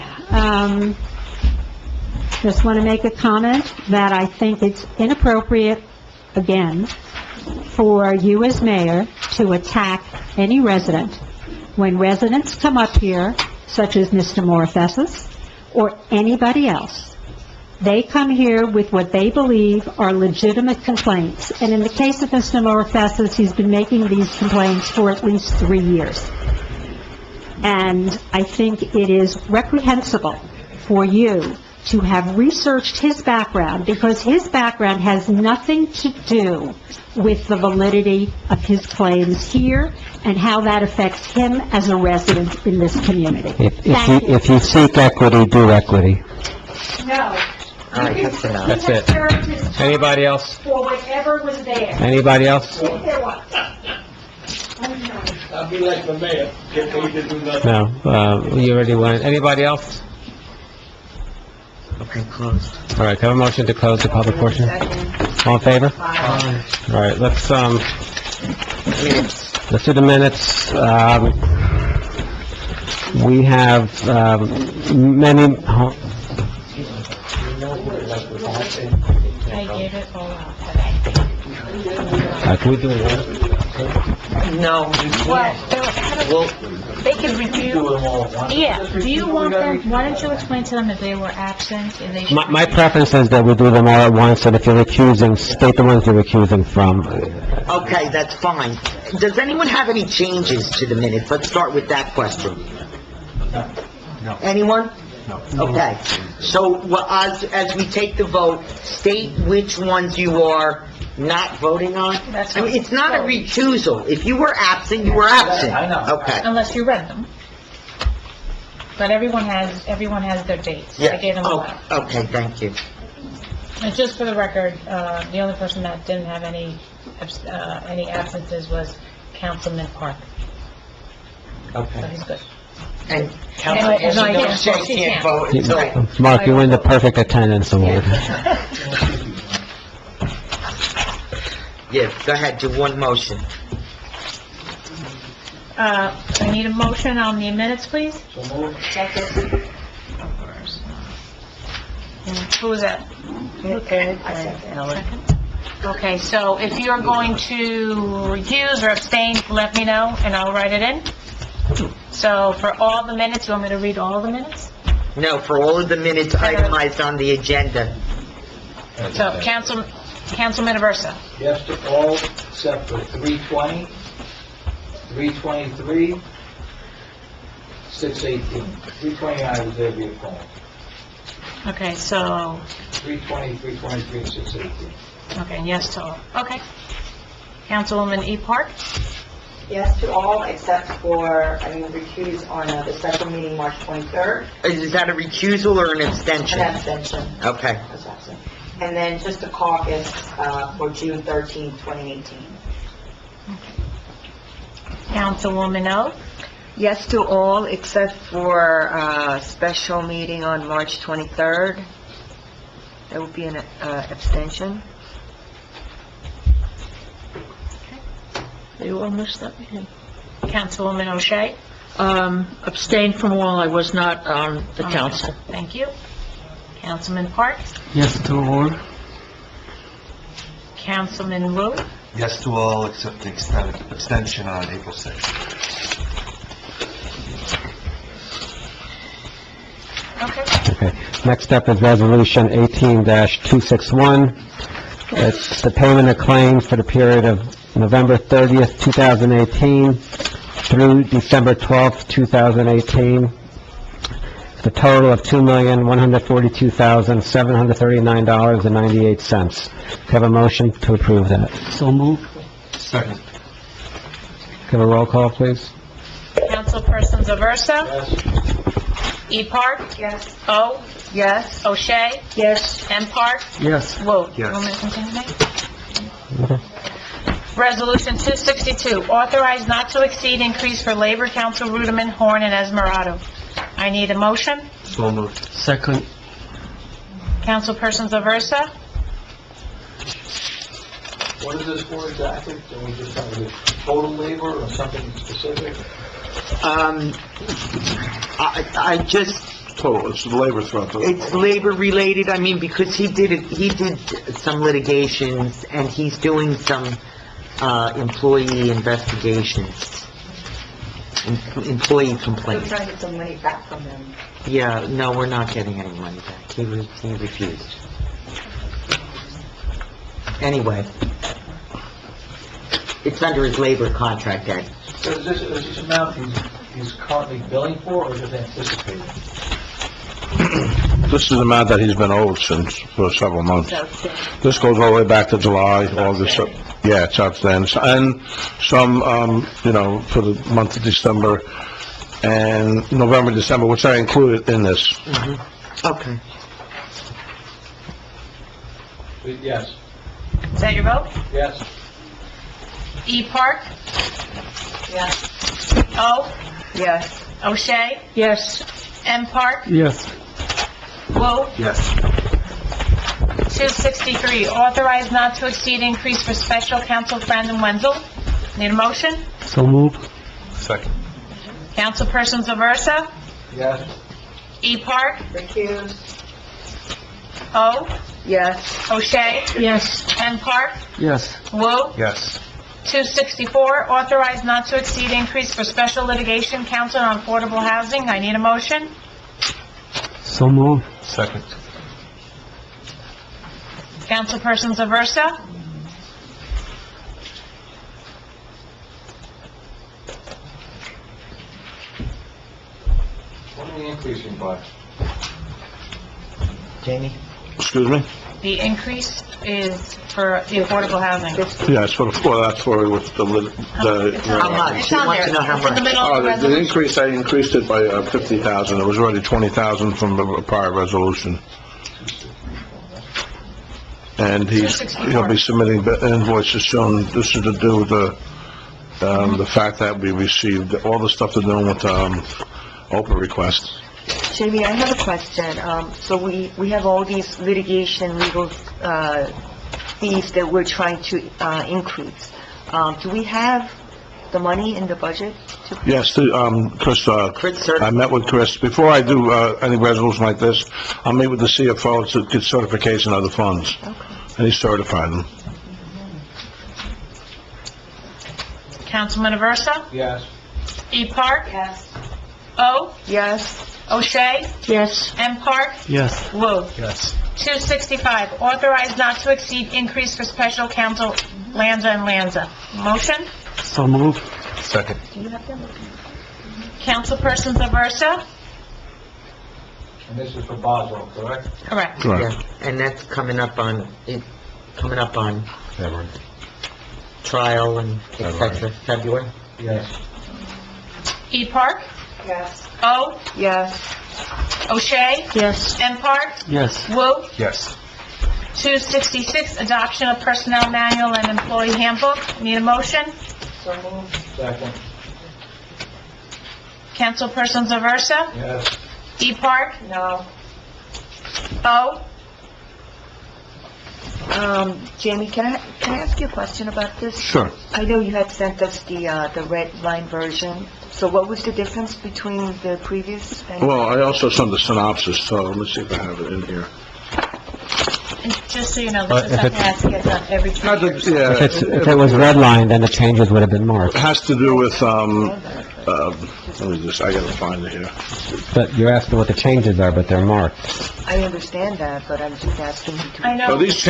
just want to make a comment that I think it's inappropriate, again, for you as mayor to attack any resident when residents come up here, such as Mr. Morfessus, or anybody else. They come here with what they believe are legitimate complaints. And in the case of Mr. Morfessus, he's been making these complaints for at least 3 years. And I think it is reprehensible for you to have researched his background, because his background has nothing to do with the validity of his claims here and how that affects him as a resident in this community. Thank you. If you seek equity, do equity. No. All right, that's enough. That's it. Served his time Anybody else? for whatever was there. Anybody else? If there was. I'll be like the mayor, get paid to do nothing. No, you already went. Anybody else? Okay, closed. All right, can I have a motion to close the public portion? All in favor? All right, let's do the minutes. We have, many, I gave it all out today. can we do it? No, you can't. Well, They can review. Yeah, do you want them, why don't you explain to them if they were absent and they should... My preference is that we do them all at once, and if you're recusing, state the ones you're recusing from. okay, that's fine. Does anyone have any changes to the minutes? Let's start with that question. No. Anyone? No. Okay. So, well, as we take the vote, state which ones you are not voting on? I mean, it's not a recusal. If you were absent, you were absent. I know. Okay. Unless you read them. but everyone has their dates. I Yeah, gave them all oh, out. okay, thank you. And just for the record, the only person that didn't have any absences was Councilman Park. So Okay. he's good. And No, Councilman no, O'Shea she can't can't. vote until... Mark, you win the perfect attendance award. Yes, go ahead, do one motion. I need a motion on the minutes, please. Who was that? Okay. Okay, so if you're going to recuse or abstain, let me know, and I'll write it in. So for all the minutes, you want me to read all the minutes? No, for all of the minutes itemized on the agenda. So, Councilman Aversa. Yes to all except for 320, 323, 618. 320, I was there via phone. Okay, so, 320, 323, and 618. okay, yes to all. Okay. Councilwoman E. Park? Yes to all except for, recuse on the special meeting March 23rd, Is that a recusal or an abstention? an abstention. Okay. I was absent. And then just a caucus for June 13th, 2018. Councilwoman O? Yes to all except for special meeting on March 23rd. That would be an abstention. You almost let me in. Councilwoman O'Shea? Abstain from all, I was not on the council. Thank you. Councilman Park? Yes to all. Councilman Wu? Yes to all except the extension on April 6th. Okay. Okay. Next up is Resolution 18-261. It's the payment of claims for the period of November 30th, 2018 through December 12th, 2018. The total of $2,142,739.98. Have a motion to approve that. So moved. Second. Have a roll call, please. Councilpersons Aversa? Yes. E. Park? Yes. O? Yes. O'Shea? Yes. M. Park? Yes. Wu? Yes. You want me to continue, Nate? Resolution 262, authorize not to exceed increase for Labor Council Ruderman, Horn, and Esmeralda. I need a motion. So moved. Second. Councilpersons Aversa? What is this for exactly? Can we just have a total labor or something specific? I just, Total, it's the labor threat. it's labor-related, I mean, because he did some litigations, and he's doing some, employee investigations, employee We're complaints. trying to get some money back from them. Yeah, no, we're not getting any money back. He refused. Anyway, it's under his labor contract act. So is this amount he's currently billing for, or just anticipating? This is the amount that he's been owed for several months. This goes all the way back to July, August, yeah, it's outstanding. And some, for the month of December and November, December, which I included in this. Okay. Yes. Is that your vote? Yes. E. Park? Yes. O? Yes. O'Shea? Yes. M. Park? Yes. Wu? Yes. 263, authorize not to exceed increase for Special Counsel Brandon Wenzel. Need a motion? So moved. Second. Councilpersons Aversa? Yes. E. Park? Recuse. O? Yes. O'Shea? Yes. M. Park? Yes. Wu? Yes. 264, authorize not to exceed increase for Special Litigation Counsel on Affordable Housing. I need a motion. So moved. Second. Councilpersons Aversa? What are we increasing by? Jamie? Excuse me? the increase is for the affordable housing. Yeah, it's that's for with the... How much? She wants to know how It's in the much. middle of the Oh, the resolution. increase, I increased it by 50,000. It was already 20,000 from the prior resolution. And he'll be submitting invoices soon. This is to do with the fact that we received all the stuff to do with Oprah requests. Jamie, I have a question. So we have all these litigation, legal fees that we're trying to increase. Do we have the money in the budget? Yes, Chris, I met with Chris. Before I do any resolution like this, I'll meet with the CFO to get certification of the funds. And he certified them. Councilman Aversa? Yes. E. Park? Yes. O. Yes. O'Shea? Yes. M. Park? Yes. Woo. Yes. 265, authorize not to exceed increase for special counsel Lanza and Lanza. Motion? So moved. Second. Councilpersons Aversa? And this is for Boswell, correct? Correct. Yeah, and that's coming up on trial and et cetera, February? Yes. E. Park? Yes. O. Yes. O'Shea? Yes. M. Park? Yes. Woo. Yes. 266, adoption of personnel manual and employee handbook. Need a motion? So moved. Second. Councilpersons Aversa? Yes. E. Park? No. O. Jamie, can I ask you a question about this? Sure. I know you had sent us the red line version. So what was the difference between the previous and... Well, I also sent the synopsis, so let me see if I have it in here. And just so you know, But this is if something that has to get done every 3 years. Yeah, If it was redlined, then the changes would have been marked. It has to do with, let me just, I gotta find it here. But you're asking what the changes are, but they're marked. I understand that, but I'm just asking you to... I know. So these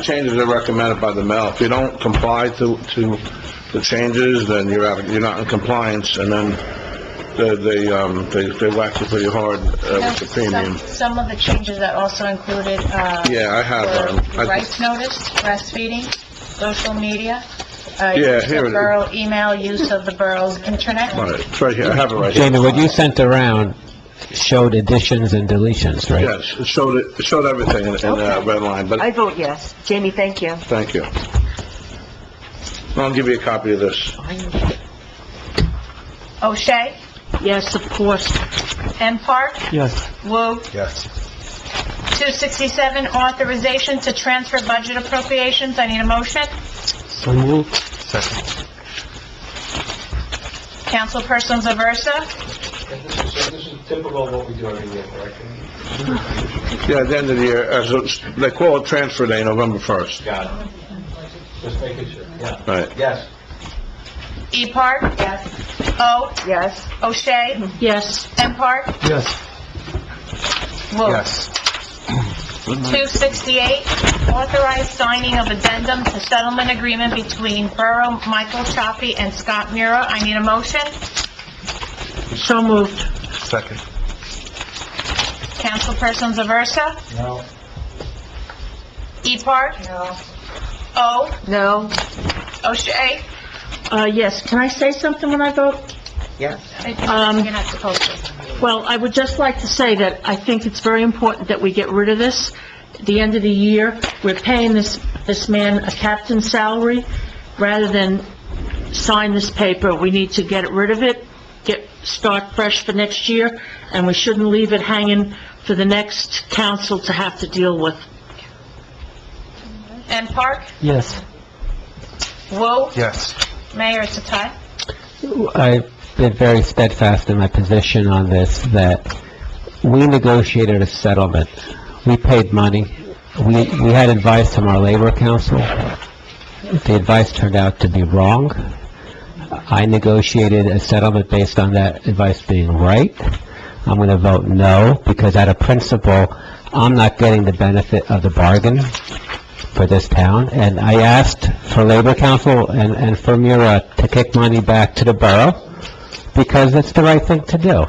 changes are recommended by the mail. If you don't comply to the changes, then you're not in compliance, and then they whack you pretty hard with the premium. Some of the changes that also included, Yeah, I have, were rights notice, breastfeeding, social media, Yeah, use here of it is. borough email, use of the borough's internet. Right, it's right here, I have it right here. Jamie, what you sent around showed additions and deletions, right? Yes, it showed everything in red line, but I vote yes. Jamie, thank you. thank you. I'll give you a copy of this. O'Shea? Yes, of course. M. Park? Yes. Woo. Yes. 267, authorization to transfer budget appropriations. I need a motion. So moved. Second. Councilpersons Aversa? This is typical of what we do every year, correct? Yeah, at the end of the year, they call it transfer day, November 1st. Got it. Just making sure, yeah. Right. Yes. E. Park? Yes. O. Yes. O'Shea? Yes. M. Park? Yes. Woo. Yes. 268, authorized signing of addendum to settlement agreement between Borough Michael Choppy and Scott Mura. I need a motion. So moved. Second. Councilpersons Aversa? No. E. Park? No. O. No. O'Shea? Yes. Can I say something when I vote? Yes. You're not supposed to. Well, I would just like to say that I think it's very important that we get rid of this. At the end of the year, we're paying this man a captain's salary. Rather than sign this paper, we need to get rid of it, start fresh for next year, and we shouldn't leave it hanging for the next council to have to deal with. M. Park? Yes. Woo. Yes. Mayor, it's a tie. I've been very steadfast in my position on this, that we negotiated a settlement. We paid money. We had advice from our labor council. The advice turned out to be wrong. I negotiated a settlement based on that advice being right. I'm going to vote no, because out of principle, I'm not getting the benefit of the bargain for this town, and I asked for Labor Council and for Mura to kick money back to the borough, because it's the right thing to do.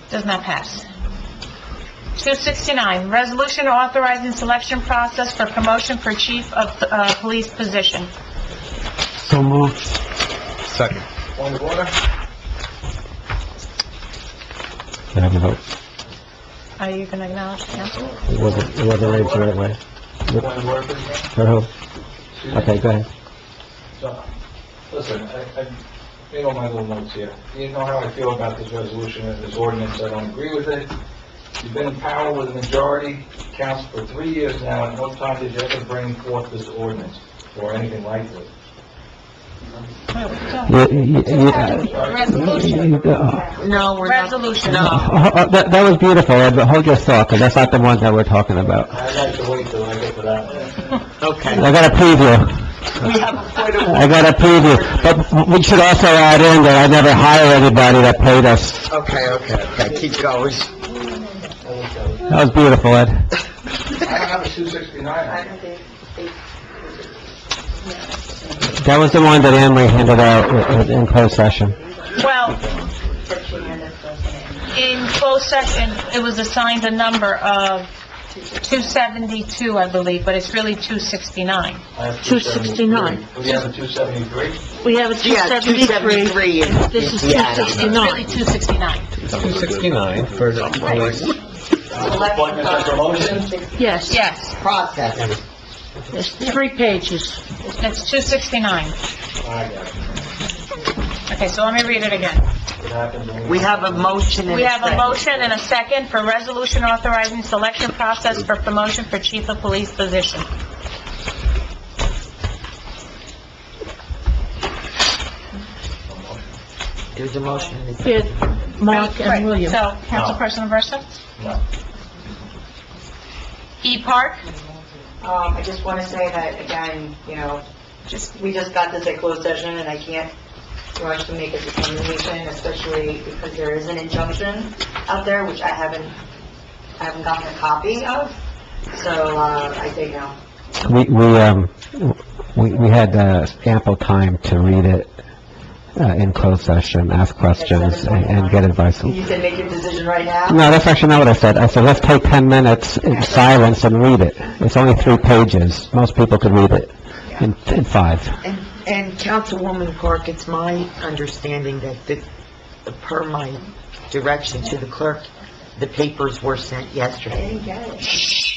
Does not pass. 269, resolution authorizing selection process for promotion for chief of police position. So moved. Second. Point of order? Can I have a vote? Are you going to acknowledge the council? It wasn't raised the right way. Point of order, please. For who? Okay, go ahead. So, listen, I made all my little notes here. You know how I feel about this resolution and this ordinance. I don't agree with it. You've been in power with a majority council for 3 years now, and what time did you ever bring forth this ordinance or anything like this? Resolution. No, we're not. Resolution. That was beautiful, Ed, but hold your thought, because that's not the one that we're talking about. I'd like to wait till I get to that one. Okay. I got a preview. We have a point of I got a preview, but we should also add in that I never hire anybody that paid us. Okay, keep going. That was beautiful, Ed. I don't have a 269. That was the one that Anne Marie handed out in closed session. Well, in closed session, it was assigned a number of 272, I believe, but it's really 269. I have 269. We have a 273? We have a Yeah, 273. 273 is This is the add-on. It's really 269. 269 for the police. Appointments and promotions? Yes, Yes, Process. there's 3 pages. it's 269. I got it. Okay, so let me read it again. What happens when We have a motion and We a have a second. motion and a second for resolution authorizing selection process for promotion for chief of police position. There's a motion and a second. Here, Mark Right, and William. So, Councilperson Aversa? No. E. Park? I just want to say that, again, we just got this at closed session, and I can't rush to make a determination, especially because there is an injunction out there, which I haven't gotten a copy of, so, I say no. We had ample time to read it in closed session, ask questions, and get advice. You can make your decision right now? No, that's actually not what I said. I said, let's take 10 minutes in silence and read it. It's only 3 pages. Most people could read it in 5. And Councilwoman Park, it's my understanding that per my direction to the clerk, the papers were sent yesterday. I didn't get it.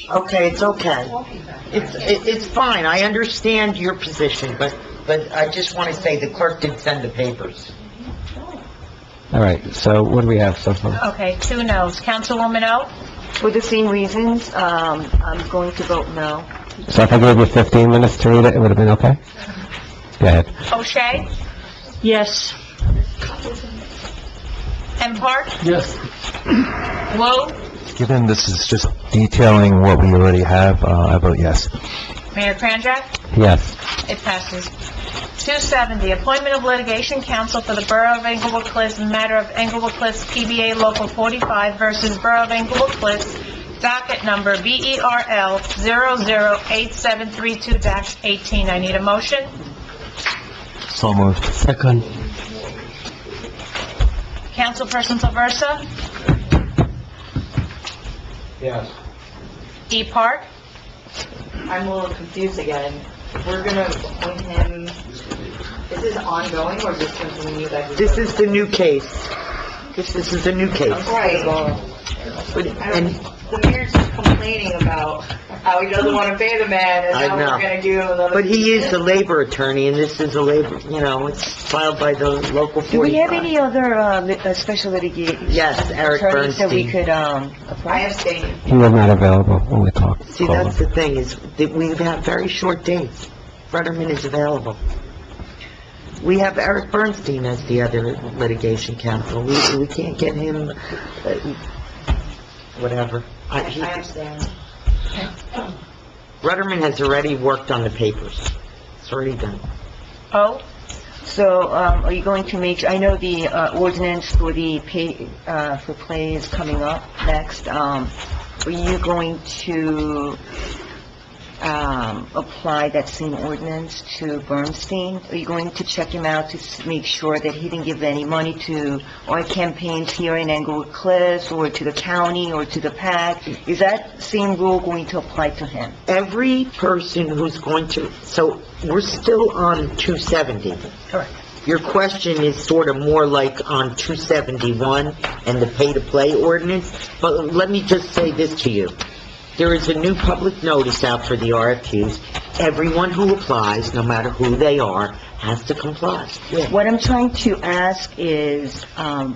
Okay, it's okay. It's fine. I understand your position, but I just want to say the clerk did send the papers. All right, so what do we have so far? Okay, 2 noes. Councilwoman O? For the same reasons, I'm going to vote no. So if I gave you 15 minutes to read it, it would have been okay? Go ahead. O'Shea? Yes. M. Park? Yes. Wu? Given this is just detailing what we already have, I vote yes. Mayor Kranjak? Yes. It passes. 270, appointment of litigation counsel for the Borough of Englewood Cliffs in matter of Englewood Cliffs PBA Local 45 versus Borough of Englewood Cliffs, docket number BERL 008732-18. I need a motion. So moved. Second. Councilperson Aversa? Yes. E. Park? I'm a little confused again. If we're gonna appoint him, is this ongoing, or is this something you guys? This is the new case. This is a new case. Right. And The mayor's just complaining about how he doesn't want to pay the man, and I now know. we're gonna do another... But he is a labor attorney, and this is a labor, it's filed by the local 45. Do we have any other special litigation? Yes, Eric attorneys that we Bernstein. could, I apply? abstain. He was not available when we talked. See, that's the thing, is that we have very short dates. Fetterman is available. We have Eric Bernstein as the other litigation counsel. We can't get him, whatever. I abstain. Rudderman has already worked on the papers. It's already done. O. So, are you going to make, I know the, ordinance for the pay, for play is coming up next. Are you going to apply that same ordinance to Bernstein? Are you going to check him out to make sure that he didn't give any money to our campaigns here in Englewood Cliffs, or to the county, or to the PAC? Is that same rule going to apply to him? Every person who's going to, so we're still on 270. Correct. Your question is sort of more like on 271 and the pay-to-play ordinance, but let me just say this to you. There is a new public notice out for the RFQs. Everyone who applies, no matter who they are, has to comply. What I'm trying to ask is,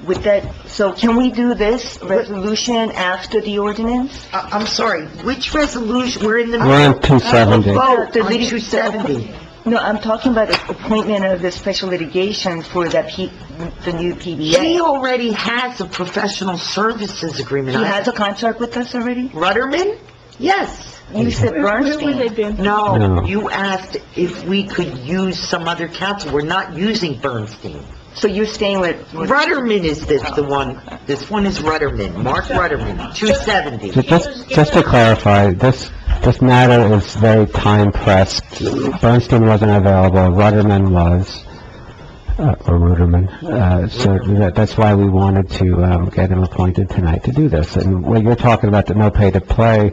with that, so can we do this resolution after the ordinance? I'm sorry, which resolution? We're in the middle. We're on 270. Vote on 270. No, I'm talking about the appointment of the special litigation for that the new PBA. He already has a professional services agreement. He has a contract with us already? Rudderman? Yes. You said Bernstein. No, you asked if we could use some other council. We're not using Bernstein. So you're staying with... Rudderman is the one. This one is Rudderman, Mark Rudderman, 270. Just to clarify, this matter is very time-pressed. Bernstein wasn't available, Rudderman was, or Ruderman. So that's why we wanted to get him appointed tonight to do this. And when you're talking about the no pay-to-play,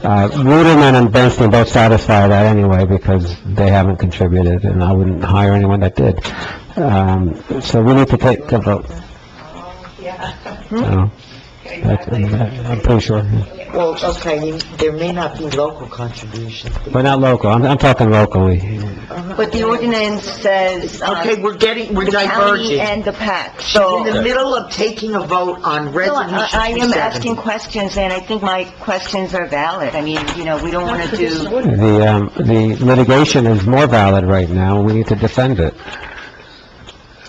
Ruderman and Bernstein both satisfy that anyway, because they haven't contributed, and I wouldn't hire anyone that did. So we need to take a vote. So, I'm pretty sure. Well, okay, there may not be local contributions. But not local, I'm talking locally. But the ordinance says... Okay, we're the diverging. county and the PAC, She's so... in the middle of taking a vote on resolution I am 270. asking questions, and I think my questions are valid. I mean, we don't want to do... The litigation is more valid right now, we need to defend it.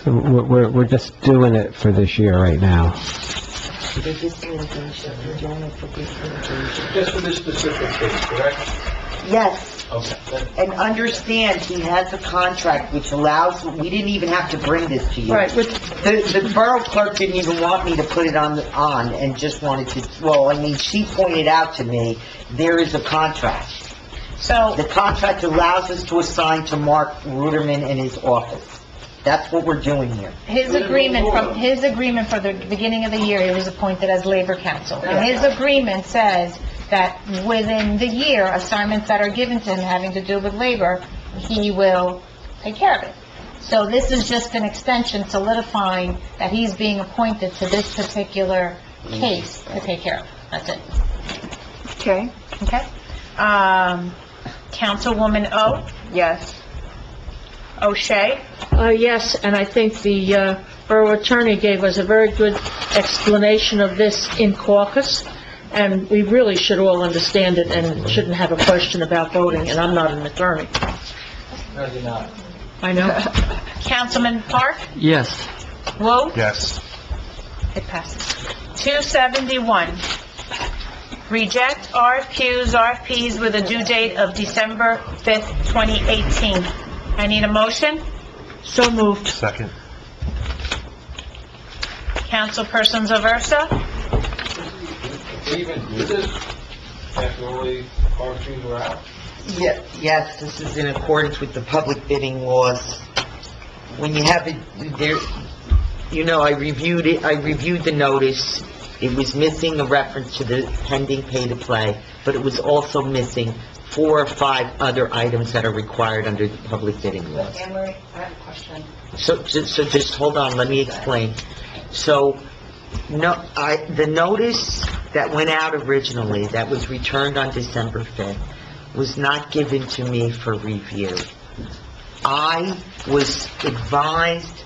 So we're just doing it for this year right now. Just for this specific case, correct? Yes. Okay. And understand, he has a contract which allows, we didn't even have to bring this to you. Right, The borough clerk didn't even want me to put it on, and just wanted to, well, I mean, she pointed out to me, there is a contract. So, The contract allows us to assign to Mark Ruderman in his office. That's what we're doing here. his agreement for the beginning of the year, he was appointed as labor counsel. And his agreement says that within the year, assignments that are given to him having to do with labor, he will take care of it. So this is just an extension solidifying that he's being appointed to this particular case to take care of. That's it. Okay. Okay? Councilwoman O? Yes. O'Shea? Yes, and I think the borough attorney gave us a very good explanation of this in caucus, and we really should all understand it and shouldn't have a question about voting, and I'm not an attorney. No, you're not. I know. Councilman Park? Yes. Wu? Yes. It passes. 271, reject RFPs with a due date of December 5th, 2018. I need a motion. So moved. Second. Councilperson Zaversa? We even do this after all the RFPs were out? Yes, this is in accordance with the public bidding laws. When you have it, there, I reviewed the notice. It was missing a reference to the pending pay-to-play, but it was also missing 4 or 5 other items that are required under the public bidding laws. Anne Marie, I have a question. So just hold on, let me explain. So, the notice that went out originally, that was returned on December 5th, was not given to me for review. I was advised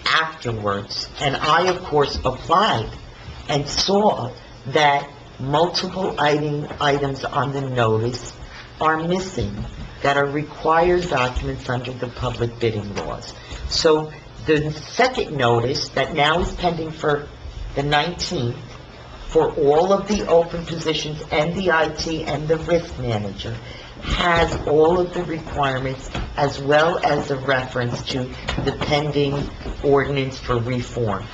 afterwards, and I, of course, applied and saw that multiple items on the notice are missing that are required documents under the public bidding laws. So the second notice that now is pending for the 19th for all of the open positions and the IT and the risk manager has all of the requirements as well as a reference to the pending ordinance for reform.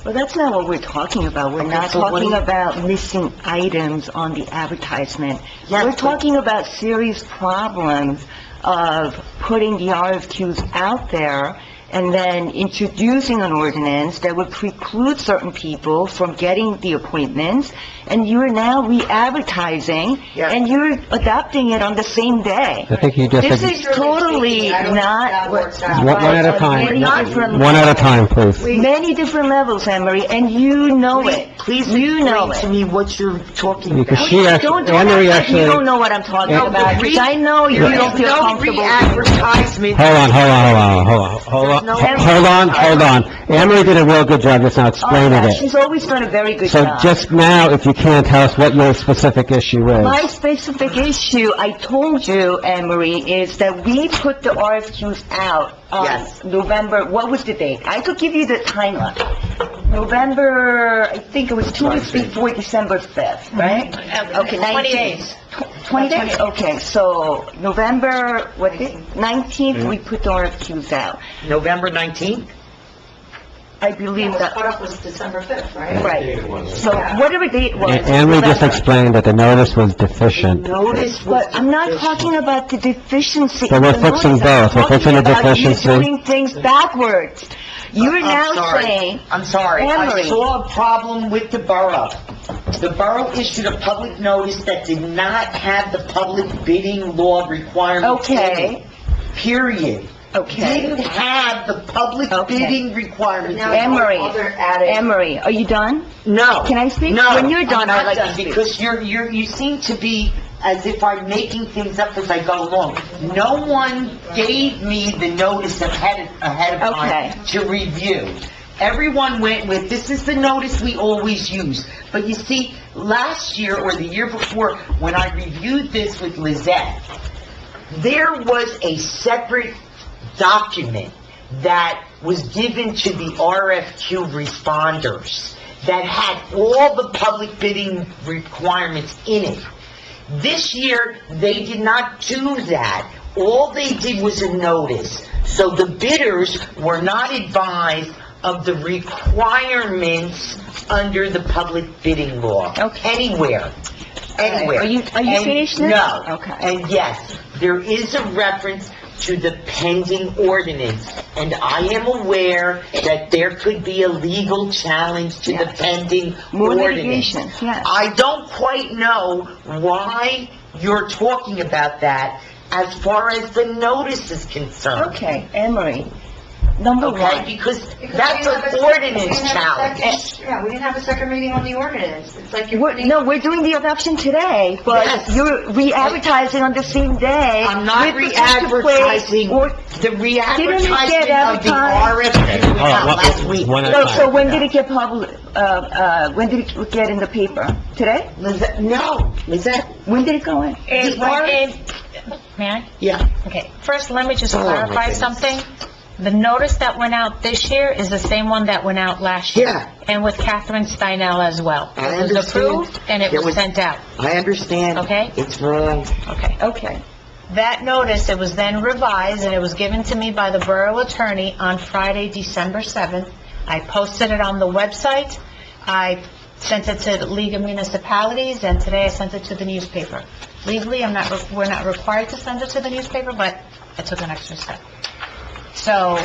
Well, that's not what we're talking about. We're not so what talking do you- about missing items on the advertisement. Yes, We're but- talking about serious problems of putting the RFQs out there and then introducing an ordinance that would preclude certain people from getting the appointments, and you're now re-advertising, and you're adopting it on the same day. I think you just... This is totally not... One at a time. Many different One at a time, please. Many different levels, Anne Marie, and you know it. Please You know explain to it. me what you're talking about. Because she actually, Don't Anne Marie act like you actually... don't know what I'm talking No, about, because I know you don't feel comfortable. Re-advertisement. Hold on. Anne Marie did a real good job just now explaining it. She's always done a very good So job. just now, if you can, tell us what your specific issue My is. specific issue, I told you, Anne Marie, is that we put the RFQs out on November, what was the date? I could give you the timeline. November, I think it was 2 weeks before December 5th, right? Okay, 20 days. 20 days? Okay, so November, what date? 19th, we put the RFQs out. November 19th? I believe that, Cutoff was December 5th, right? right. So whatever date it was. Anne Marie just explained that the notice was deficient. Notice was But I'm not talking about the deficiency. So we're of the fixing notice. both. We're I'm fixing the talking about you deficiency. doing things backwards. You're now saying... I'm sorry. Anne I Marie. saw a problem with the borough. The borough issued a public notice that did not have the public bidding law requirements in Okay. it. Period. Okay. Didn't have the public bidding requirements. Anne Marie, Anne Marie, are you done? No. Can I speak? No. When you're done, I'm I'd not like to done, speak. because you seem to be as if I'm making things up as I go along. No one gave me the notice ahead of time to review. Everyone went with, this is the notice we always use. But you see, last year or the year before, when I reviewed this with Lizette, there was a separate document that was given to the RFQ responders that had all the public bidding requirements in it. This year, they did not do that. All they did was a notice. So the bidders were not advised of the requirements under the public bidding law. Anywhere. Anywhere. Are you finished now? No. Okay. And yes, there is a reference to the pending ordinance, and I am aware that there could be a legal challenge to the pending More ordinance. litigation, yes. I don't quite know why you're talking about that as far as the notice is concerned. Okay, Anne Marie, number Okay, one. because that's an ordinance challenge. Yeah, we didn't have a second reading on the ordinance. It's like you're... No, we're doing the adoption today, but Yes. you're re-advertising on the same day. I'm not with the future place, re-advertising, or- the re-advertisement of the advertised? RFQ went out last week. So when did it get public, when did it get in the paper? Today? Lizette, when did it go in? May I? Yeah. Okay, first, let me just Oh, my clarify goodness. something. The notice that went out this year is the same one that went out last year. Yeah. And with Catherine Steinel as well. I It was understand. approved, and it was sent out. I understand. Okay. It's wrong. Okay. That notice, it was then revised, and it was given to me by the borough attorney on Friday, December 7th. I posted it on the website. I sent it to the League of Municipalities, and today I sent it to the newspaper. Legally, we're not required to send it to the newspaper, but I took an extra step. So,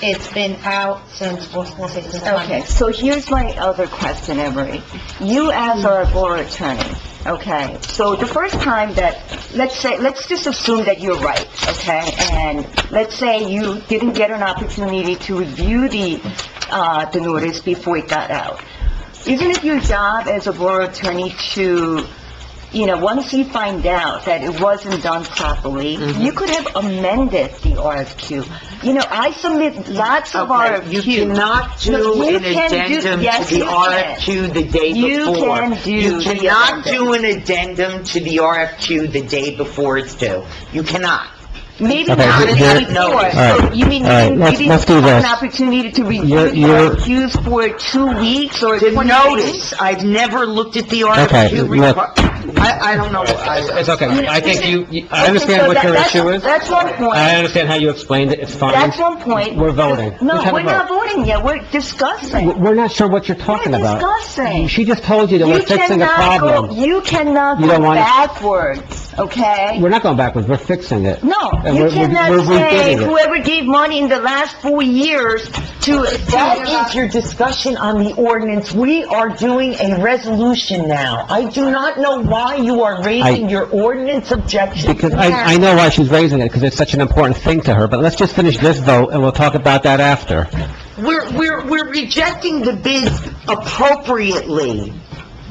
it's been out since, we'll say since Okay, Monday. so here's my other question, Emery. You as our borough attorney, okay, so the first time that, let's just assume that you're right, okay? And let's say you didn't get an opportunity to review the notice before it got out. Isn't it your job as a borough attorney to, once you find out that it wasn't done properly, you could have amended the RFQ. I submit lots of RFQs. You cannot do No, you an can do- addendum yes, to the you can. RFQ the day You before. can do You the cannot addendum. do an addendum to the RFQ the day before it's due. You cannot. Maybe Okay, not the here- day before. all right, So you mean you all right, didn't let's do have this. an opportunity to review the You're- RFQs for 2 weeks or The 20 notice, days? I've never looked at the Okay, RFQ. look, I don't know. It's okay. I think I understand what your issue is. That's one point. I understand how you explained it. It's fine. That's one point. We're voting. No, Let's have a we're not vote. voting yet, we're discussing. We're not sure what you're talking about. Discussing. She just told you that we're fixing a problem. You cannot You don't go want- backwards, okay? We're not going backwards, we're fixing it. No, And you we're cannot say rebidding it. whoever gave money in the last 4 years to... That is your discussion on the ordinance. We are doing a resolution now. I do not know why you are raising your ordinance objection. Because I know why she's raising it, because it's such an important thing to her, but let's just finish this vote, and we'll talk about that after. We're rejecting the bids appropriately.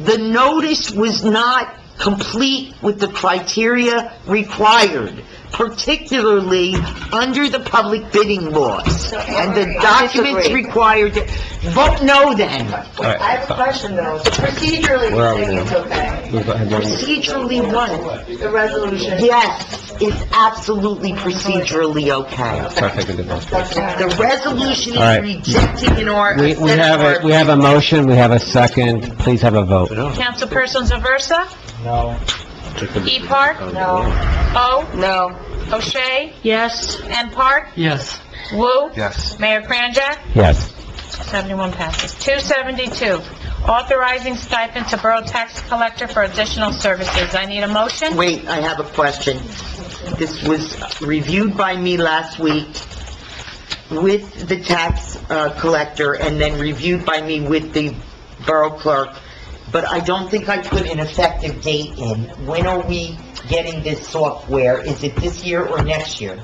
The notice was not complete with the criteria required, particularly under the public bidding laws. And the documents required, vote no then. I have a question though. Procedurally, Where are you we think now? it's okay? Procedurally what? The resolution? Yes, it's absolutely procedurally okay. The resolution All right. is rejecting in our... We have a motion, we have a second, please have a vote. Councilperson Zaversa? No. E. Park? No. O. No. O'Shea? Yes. M. Park? Yes. Wu? Yes. Mayor Kranjak? Yes. 71 passes. 272, authorizing stipend to Borough Tax Collector for additional services. I need a motion? Wait, I have a question. This was reviewed by me last week with the tax collector and then reviewed by me with the borough clerk, but I don't think I put an effective date in. When are we getting this software? Is it this year or next year?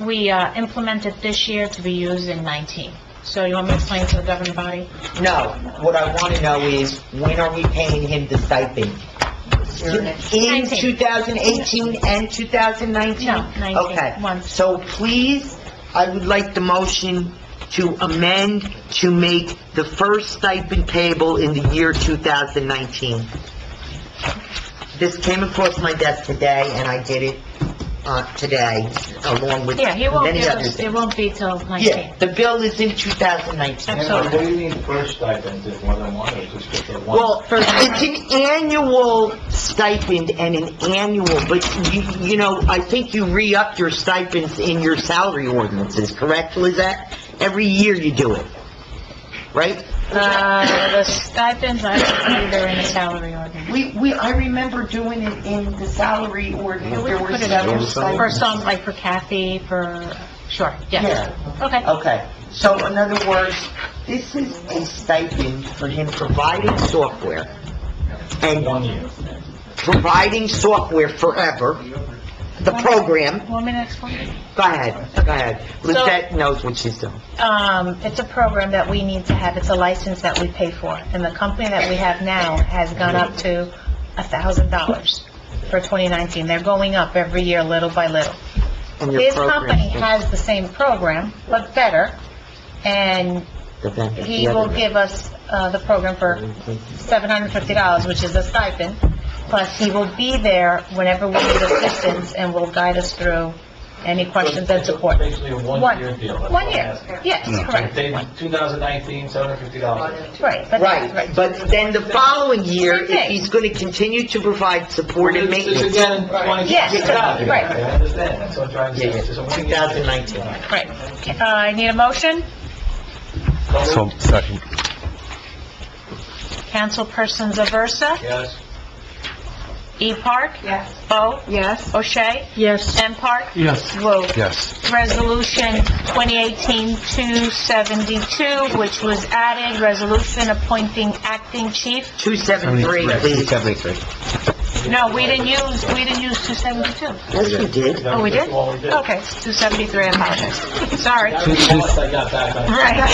We implemented this year to be used in 19. So you want me to explain to the governing body? No. What I want to know is, when are we paying him the stipend? In 2018 and 2019? No, 19. Okay. So please, I would like the motion to amend to make the first stipend payable in the year 2019. This came across my desk today, and I did it today, along with Yeah, he won't many give other us, it things. won't be till 19. Yeah, the bill is in 2019. What do you mean first stipend, is more than one, or just the one? Well, it's an annual stipend and an annual, but you know, I think you re-up your stipends in your salary ordinances, correct, Lizette? Every year you do it, right? The stipends, I don't either in the salary ordinance. I remember doing it in the salary ordinance. There were Put it several up stipends. for some, like for Kathy, sure, yes. Okay. Okay, so in other words, this is a stipend for him providing software and 1 year. providing software forever, the program. Want me to explain? Go ahead. Lizette knows what she's doing. It's a program that we need to have, it's a license that we pay for, and the company that we have now has gone up to $1,000 for 2019. They're going up every year, little by little. And your His program- company has the same program, but better, and he will give us the program for $750, which is a stipend, plus he will be there whenever we need assistance and will guide us through any questions and support. Basically a one-year deal. That's 1 what I'm year, asking. yes, correct. They, 2019, $750. Right, but... Right, but then the following year, if he's going to continue to provide support and maintenance. This again, 20... Yes, right. I understand, that's what I'm trying to say. It's a 1 year. 2019. Right. I need a motion? So, second. Councilperson Zaversa? Yes. E. Park? Yes. O. Yes. O'Shea? Yes. M. Park? Yes. Wu. Yes. Resolution 2018-272, which was added, resolution appointing acting chief. 273, please. 273. No, we didn't use 272. Yes, we did. Oh, we did? Okay, 273, I apologize. Sorry. Once I got back on... Right.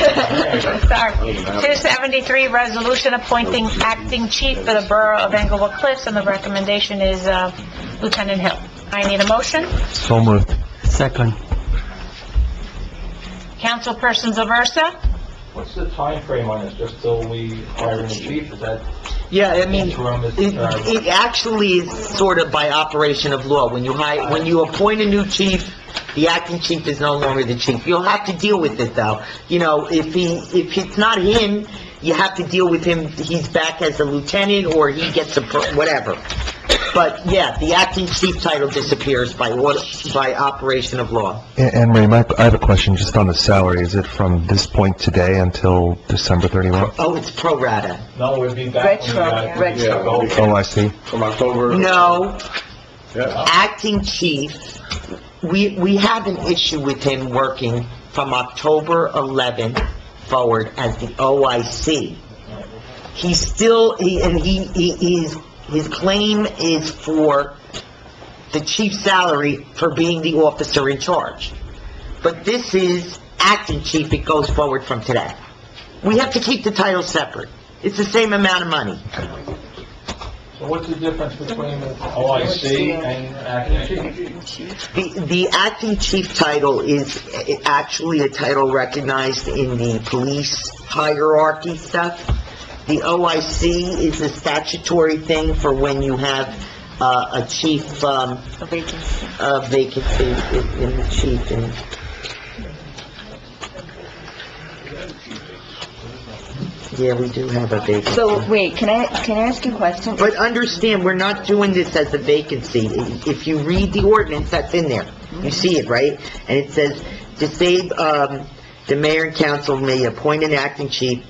Sorry. 273, resolution appointing acting chief for the Borough of Englewood Cliffs, and the recommendation is Lieutenant Hill. I need a motion. So moved. Second. Councilperson Zaversa? What's the time frame on this, just till we hire a new chief, is that... Yeah, I mean, interim is it actually is sort of by operation of law. When you appoint a new chief, the acting chief is no longer the chief. You'll have to deal with it, though. You know, if it's not him, you have to deal with him, he's back as a lieutenant, or he gets whatever. But, yeah, the acting chief title disappears by operation of law. Anne Marie, I have a question just on the salary. Is it from this point today until December 31? Oh, it's pro rata. No, we'd be back. Retro. Oh, I see. From October? No, acting chief, we have an issue with him working from October 11th forward as the OIC. He's still, his claim is for the chief's salary for being the officer in charge. But this is acting chief, it goes forward from today. We have to keep the title separate. It's the same amount of money. So what's the difference between OIC and acting chief? The acting chief title is actually a title recognized in the police hierarchy stuff. The OIC is a statutory thing for when you have a chief, a vacancy in the chief. And yeah, we do have a vacancy. So, wait, can I ask you a question? But understand, we're not doing this as a vacancy. If you read the ordinance, that's in there. You see it, right? And it says, to say, the mayor and council may appoint an acting chief,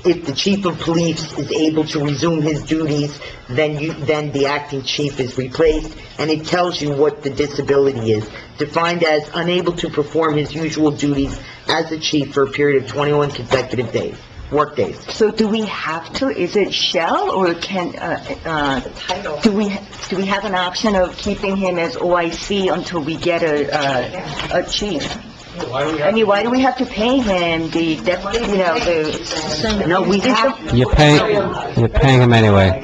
if the chief of police is able to resume his duties, then the acting chief is replaced, and it tells you what the disability is. Defined as unable to perform his usual duties as a chief for a period of 21 consecutive days, work days. So do we have to, is it shall, or can, do we have an option of keeping him as OIC until we get a chief? I mean, why do we have to pay him the deputy, No, we have, You're paying him anyway.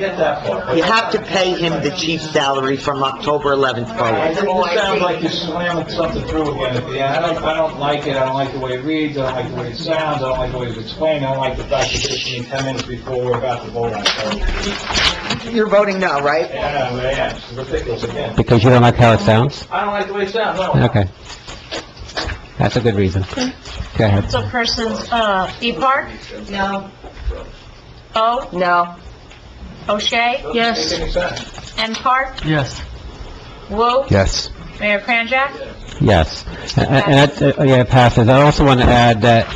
you have to pay him the chief's salary from October 11th It forward. sounds like you're slamming something through again at the end. I don't like it, I don't like the way it reads, I don't like the way it sounds, I don't like the way it's explained, I don't like the fact that this means 10 minutes before we're about to vote on it. You're voting no, right? Yeah, it's ridiculous again. Because you don't like how it sounds? I don't like the way it sounds, no. Okay. That's a good reason. Go ahead. So persons, E. Park? No. O? No. O'Shea? Yes. M. Park? Yes. Wu? Yes. Mayor Kranjak? Yes. And that, yeah, it passes. I also want to add that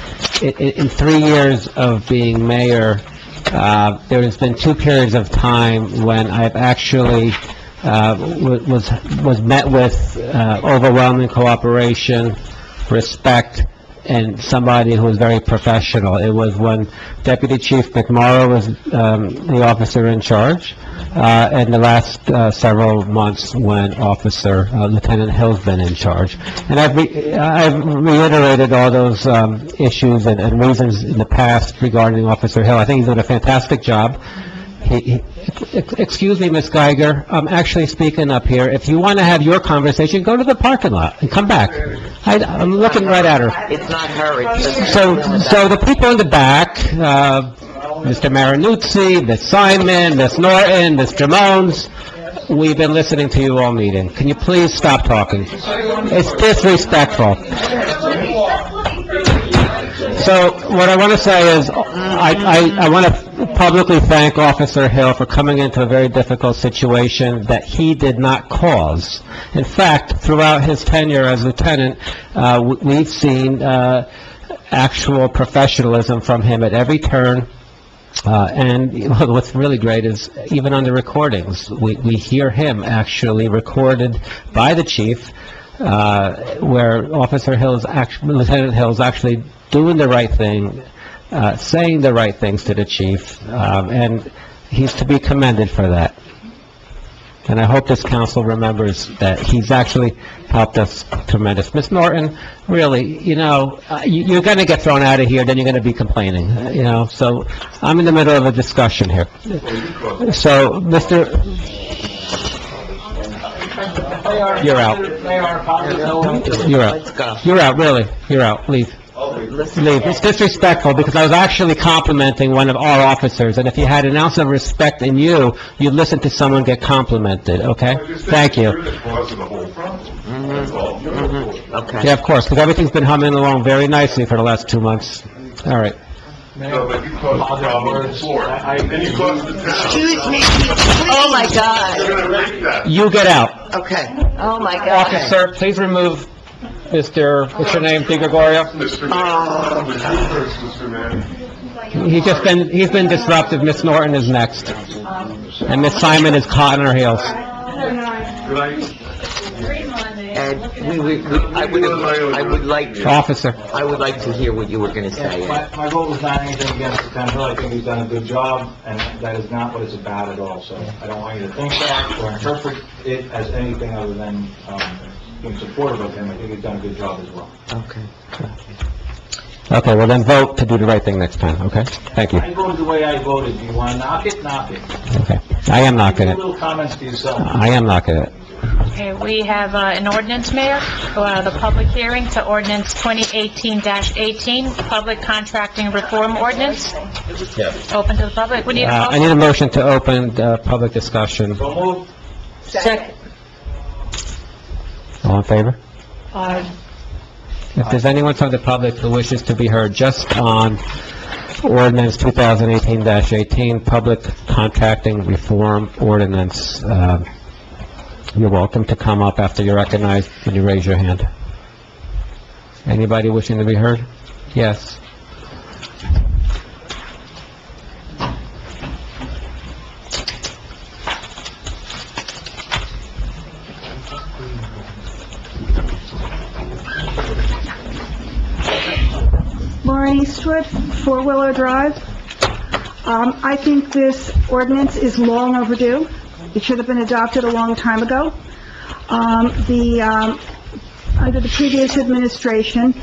in 3 years of being mayor, there has been 2 periods of time when I've actually was met with overwhelming cooperation, respect, and somebody who was very professional. It was when Deputy Chief McMorrow was the officer in charge, and the last several months when Lieutenant Hill's been in charge. And I've reiterated all those issues and reasons in the past regarding Officer Hill. I think he's done a fantastic job. Excuse me, Ms. Geiger, I'm actually speaking up here. If you want to have your conversation, go to the parking lot and come back. I'm looking right at her. It's not her, it's So the people in the back, Mr. Marinuzzi, Ms. Simon, Ms. Norton, Mr. Mones, we've been listening to you all meeting. Can you please stop talking? It's disrespectful. So what I want to say is, I want to publicly thank Officer Hill for coming into a very difficult situation that he did not cause. In fact, throughout his tenure as lieutenant, we've seen actual professionalism from him at every turn. And what's really great is, even on the recordings, we hear him actually recorded by the chief, where Lieutenant Hill is actually doing the right thing, saying the right things to the chief, and he's to be commended for that. And I hope this council remembers that he's actually helped us tremendous. Ms. Norton, really, you're going to get thrown out of here, then you're going to be complaining, so I'm in the middle of a discussion here. So, you're out. You're out. You're out, really. You're out. Leave. Leave. It's disrespectful, because I was actually complimenting one of our officers, and if you had an ounce of respect in you, you'd listen to someone get complimented, okay? Thank you. Okay. Yeah, of course, because everything's been humming along very nicely for the last 2 months. All right. No, but you caused the problem before, and you caused the town. Excuse me, Oh, my God. You're gonna make that. You get out. Okay. Oh, my God. Officer, please remove Mr., what's your name, Di Gregorio? Mr. Mayor, with you first, Mr. Mayor. He's been disruptive. Miss Norton is next. And Miss Simon is caught on her heels. And I would like to... Officer. I would like to hear what you were going to say. My vote was not anything against Lieutenant Hill. I think he's done a good job, and that is not what it's about at all. So I don't want you to think that or interpret it as anything other than being supportive of him. I think he's done a good job as well. Okay. Okay, well then vote to do the right thing next time, okay? Thank you. I voted the way I voted. Do you want to knock it? Knock it. Okay. I am knocking Give it. little comments to yourself. I am knocking it. Okay, we have an ordinance, Mayor, the public hearing to ordinance 2018-18, public contracting reform ordinance. Open to the public. We need a I motion. need a motion to open public discussion. So moved. Second. All in favor? If there's anyone from the public who wishes to be heard just on ordinance 2018-18, public contracting reform ordinance, you're welcome to come up after you're recognized when you raise your hand. Anybody wishing to be heard? Yes. Lauren Eastwood, Four Willow Drive. I think this ordinance is long overdue. It should have been adopted a long time ago. Under the previous administration,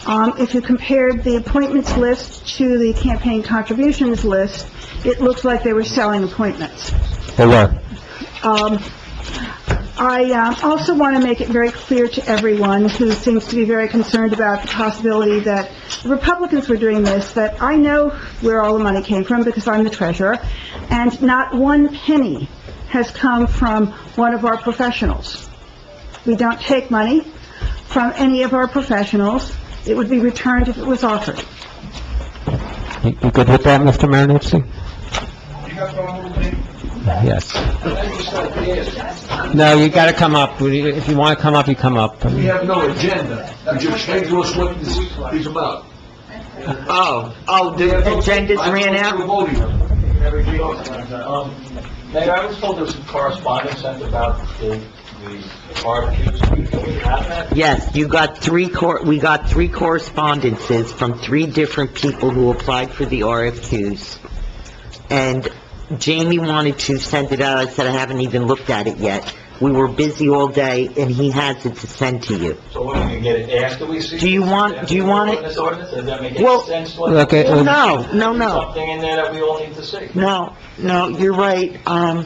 if you compared the appointments list to the campaign contributions list, it looks like they were selling appointments. They were. I also want to make it very clear to everyone who seems to be very concerned about the possibility that the Republicans were doing this, that I know where all the money came from because I'm the treasurer, and not one penny has come from one of our professionals. We don't take money from any of our professionals. It would be returned if it was offered. You good with that, Mr. Marinuzzi? You got problem with me? Yes. I just got this. No, you gotta come up. If you wanna come up, you come up. We have no agenda. Could you explain to us what this is about? The agendas ran out? Mayor, I was told there was some correspondence sent about the RFQs. Can we have that? Yes, we got three correspondences from three different people who applied for the RFQs. And Jamie wanted to send it out. I said I haven't even looked at it yet. We were busy all day, and he has it to send to you. So when we can get it after we see? Do you want it? This ordinance, does that make Well, any sense? okay, No. Something in there that we all need to see. No, you're right. So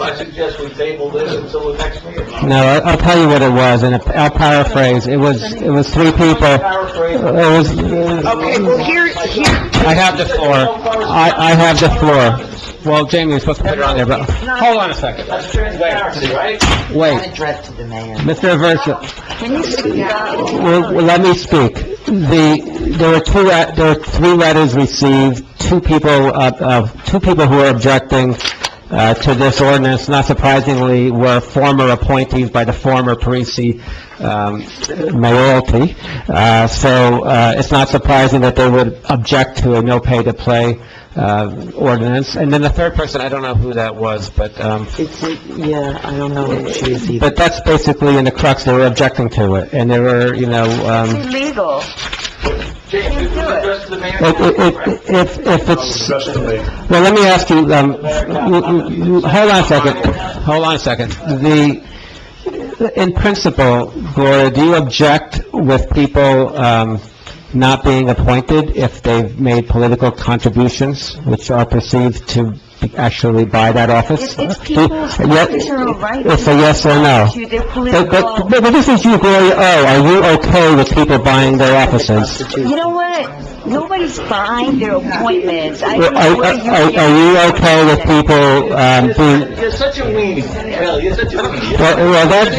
I suggest we table this until the next meeting. No, I'll tell you what it was, and I'll paraphrase. It was three people. Paraphrase. It was, Okay, well, here... I have the floor. I have the floor. Well, Jamie, you're supposed to put it on there, but, hold on a second. That's transparency, right? Wait. Addressed to the mayor. Mr. Aversa, Can you speak out? well, let me speak. There were three letters received, two people who were objecting to this ordinance, not surprisingly, were former appointees by the former Parisi mayoralty. So it's not surprising that they would object to a no-pay-to-play ordinance. And then the third person, I don't know who that was, but... I don't know who she is either. But that's basically in the crux, they were objecting to it. And there were, It's illegal. James, did we address the mayor? if it's... Well, let me ask you, hold on a second. In principle, Gloria, do you object with people, not being appointed if they've made political contributions, which are perceived to actually buy that office? It's people's Yeah, personal right. It's a yes or no. To their But political... this is you, Gloria O. Are you okay with people buying their offices? You know what? Nobody's buying their appointments. I Are you okay with people, being... You're such a weenie, really, you're such a weenie. Well, that's,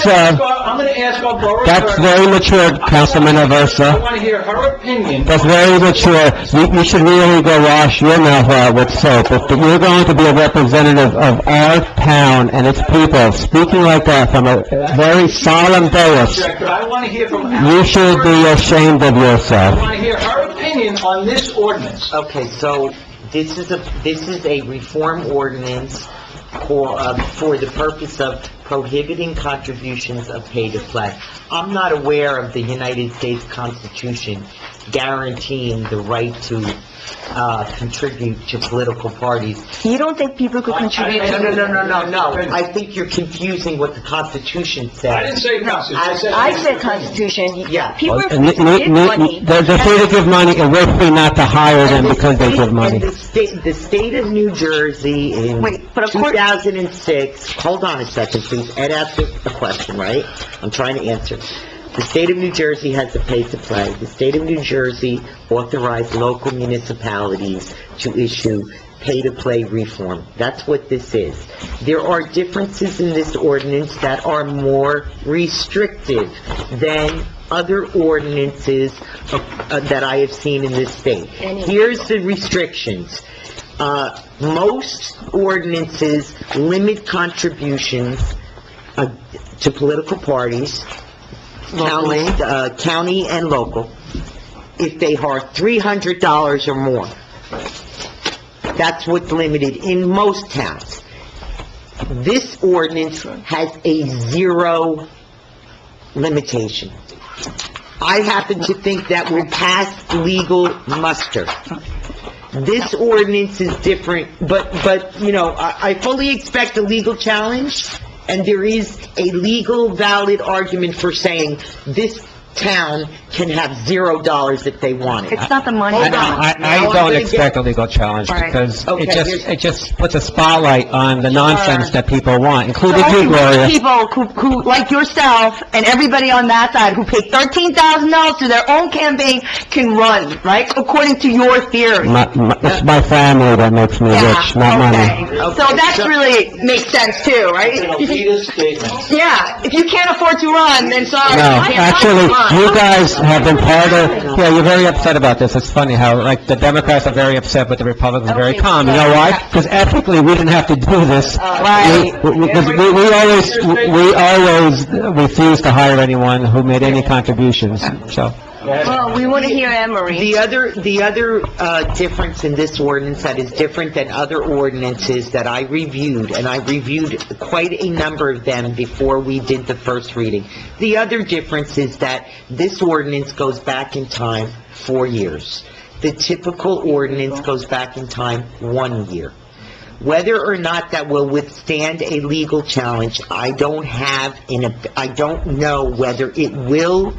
I'm gonna ask our borough that's attorney. very mature, Councilman I Aversa. wanna hear her opinion. That's very mature. You should really go wash your mouth out with soap. If you're going to be a representative of our town and its people, speaking like that from a very solemn dais, Director, I wanna hear from you should be ashamed of I yourself. wanna hear her opinion on this ordinance. Okay, so this is a reform ordinance for the purpose of prohibiting contributions of pay-to-play. I'm not aware of the United States Constitution guaranteeing the right to contribute to political parties. You don't think people could contribute to... No. I think you're confusing what the Constitution says. I didn't say Constitution, I said Constitution. Yeah. People are free to give money. They're free to give money, and we're free not to hire them because they give money. And the state of New Jersey in 2006, hold on a second, please. Ed asked a question, right? I'm trying to answer. The state of New Jersey has the pay-to-play. The state of New Jersey authorized local municipalities to issue pay-to-play reform. That's what this is. There are differences in this ordinance that are more restrictive than other ordinances that I have seen in this state. Here's the restrictions. Most ordinances limit contributions to political parties, county and local, if they are $300 or more. That's what's limited in most towns. This ordinance has a zero limitation. I happen to think that will pass legal muster. This ordinance is different, but, I fully expect a legal challenge, and there is a legal valid argument for saying this town can have $0 if they want it. It's not the money. I don't expect a legal challenge, because it just puts a spotlight on the nonsense that people want, including you, Gloria. People who, like yourself and everybody on that side, who pay $13,000 to their own campaign can run, right? According to your theory. It's my family that makes me rich, not money. So that really makes sense too, right? Yeah, if you can't afford to run, then sorry. No, you can't actually, run. you guys have been part of, you're very upset about this. It's funny how, the Democrats are very upset, but the Republicans are very calm. You know why? Because ethically, we didn't have to do this. Right. Because we always refuse to hire anyone who made any contributions, so. Well, we want to hear Anne Marie. The other difference in this ordinance that is different than other ordinances that I reviewed, and I reviewed quite a number of them before we did the first reading. The other difference is that this ordinance goes back in time 4 years. The typical ordinance goes back in time 1 year. Whether or not that will withstand a legal challenge, I don't know whether it will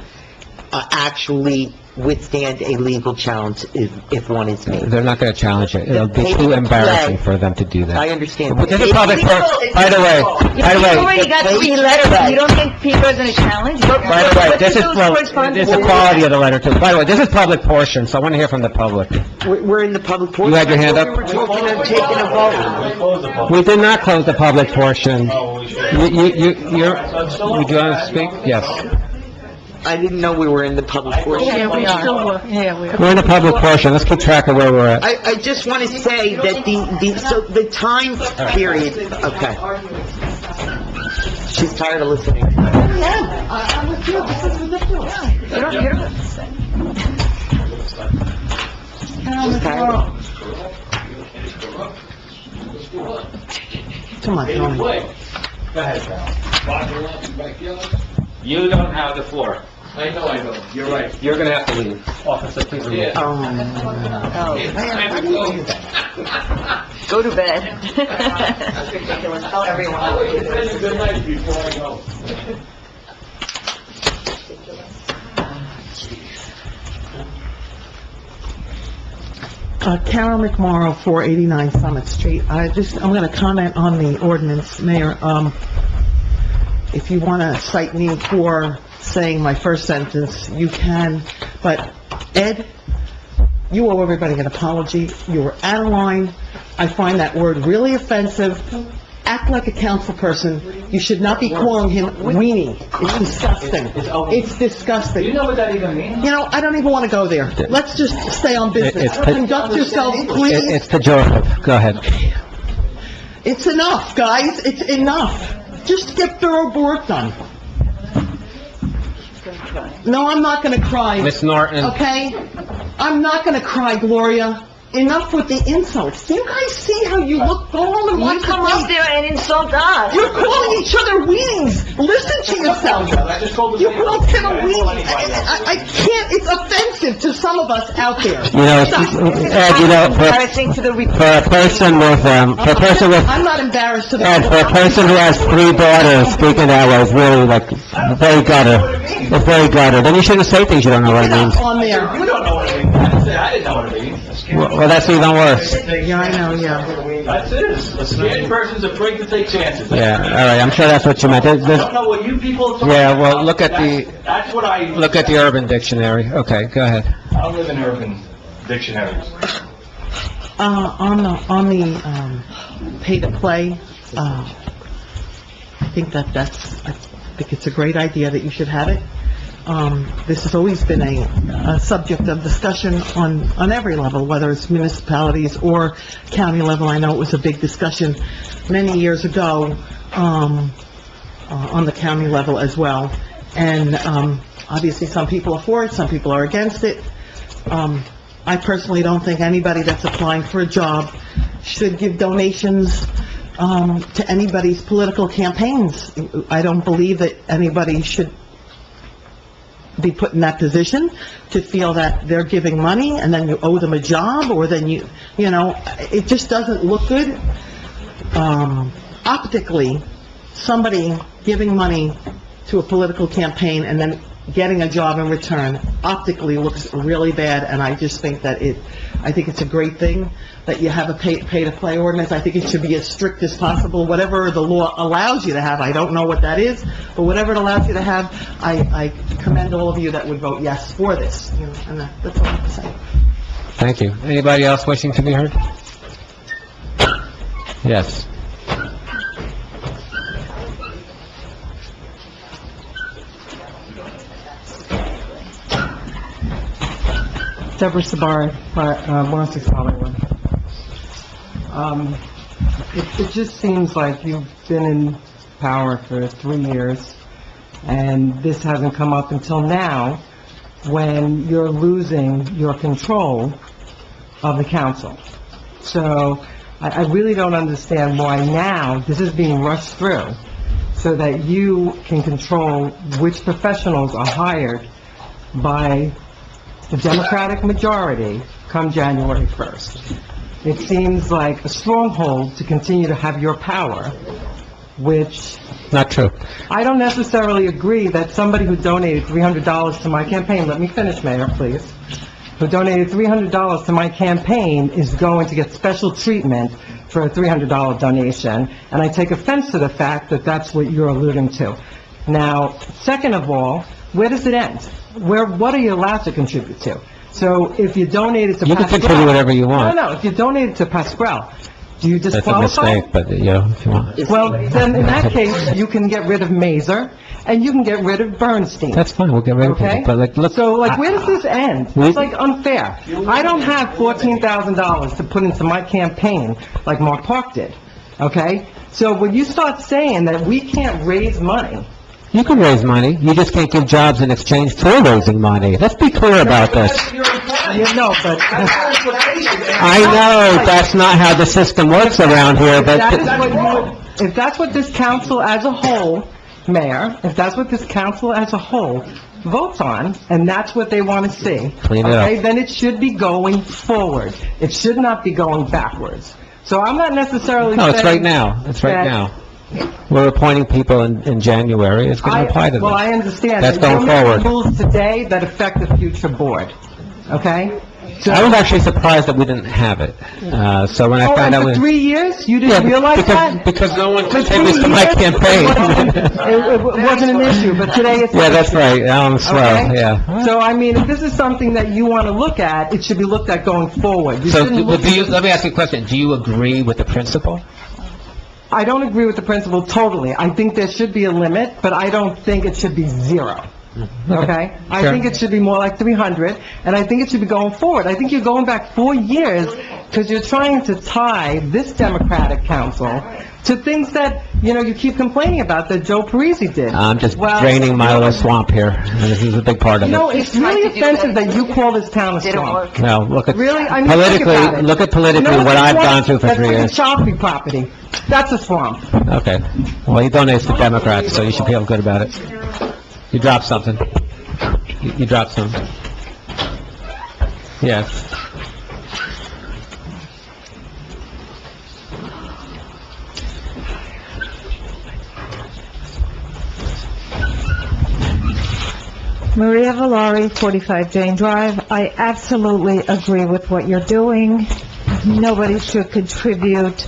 actually withstand a legal challenge if one is made. They're not going to challenge it. It'll be too embarrassing for them to do that. I understand. But this is public, by the way, You already got 3 letters. You don't think people are going to challenge? by the way, this is the quality of the letter too. By the way, this is public portion, so I want to hear from the public. We're in the public portion. You had your hand up? We were talking of taking a vote. We did not close the public portion. Would you want to speak? Yes. I didn't know we were in the public portion. Yeah, we are. Yeah, we are. We're in the public portion. Let's keep track of where we're at. I just want to say that the time period, okay. She's tired of listening. I'm with you, this is ridiculous. Come on, Tony. Go ahead, Val. You don't have the floor. I know I don't, you're right. You're going to have to leave. Officer, please leave. Go to bed. That's ridiculous. Tell everyone. I'll let you say good night before I go. Carol McMorro, 489 Summit Street. I'm going to comment on the ordinance, Mayor. If you want to cite me for saying my first sentence, you can, but Ed, you owe everybody an apology. You were out of line. I find that word really offensive. Act like a council person. You should not be calling him weenie. It's disgusting. It's disgusting. Do you know what that even means? You know, I don't even want to go there. Let's just stay on business. Conduct yourselves, please. It's pejorative. Go ahead. It's enough, guys. It's enough. Just get thorough work done. No, I'm not going to cry. Miss Norton. Okay? I'm not going to cry, Gloria. Enough with the insults. Do you guys see how you look? Go home and watch You come the up there and insult us. You're calling each other weenies. Listen to yourself. You called him a weenie. I can't. It's offensive to some of us out there. You know, Ed, you know, for a person with, I'm not embarrassed to the... Ed, for a person who has 3 daughters, speaking that way is really like, very gutter. It's very gutter. Then you shouldn't say things you don't know what it means. On there. You don't know what it means. I didn't know what it means. Well, that's even worse. Yeah, I know, yeah. That's it. A scared person's afraid to take chances. Yeah, all right, I'm sure that's what you meant. I don't know what you people talk Yeah, about. well, look at the, That's what I... look at the Urban Dictionary. Okay, go ahead. I don't live in urban dictionaries. On the pay-to-play, I think it's a great idea that you should have it. This has always been a subject of discussion on every level, whether it's municipalities or county level. I know it was a big discussion many years ago, on the county level as well. And, obviously, some people are for it, some people are against it. I personally don't think anybody that's applying for a job should give donations, to anybody's political campaigns. I don't believe that anybody should be put in that position to feel that they're giving money and then you owe them a job, or then you know, it just doesn't look good. Optically, somebody giving money to a political campaign and then getting a job in return optically looks really bad, and I just think that I think it's a great thing that you have a pay-to-play ordinance. I think it should be as strict as possible, whatever the law allows you to have. I don't know what that is, but whatever it allows you to have, I commend all of you that would vote yes for this, you know, and that's all I have to say. Thank you. Anybody else wishing to be heard? Yes. Deborah Sabari, 106 Hollywood. It just seems like you've been in power for 3 years, and this hasn't come up until now, when you're losing your control of the council. So, I really don't understand why now this is being rushed through, so that you can control which professionals are hired by the Democratic majority come January 1st. It seems like a stronghold to continue to have your power, which... Not true. I don't necessarily agree that somebody who donated $300 to my campaign, let me finish, Mayor, please, who donated $300 to my campaign is going to get special treatment for a $300 donation, and I take offense to the fact that that's what you're alluding to. Now, second of all, where does it end? What are you allowed to contribute to? So if you donated to You can contribute whatever you want. No, if you donated to Pasquale, do you That's a disqualify? mistake, but, yeah, if you want. Well, then in that case, you can get rid of Mazer, and you can get rid of Bernstein. That's fine, we'll get rid of Okay? it. But like, look... So, like, where does this end? It's like unfair. I don't have $14,000 to put into my campaign like Mark Park did, okay? So when you start saying that we can't raise money... You can raise money, you just can't give jobs in exchange for raising money. Let's be clear about this. You know, but... I know that's not how the system works around here, but... If that's what this council as a whole, Mayor, if that's what this council as a whole votes on, and that's what they want to see, Clean it up. okay, then it should be going forward. It should not be going backwards. So I'm not necessarily No, saying... it's right now, it's right that- now. We're appointing people in January, it's going to apply to them. Well, I understand. That's that going you're forward. making rules today that affect the future board, okay? I was actually surprised that we didn't have it. So when I Oh, found and out... for 3 years? You Yeah, didn't realize that? Because no one For 3 contributes to my years, campaign. It wasn't an issue, but today it's... Yeah, that's right, Alan Swell, Okay? yeah. So, I mean, if this is something that you want to look at, it should be looked at going forward. You So, shouldn't look at- let me ask you a question. Do you agree with the principle? I don't agree with the principle totally. I think there should be a limit, but I don't think it should be zero. Okay? I Sure. think it should be more like 300, and I think it should be going forward. I think you're going back 4 years because you're trying to tie this Democratic council to things that, you keep complaining about that Joe Parisi did. I'm just Well, draining my little swamp here, and this is a big part of it. It's really offensive that you call this town a swamp. No, look at, Really? I mean, think about it. look at politically You know what I've swamp? gone through for 3 years. That's like a Chofsky property. That's a swamp. Okay. Well, he donates to Democrats, so you should feel good about it. You dropped something. You dropped something. Yes. Maria Valari, 45 Jane Drive. I absolutely agree with what you're doing. Nobody should contribute.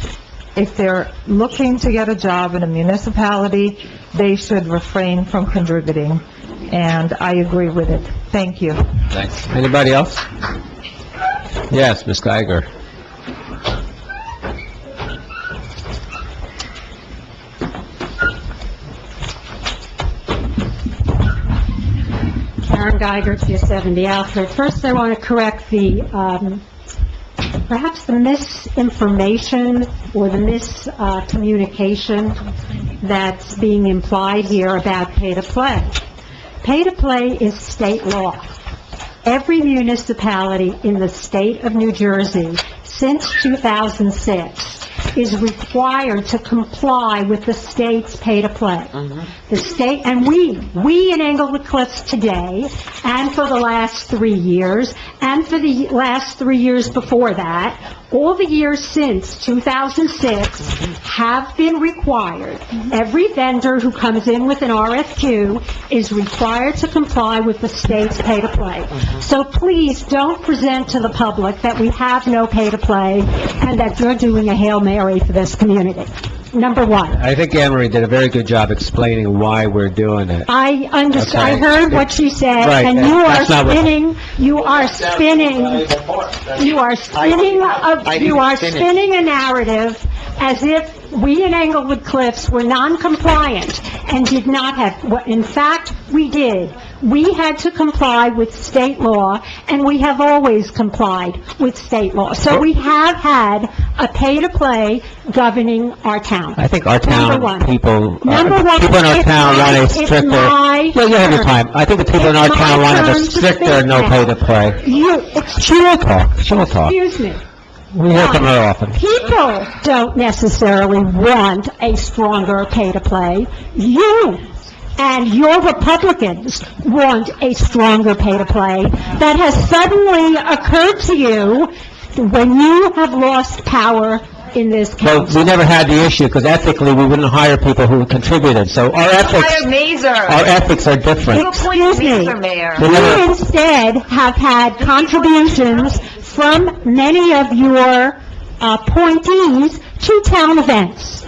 If they're looking to get a job in a municipality, they should refrain from contributing, and I agree with it. Thank you. Thanks. Anybody else? Yes, Ms. Geiger. Karen Geiger, 270 Alfred. First, I want to correct perhaps the misinformation or the miscommunication that's being implied here about pay-to-play. Pay-to-play is state law. Every municipality in the state of New Jersey since 2006 is required to comply with the state's pay-to-play. The state, and we in Englewood Cliffs today, and for the last 3 years, and for the last 3 years before that, all the years since 2006 have been required. Every vendor who comes in with an RFQ is required to comply with the state's pay-to-play. So please don't present to the public that we have no pay-to-play and that you're doing a Hail Mary for this community. Number one. I think Anne Marie did a very good job explaining why we're doing it. I understand, Okay. I heard what she said, Right, and that's not what- you are spinning a narrative as if we in Englewood Cliffs were non-compliant and did not have, in fact, we did. We had to comply with state law, and we have always complied with state law. So we have had a pay-to-play governing our town. I think our Number one. town people, Number one, people in our it's town want a it's stricter... my Yeah, you have your turn. time. I think the people in our It's town my want a turn to stricter speak no now. pay to play. She will talk. Excuse me. We hear from her often. People don't necessarily want a stronger pay-to-play. You and your Republicans want a stronger pay-to-play that has suddenly occurred to you when you have lost power in this Well, council. we never had the issue, because ethically, we wouldn't hire people who contributed, so our ethics are different. Excuse me. We You never- instead have had contributions from many of your appointees to town events.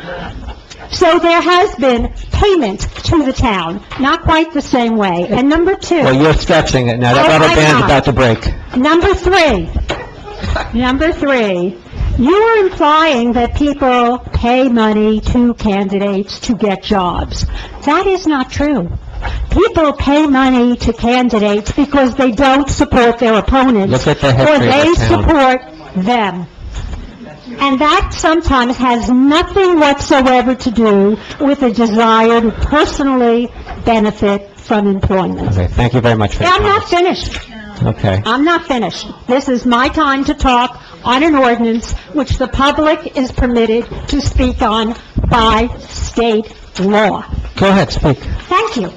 So there has been payment to the town, not quite the same way. And number two... Well, you're stretching it now. That Oh, rubber I'm band's not. about to break. Number three, you are implying that people pay money to candidates to get jobs. That is not true. People pay money to candidates because they don't support their opponents, Look at the or history of they the town. support them. And that sometimes has nothing whatsoever to do with a desire to personally benefit from employment. Okay, thank you very much for your I'm not comments. finished. Okay. I'm not finished. This is my time to talk on an ordinance which the public is permitted to speak on by state law. Go ahead, speak. Thank you.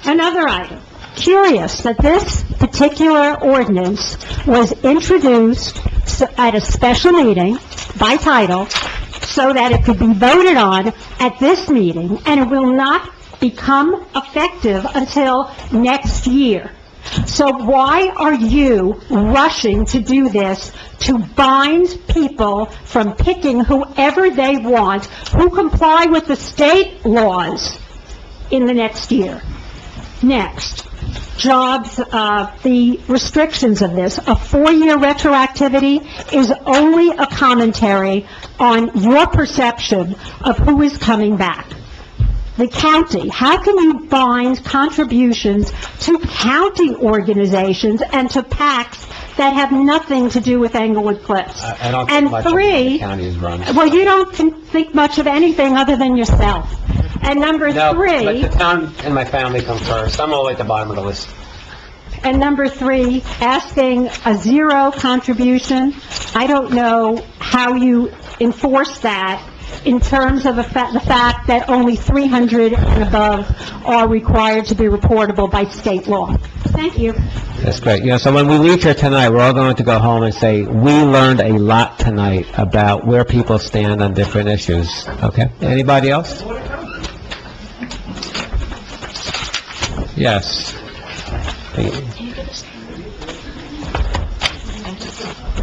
Another item. Curious that this particular ordinance was introduced at a special meeting by title so that it could be voted on at this meeting, and it will not become effective until next year. So why are you rushing to do this to bind people from picking whoever they want, who comply with the state laws in the next year? Next, jobs, the restrictions of this, a 4-year retroactivity is only a commentary on your perception of who is coming back. The county, how can you bind contributions to county organizations and to PACs that have nothing to do with Englewood Cliffs? I don't And think much of three, the county is run. well, you don't think much of anything other than yourself. And number No, three... but the town and my family come first. I'm all the way at the bottom of the list. And number three, asking a zero contribution, I don't know how you enforce that in terms of the fact that only 300 and above are required to be reportable by state law. Thank you. That's great. So when we leave here tonight, we're all going to go home and say, we learned a lot tonight about where people stand on different issues. Okay? Anybody else? Yes.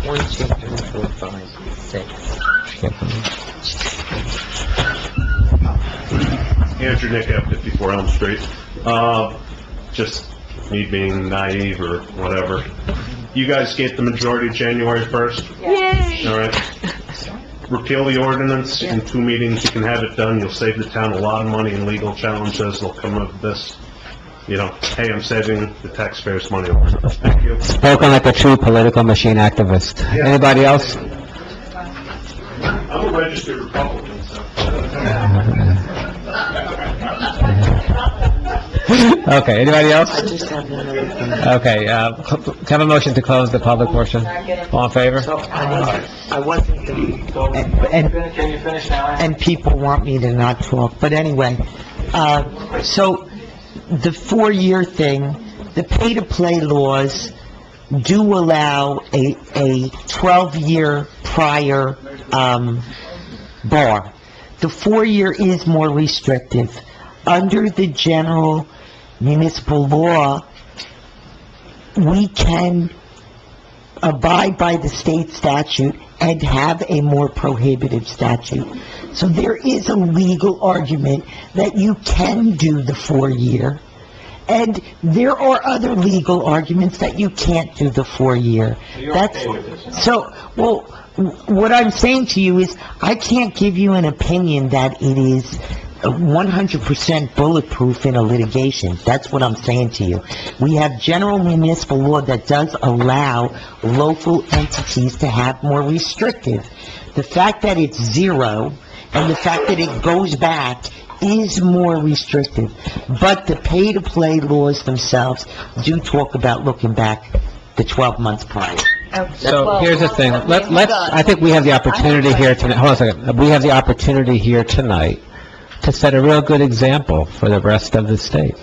1, 2, 3, 4, 5, 6. Andrew Nick at 54 Elm Street. Just me being naive or whatever. You guys get the majority January 1st? Yay! All right. Repeal the ordinance. In 2 meetings, you can have it done. You'll save the town a lot of money in legal challenges. They'll come up with this. Hey, I'm saving the taxpayers' money. Thank you. Spoken like a true political machine activist. Yeah. Anybody else? I'm a registered Republican, so. Okay, anybody else? I just have one other thing. Okay, can I have a motion to close the public portion? All in favor? So I wasn't Can you finish now? and people want me to not talk, but anyway, so the 4-year thing, the pay-to-play laws do allow a 12-year prior, bar. The 4-year is more restrictive. Under the general municipal law, we can abide by the state statute and have a more prohibitive statute. So there is a legal argument that you can do the 4-year, and there are other legal arguments that you can't do the 4-year. Well, what I'm saying to you is, I can't give you an opinion that it is 100% bulletproof in a litigation. That's what I'm saying to you. We have general municipal law that does allow local entities to have more restrictive. The fact that it's zero and the fact that it goes back is more restrictive. But the pay-to-play laws themselves do talk about looking back the 12 months prior. So here's the thing, I think we have the opportunity here tonight, hold on a second, we have the opportunity here tonight to set a real good example for the rest of the state,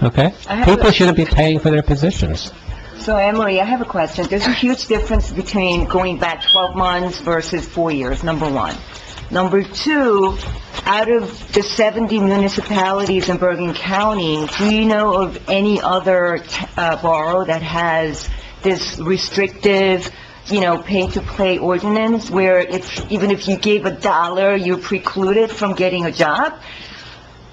okay? People shouldn't be paying for their positions. So, Emery, I have a question. There's a huge difference between going back 12 months versus 4 years, number one. Number two, out of the 70 municipalities in Bergen County, do you know of any other borough that has this restrictive, pay-to-play ordinance where even if you gave $1, you're precluded from getting a job?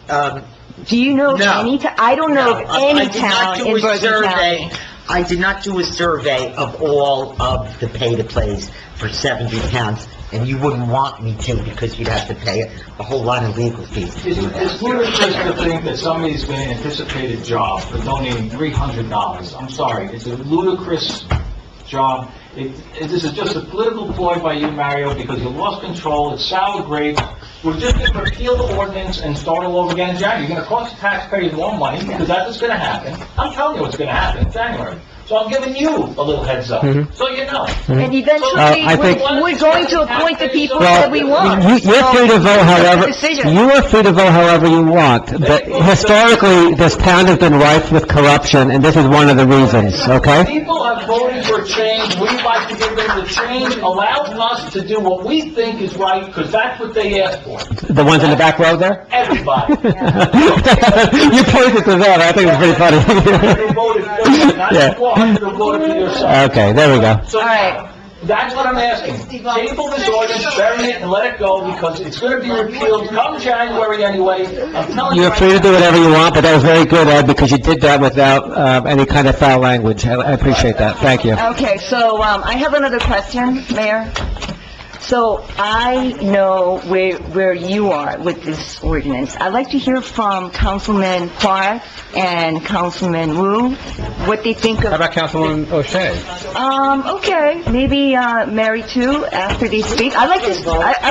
Do you know of any? I don't know of any town in Bergen County. I did not do a survey of all of the pay-to-plays for 70 towns, and you wouldn't want me to because you'd have to pay a whole lot of legal fees. It's ludicrous to think that somebody's going to anticipate a job for donating $300. I'm sorry, it's a ludicrous job. This is just a political ploy by you, Mario, because you lost control. It's sour grapes. We're just going to repeal the ordinance and start all over again in January. You're going to cost the taxpayers more money because that's what's going to happen. I'm telling you what's going to happen in January. So I'm giving you a little heads up, Mhm. so you know. And eventually, I think- we're going to appoint the people Well, that we want. you're free to vote however, Decision. you are free to vote however you want, but historically, this town has been rife with corruption, and this is one of the reasons, okay? People have voted for change, we'd like to give them the change, allow us to do what we think is right, because that's what they asked for, The ones in the back row there? everybody. You pointed to them, I think it's pretty funny. You voted for it, not Yeah. 400 who voted for yourself. Okay, there we go. So, that's what I'm asking. Table this ordinance, bury it, and let it go, because it's gonna be repealed come January anyway. I'm telling you. You're free to do whatever you want, but that was very good, Ed, because you did that without any kind of foul language. I appreciate that. Thank you. Okay, so, I have another question, Mayor. So, I know where you are with this ordinance. I'd like to hear from Councilman Park and Councilman Wu, what they think of... How about Councilwoman O'Shea? Okay, maybe, Mary too, after they speak. I'd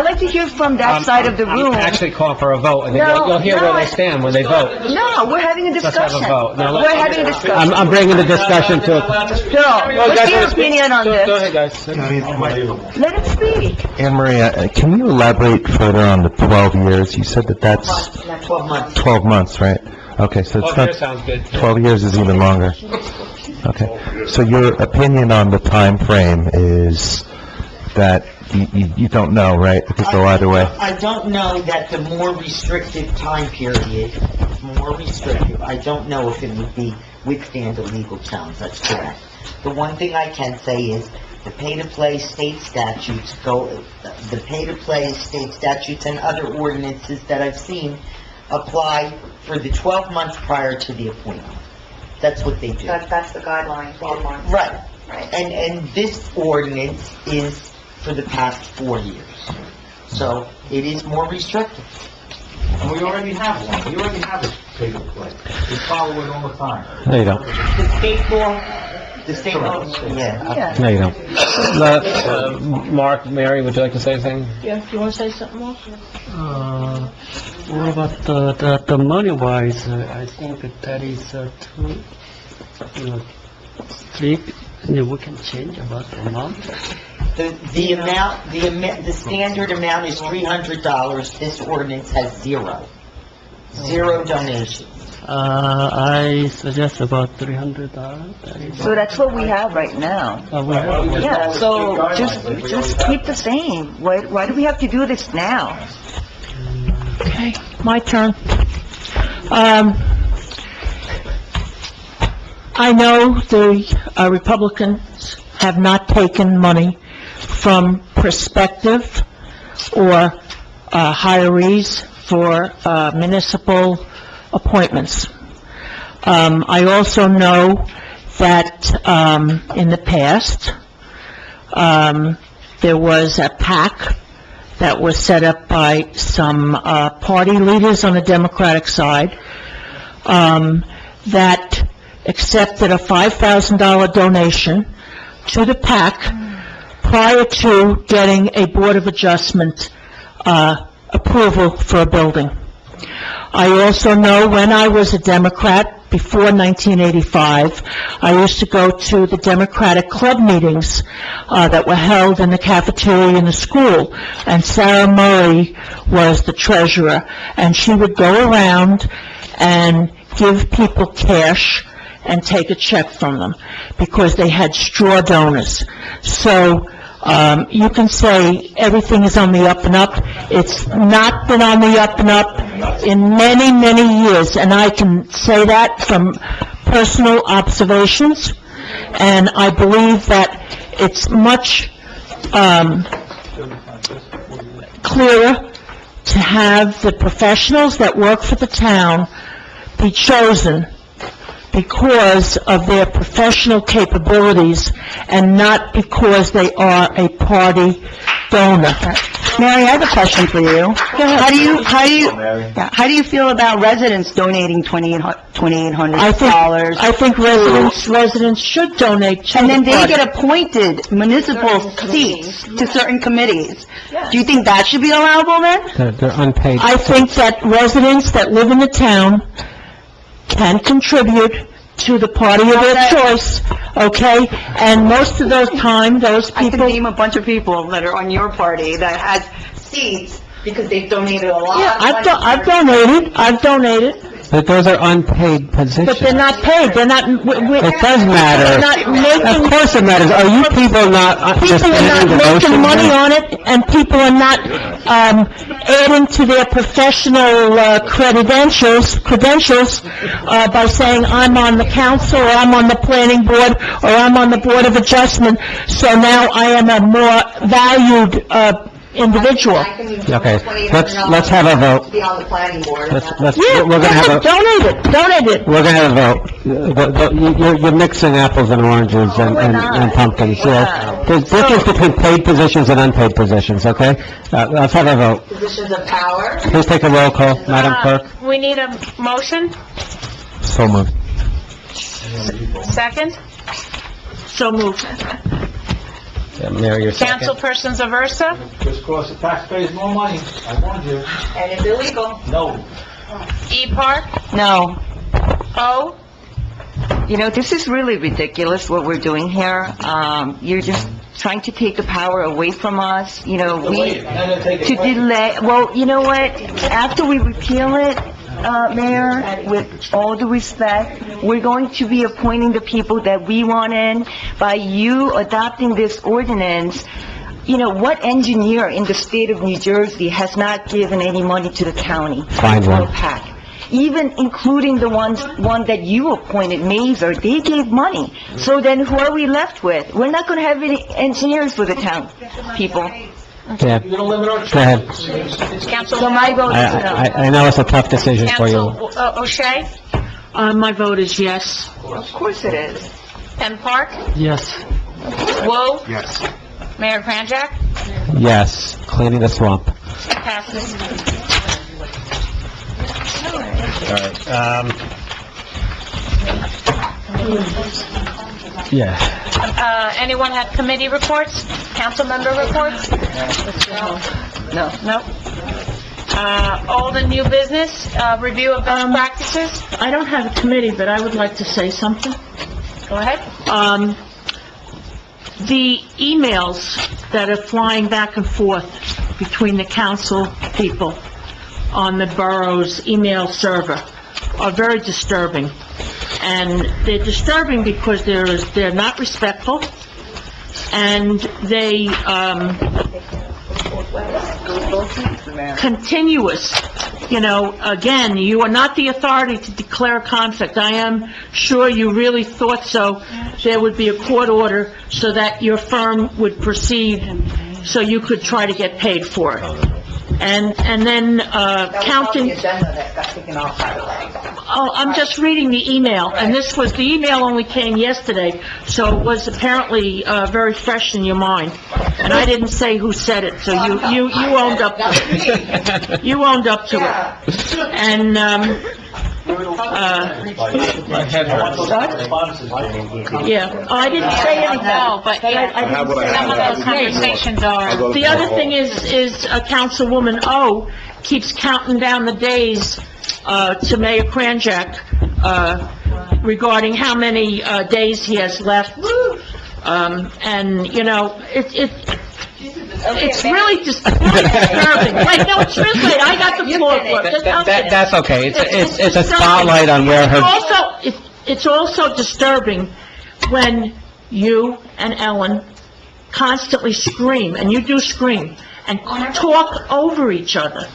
like to hear from that side of the room. I'm actually calling for a vote, and then No, you'll hear no, where they stand when they vote. No, we're having a Let's discussion. have a vote. No, We're having a discussion. I'm bringing the discussion to... Joe, what's your opinion on Go this? ahead, guys. Let him speak. Anne Marie, can you elaborate further on the 12 years? You said that's 12 months. 12 months, right? Okay, so it's not... sounds good. 12 years is even longer. Okay. So your opinion on the time frame is that you don't know, right? It could go either way. I don't know that the more restrictive time period, more restrictive, I don't know if it would withstand a legal challenge, that's correct. The one thing I can say is the pay-to-play state statutes and other ordinances that I've seen apply for the 12 months prior to the appointment. That's what they do. That's the guideline, 12 months. Right. Right. And this ordinance is for the past 4 years. So it is more restrictive. And we already have one, we already have a pay-to-play. We follow it all the time. No, you don't. The state law, yeah. No, you don't. Mark, Mary, would you like to say anything? Yeah, you want to say something more? What about the money-wise? I think that is too, strict, and we can change about the amount. The standard amount is $300. This ordinance has zero donations. I suggest about $300. So that's what we have right now. Yeah, so just keep the same. Why do we have to do this now? Okay, my turn. I know the Republicans have not taken money from prospective or hirees for municipal appointments. I also know that in the past, there was a PAC that was set up by some party leaders on the Democratic side that accepted a $5,000 donation to the PAC prior to getting a Board of Adjustment approval for a building. I also know when I was a Democrat, before 1985, I used to go to the Democratic club meetings that were held in the cafeteria in the school, and Sarah Murray was the treasurer, and she would go around and give people cash and take a check from them, because they had straw donors. So, you can say everything is on the up and up. It's not been on the up and up in many, many years, and I can say that from personal observations, and I believe that it's much clearer to have the professionals that work for the town be chosen because of their professional capabilities and not because they are a party donor. Mary, I have a question for you. How do you feel about residents donating $2,800? I think residents should donate to And then the they party. get appointed municipal seats to certain committees. Do you think that should be allowable then? They're unpaid. I think that residents that live in the town can contribute to the party of their choice, okay? And most of those time, those I can people... name a bunch of people that are on your party that has seats because they've donated a lot Yeah, of money. I've donated, But those are unpaid positions. but they're not paid, they're not... It does matter. They're not making... Of course it matters. Are you people not just People are getting not the making motion? money on it, and people are not adding to their professional credentials by saying, I'm on the council, or I'm on the planning board, or I'm on the Board of Adjustment, so now I am a more valued individual. Okay, let's have a vote. To be on the planning board. Yeah, we're gonna have a... donate it. We're gonna have a vote. You're mixing apples and oranges and pumpkins, yeah. There's difference between paid positions and unpaid positions, okay? Let's have a vote. Positions of power. Please take a roll call, Madam Clerk. We need a motion, So moved. second. So moved. Mary, your second. Councilperson Zaversa? Just cost the taxpayers more money, I warned you. And it's illegal. No. E. Park? No. O. You know, this is really ridiculous, what we're doing here. You're just trying to take the power away from us, you know, to delay, well, you know what? After we repeal it, Mayor, with all due respect, we're going to be appointing the people that we want in. By you adopting this ordinance, you know, what engineer in the state of New Jersey has not given any money to the county? Find one. PAC. Even including the one that you appointed, Mazer, they gave money. So then who are we left with? We're not going to have any engineers for the town, people. Yeah. Go ahead. So my vote is no. I know it's a tough decision for you. Council O'Shea? My vote is yes. Of course it is. M. Park? Yes. Wu? Yes. Mayor Kranjak? Yes, cleaning the swamp. Passes. All right, yeah. Anyone have committee reports? Council member reports? No. No. All the new business, review of best practices? I don't have a committee, but I would like to say something. Go ahead. The emails that are flying back and forth between the council people on the borough's email server are very disturbing. And they're disturbing because they're not respectful, and they, continuous. You know, again, you are not the authority to declare a conflict. I am sure you really thought so. There would be a court order so that your firm would proceed, so you could try to get paid for it. And then, counting... That got taken off, by the way. Oh, I'm just reading the email, and the email only came yesterday, so it was apparently, very fresh in your mind. And I didn't say who said it, so you owned up to it. You owned up to it. And, yeah, I didn't say anything. No, but some of those conversations are... The other thing is Councilwoman O keeps counting down the days to Mayor Kranjak regarding how many days he has left. And, you know, it's really just disturbing. Wait, no, it's really, I got the floor for it. Just don't say that. That's okay. It's a spotlight on where her... It's also disturbing when you and Ellen constantly scream, and you do scream, and talk over each other.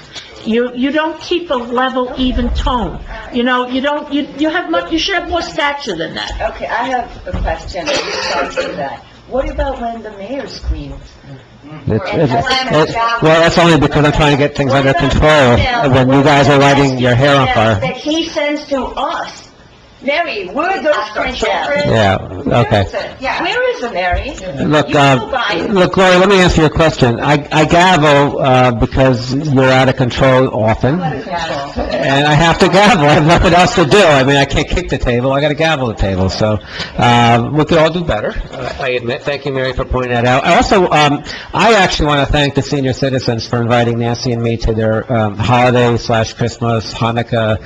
You don't keep a level, even tone. You know, you should have more stature than that. Okay, I have a question. I'm sorry for that. What about when the mayor screams? Well, that's only because I'm trying to get things under control when you guys are lighting your hair on fire. That he sends to us. Mary, where are those children? Yeah, okay. Where is the Mary? Look, Gloria, let me answer your question. I gavel, because you're out of control often, and I have to gavel. I have nothing else to do. I mean, I can't kick the table, I gotta gavel the table, so, we could all do better, I admit. Thank you, Mary, for pointing that out. I also, I actually want to thank the senior citizens for inviting Nancy and me to their, holiday/Christmas, Hanukkah,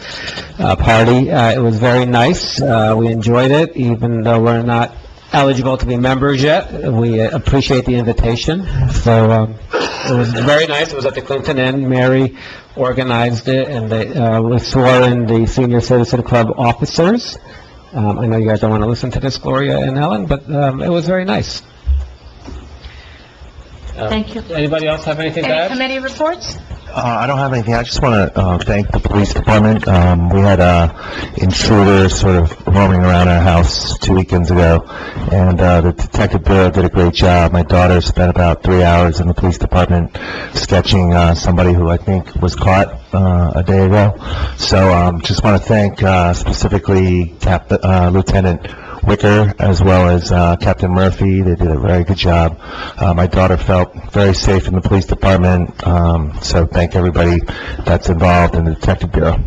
party. It was very nice. nice. We enjoyed it, even though we're not eligible to be members yet. We appreciate the invitation. So, it was very nice. It was at the Clinton Inn. Mary organized it, and we swore in the Senior Citizen Club officers. I know you guys don't want to listen to this, Gloria and Ellen, but it was very nice. Thank you. Anybody else have anything to Any add? committee reports? I don't have anything. I just want to thank the police department. We had intruders sort of roaming around our house 2 weekends ago, and the detective bureau did a great job. My daughter spent about 3 hours in the police department sketching somebody who I think was caught a day ago. So just want to thank specifically Lieutenant Wicker as well as Captain Murphy. They did a very good job. My daughter felt very safe in the police department, so thank everybody that's involved in the Detective Bureau.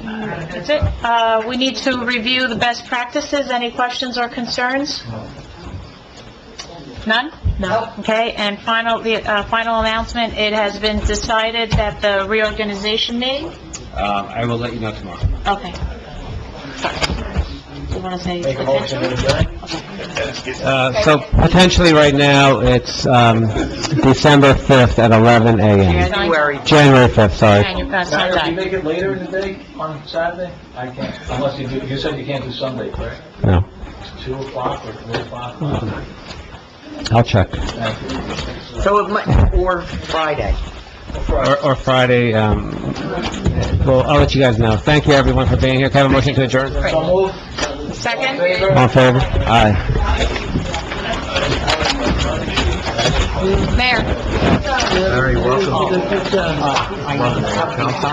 That's it. We need to review the best practices. Any questions or concerns? None? No. Okay, and final announcement, it has been decided that the reorganization meeting? I will let you know tomorrow. Okay. Do you want to say Make a motion to adjourn? So potentially right now, it's December 5th at 11 a.m. January. January 5th, sorry. And you've got Saturday, can you Sunday. make it later in the day on Saturday? I can't, unless you said you can't do Sunday, correct? No, 2 o'clock or 3 o'clock? I'll check. So it might, or Friday. Or Friday, well, I'll let you guys know. Thank you, everyone, for being here. Can I have a motion to adjourn? So moved. Second? All in favor? Aye. Mayor? Very welcome. Welcome to our council.